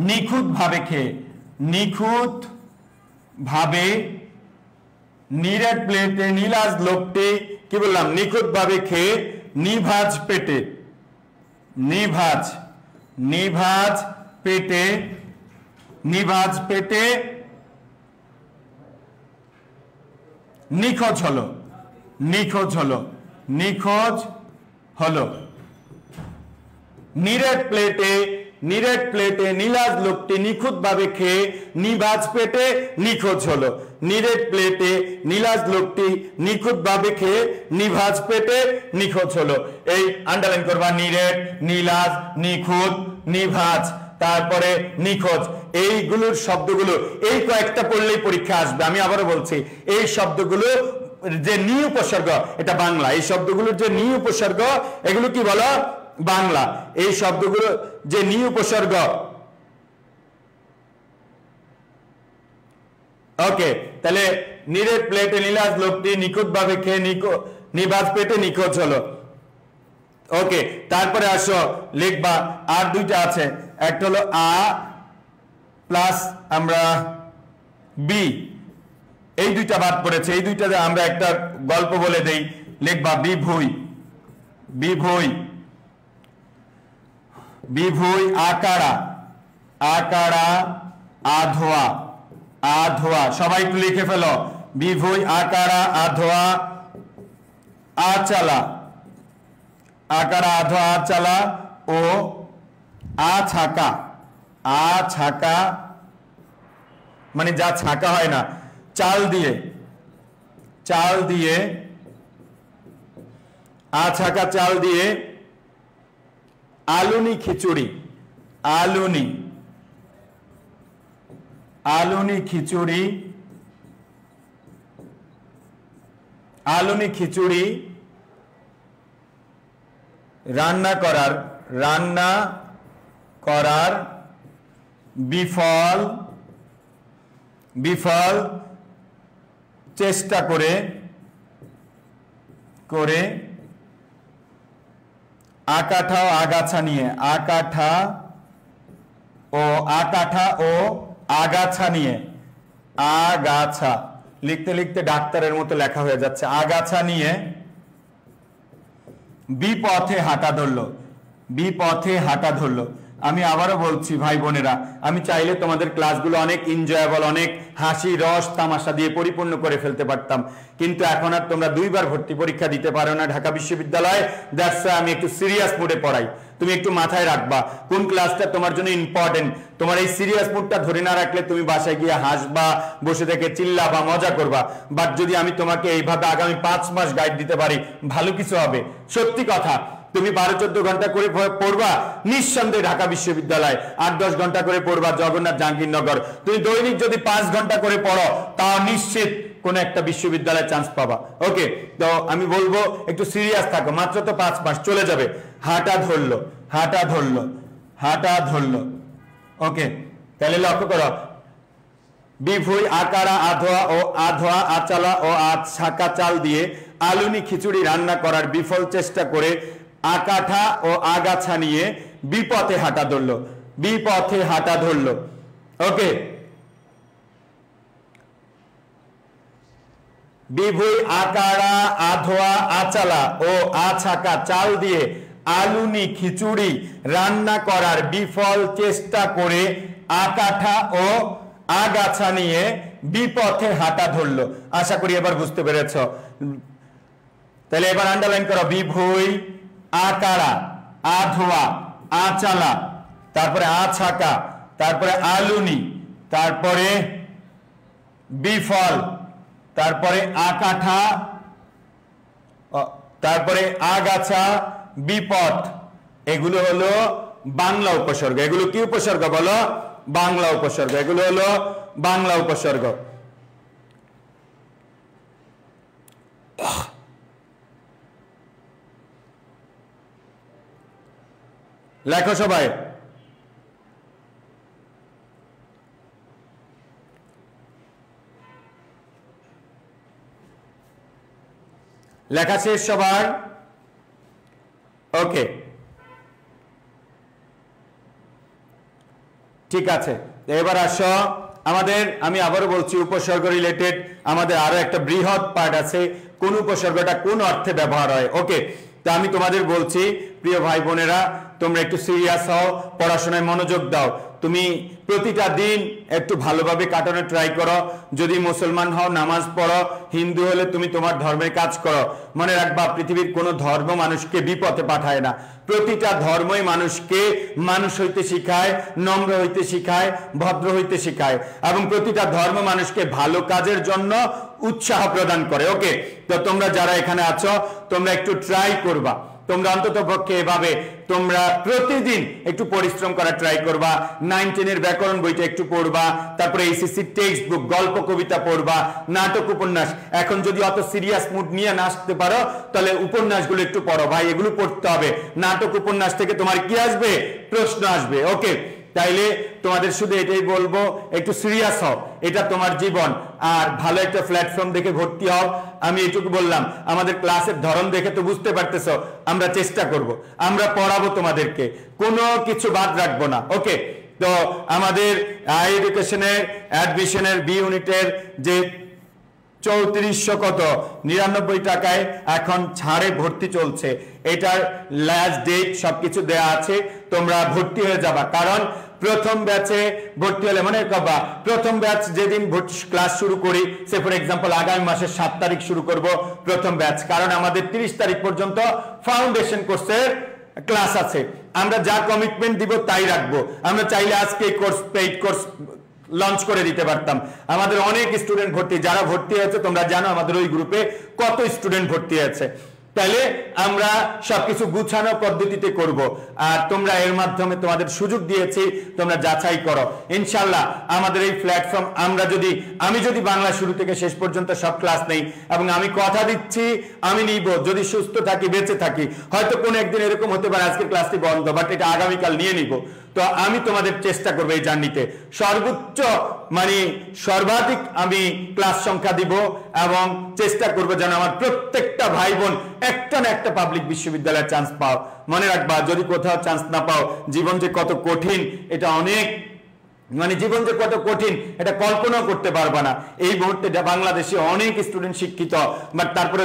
নিখুঁত ভাবে খেয়ে, নিখুঁত ভাবে, নিরেট প্লেটে নীলাজ লোকটি কি বললাম? নিখুঁত ভাবে খেয়ে নিভাজ পেটে, নিভাজ, নিভাজ পেটে, নিভাজ পেটে নিখোঁজ হলো, নিখোঁজ হলো, নিখোঁজ হলো। নিরেট প্লেটে নিরেট প্লেটে নীলাজ লোকটি নিখুঁতভাবে খেয়ে নিভাজ পেটে নিখোঁজ হলো। নিরেট প্লেটে নীলাজ লোকটি নিখুঁতভাবে খেয়ে নিভাজ পেটে নিখোঁজ হলো। এই আন্ডারলাইন করবা, নিরেট, নীলাজ, নিখুঁত, নিভাজ, তারপরে নিখোঁজ। এইগুলোর শব্দগুলো এই কয়েকটা পড়লেই পরীক্ষা আসবে। আমি আবারও বলছি, এই শব্দগুলো যে নি উপসর্গ, এটা বাংলা। এই শব্দগুলোর যে নি উপসর্গ, এগুলো কি বলো? বাংলা। এই শব্দগুলো যে নি উপসর্গ, ওকে। তাহলে নিরেট প্লেটে নীলাজ লোকটি নিখুঁতভাবে খেয়ে নিভাজ পেটে নিখোঁজ হলো। ওকে, তারপরে আসো লিখবা, আর দুইটা আছে, একটা হলো আ প্লাস আমরা বি, এই দুইটা বাদ পড়েছে। এই দুইটাতে আমরা একটা গল্প বলে দেই, লিখবা বিভুই। বিভুই, বিভুই আকারা, আকারা আধোয়া, আধোয়া, সবাই একটু লিখে ফেলো। বিভুই আকারা আধোয়া আচালা, আকারা আধোয়া আচালা ও আ ছাকা, আ ছাকা মানে যা ছাকা হয় না, চাল দিয়ে, চাল দিয়ে, আ ছাকা চাল দিয়ে আলুনি খিচুড়ি, আলুনি, আলুনি খিচুড়ি, আলুনি খিচুড়ি রান্না করার, রান্না করার বিফল, বিফল চেষ্টা করে, করে আকাঠা ও আগাছা নিয়ে, আকাঠা ও, আকাঠা ও আগাছা নিয়ে, আগাছা লিখতে লিখতে ডাক্তারের মতো লেখা হয়ে যাচ্ছে, আগাছা নিয়ে বিপথে হাঁটা ধরলো, বিপথে হাঁটা ধরলো। আমি আবারও বলছি ভাই বোনেরা, আমি চাইলে তোমাদের ক্লাসগুলো অনেক এনজয়েবল, অনেক হাসি রস তামাশা দিয়ে পরিপূর্ণ করে ফেলতে পারতাম, কিন্তু এখন আর তোমরা দুইবার ভর্তি পরীক্ষা দিতে পারো না ঢাকা বিশ্ববিদ্যালয়ে। দ্যাটস ওয়াই আমি একটু সিরিয়াস মুডে পড়াই। তুমি একটু মাথায় রাখবা কোন ক্লাসটা তোমার জন্য ইম্পর্টেন্ট। তোমার এই সিরিয়াস মুডটা ধরে না রাখলে তুমি বাসায় গিয়ে হাসবা, বসে থেকে চিল্লাবা, মজা করবা। বাট যদি আমি তোমাকে এইভাবে আগামী 5 মাস গাইড দিতে পারি, ভালো কিছু হবে। সত্যি কথা, তুমি 12-14 ঘন্টা করে পড়বা নিঃসন্দেহে ঢাকা বিশ্ববিদ্যালয়, 8-10 ঘন্টা করে পড়বা জগন্নাথ জাহাঙ্গীরনগর। তুমি দৈনিক যদি 5 ঘন্টা করে পড়ো, তা নিশ্চিত কোন একটা বিশ্ববিদ্যালয়ে চান্স পাবা। ওকে, তো আমি বলবো একটু সিরিয়াস থাকো, মাত্র তো 5 মাস চলে যাবে। হাঁটা ধরলো, হাঁটা ধরলো, হাঁটা ধরলো। ওকে, তাহলে লক্ষ্য করো, বিভুই আকারা আধোয়া ও আধোয়া আচালা ও ছাকা চাল দিয়ে আলুনি খিচুড়ি রান্না করার বিফল চেষ্টা করে আকাঠা ও আগাছা নিয়ে বিপথে হাঁটা ধরলো, বিপথে হাঁটা ধরলো। ওকে, বিভুই আকারা আধোয়া আচালা ও আছাকা চাল দিয়ে আলুনি খিচুড়ি রান্না করার বিফল চেষ্টা করে আকাঠা ও আগাছা নিয়ে বিপথে হাঁটা ধরলো। আশা করি এবার বুঝতে পেরেছ। তাহলে এবার আন্ডারলাইন করো, বিভুই আকারা আধোয়া আচালা, তারপরে আছাকা, তারপরে আলুনি, তারপরে বিফল, তারপরে আকাঠা, তারপরে আগাছা, বিপথ। এগুলো হলো বাংলা উপসর্গ। এগুলো কি উপসর্গ বলো? বাংলা উপসর্গ। এগুলো হলো বাংলা উপসর্গ। লেখো সবাই। লেখা শেষ সবার? ওকে, ঠিক আছে। এবার আসো আমাদের, আমি আবারও বলছি, উপসর্গ রিলেটেড আমাদের আরো একটা বৃহৎ পার্ট আছে, কোন উপসর্গটা কোন অর্থে ব্যবহার হয়। ওকে, তা আমি তোমাদের বলছি প্রিয় ভাই বোনেরা, তোমরা একটু সিরিয়াস হও, পড়াশোনায় মনোযোগ দাও। তুমি প্রতিটা দিন একটু ভালোভাবে কাটানোর ট্রাই করো। যদি মুসলমান হও নামাজ পড়ো, হিন্দু হলে তুমি তোমার ধর্মের কাজ করো। মনে রাখবা পৃথিবীর কোনো ধর্ম মানুষকে বিপথে পাঠায় না। প্রতিটা ধর্মই মানুষকে মানুষ হইতে শিখায়, নম্র হইতে শিখায়, ভদ্র হইতে শিখায়, এবং প্রতিটা ধর্ম মানুষকে ভালো কাজের জন্য উৎসাহ প্রদান করে। ওকে, তো তোমরা যারা এখানে আছো তোমরা একটু ট্রাই করবা, তোমরা অন্তত পক্ষে এভাবে তোমরা প্রতিদিন একটু পরিশ্রম করা ট্রাই করবা। 9-10 এর ব্যাকরণ বইটা একটু পড়বা, তারপরে এইচএসসি টেক্সট বুক, গল্প কবিতা পড়বা, নাটক উপন্যাস। এখন যদি অত সিরিয়াস মুড নিয়ে না আসতে পারো তাহলে উপন্যাসগুলো একটু পড়ো ভাই, এগুলো পড়তে হবে। নাটক উপন্যাস থেকে তোমার কি আসবে? প্রশ্ন আসবে। ওকে, তাইলে তোমাদের শুধু এটাই বলবো, একটু সিরিয়াস হও, এটা তোমার জীবন। আর ভালো একটা প্ল্যাটফর্ম দেখে ভর্তি হও। আমি এটুকু বললাম, আমাদের ক্লাসের ধরন দেখে তো বুঝতে পারতেছো আমরা চেষ্টা করব, আমরা পড়াবো তোমাদেরকে, কোনো কিছু বাদ রাখবো না। ওকে, তো আমাদের হাই এডুকেশনের অ্যাডমিশনের বি ইউনিটের যে 3499 টাকায় এখন ছাড়ে ভর্তি চলছে, এটার লাস্ট ডেট সবকিছু দেয়া আছে, তোমরা ভর্তি হয়ে যাবা। কারণ প্রথম ব্যাচে ভর্তি হলে মনে রাখবা, প্রথম ব্যাচ যেদিন ক্লাস শুরু করি, সে ফর এক্সাম্পল আগামী মাসের 7 তারিখ শুরু করব প্রথম ব্যাচ, কারণ আমাদের 30 তারিখ পর্যন্ত ফাউন্ডেশন কোর্সের ক্লাস আছে। আমরা যা কমিটমেন্ট দিব তাই রাখবো। আমরা চাইলে আজকে কোর্স, পেইড কোর্স লঞ্চ করে দিতে পারতাম। আমাদের অনেক স্টুডেন্ট ভর্তি, যারা ভর্তি হয়েছে তোমরা জানো আমাদের ওই গ্রুপে কত স্টুডেন্ট ভর্তি হয়েছে। তাহলে আমরা সবকিছু গুছানো পদ্ধতিতে করব, আর তোমরা এর মাধ্যমে তোমাদের সুযোগ দিয়েছি, তোমরা যাচাই করো। ইনশাল্লাহ আমাদের এই প্ল্যাটফর্ম আমি যদি বাংলা শুরু থেকে শেষ পর্যন্ত সব ক্লাস নেই, এবং আমি কথা দিচ্ছি আমি নিব, যদি সুস্থ থাকি বেঁচে থাকি, হয়তো কোনো একদিন এরকম হতে পারে আজকের ক্লাসটি বন্ধ, বাট এটা আগামীকাল নিয়ে নিব। তো আমি তোমাদের চেষ্টা করবো এই জার্নিতে সর্বোচ্চ সর্বাধিক আমি ক্লাস সংখ্যা দিব, এবং চেষ্টা করবো যেন আমার প্রত্যেকটা ভাই বোন একটা না একটা পাবলিক বিশ্ববিদ্যালয়ের চান্স পাও। মনে রাখবা, যদি কোথাও চান্স না পাও, জীবন যে কত কঠিন এটা অনেক জীবন যে কত কঠিন এটা কল্পনাও করতে পারবা না। এই মুহূর্তে বাংলাদেশে অনেক স্টুডেন্ট শিক্ষিত, বাট তারপরে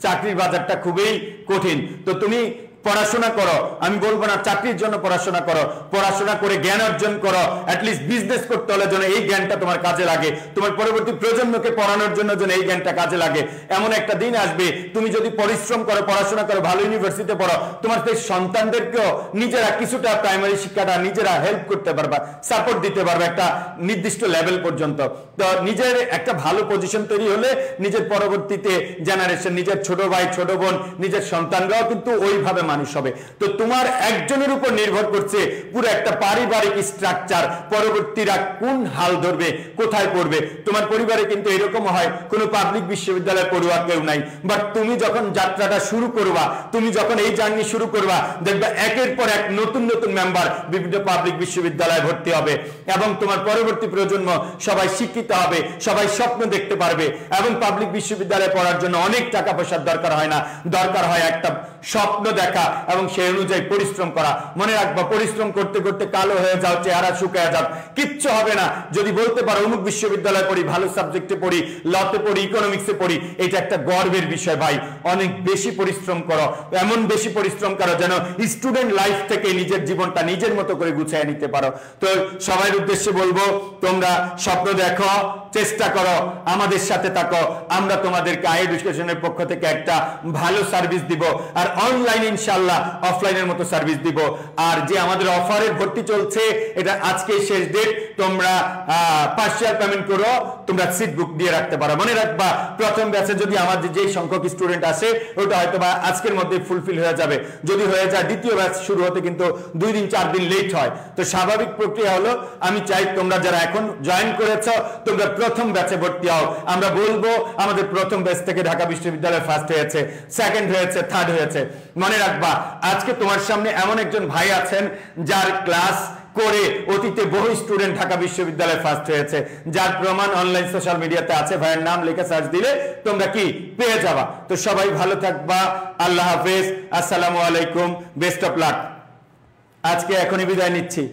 চাকরির বাজারটা খুবই কঠিন। তো তুমি পড়াশোনা করো, আমি বলবো না চাকরির জন্য পড়াশোনা করো, পড়াশোনা করে জ্ঞান অর্জন করো। অ্যাটলিস্ট বিজনেস করতে হলে যেন এই জ্ঞানটা তোমার কাজে লাগে, তোমার পরবর্তী প্রজন্মকে পড়ানোর জন্য যেন এই জ্ঞানটা কাজে লাগে। এমন একটা দিন আসবে তুমি যদি পরিশ্রম করো, পড়াশোনা করো, ভালো ইউনিভার্সিটিতে পড়ো, তোমার সেই সন্তানদেরকেও নিজেরা কিছুটা প্রাইমারি শিক্ষাটা নিজেরা হেল্প করতে পারবা, সাপোর্ট দিতে পারবে একটা নির্দিষ্ট লেভেল পর্যন্ত। তো নিজের একটা ভালো পজিশন তৈরি হলে নিজের পরবর্তীতে জেনারেশন, নিজের ছোট ভাই ছোট বোন, নিজের সন্তানরাও কিন্তু ওইভাবে মানুষ হবে। তো তোমার একজনের উপর নির্ভর করছে পুরো একটা পারিবারিক স্ট্রাকচার, পরবর্তীরা কোন হাল ধরবে, কোথায় পড়বে। তোমার পরিবারে কিন্তু এরকম হয় কোনো পাবলিক বিশ্ববিদ্যালয়ে পড়ুয়া কেউ নাই, বাট তুমি যখন যাত্রাটা শুরু করবা, তুমি যখন এই জার্নি শুরু করবা, দেখবা একের পর এক নতুন নতুন মেম্বার বিভিন্ন পাবলিক বিশ্ববিদ্যালয়ে ভর্তি হবে, এবং তোমার পরবর্তী প্রজন্ম সবাই শিক্ষিত হবে, সবাই স্বপ্ন দেখতে পারবে। এবং পাবলিক বিশ্ববিদ্যালয়ে পড়ার জন্য অনেক টাকা পয়সার দরকার হয় না, দরকার হয় একটা স্বপ্ন দেখা এবং সেই অনুযায়ী পরিশ্রম করা। মনে রাখবা, পরিশ্রম করতে করতে কালো হয়ে যাও, চেহারা শুকিয়ে যাও, কিচ্ছু হবে না। যদি বলতে পারো অমুক বিশ্ববিদ্যালয়ে পড়ি, ভালো সাবজেক্টে পড়ি, লতে পড়ি, ইকোনমিক্সে পড়ি, এটা একটা গর্বের বিষয় ভাই। অনেক বেশি পরিশ্রম করো, এমন বেশি পরিশ্রম করো যেন স্টুডেন্ট লাইফ থেকে নিজের জীবনটা নিজের মতো করে গুছিয়ে নিতে পারো। তো সবার উদ্দেশ্যে বলবো, তোমরা স্বপ্ন দেখো, চেষ্টা করো, আমাদের সাথে থাকো। আমরা তোমাদেরকে হাই এডুকেশনের পক্ষ থেকে একটা ভালো সার্ভিস দিব, আর অনলাইন ইনশাআল্লাহ অফলাইনের মতো সার্ভিস দিব। আর যে আমাদের অফারের ভর্তি চলছে, এটা আজকে শেষ ডেট, তোমরা পার্সিয়াল পেমেন্ট করো, তোমরা সিট বুক দিয়ে রাখতে পারো। মনে রাখবা, প্রথম ব্যাচে যদি আমাদের যে সংখ্যক স্টুডেন্ট আসে ওটা হয়তো বা আজকের মধ্যে ফুলফিল হয়ে যাবে, যদি হয়ে যায় দ্বিতীয় ব্যাচ শুরু হতে কিন্তু 2 দিন 4 দিন লেট হয়। তো স্বাভাবিক প্রক্রিয়া হলো, আমি চাই তোমরা যারা এখন জয়েন করেছো তোমরা প্রথম ব্যাচে ভর্তি হও। আমরা বলবো আমাদের প্রথম ব্যাচ থেকে ঢাকা বিশ্ববিদ্যালয় ফার্স্ট হয়েছে, সেকেন্ড হয়েছে, থার্ড হয়েছে। মনে রাখবা, আজকে তোমার সামনে এমন একজন ভাই আছেন যার ক্লাস করে অতীতে বহু স্টুডেন্ট ঢাকা বিশ্ববিদ্যালয়ে ফার্স্ট হয়েছে, যার প্রমাণ অনলাইন সোশ্যাল মিডিয়াতে আছে। ভাইয়ের নাম লিখে সার্চ দিলে তোমরা কি পেয়ে যাবা। তো সবাই ভালো থাকবা, আল্লাহ হাফেজ, আসসালামু আলাইকুম, বেস্ট অফ লাক। আজকে এখনই বিদায় নিচ্ছি।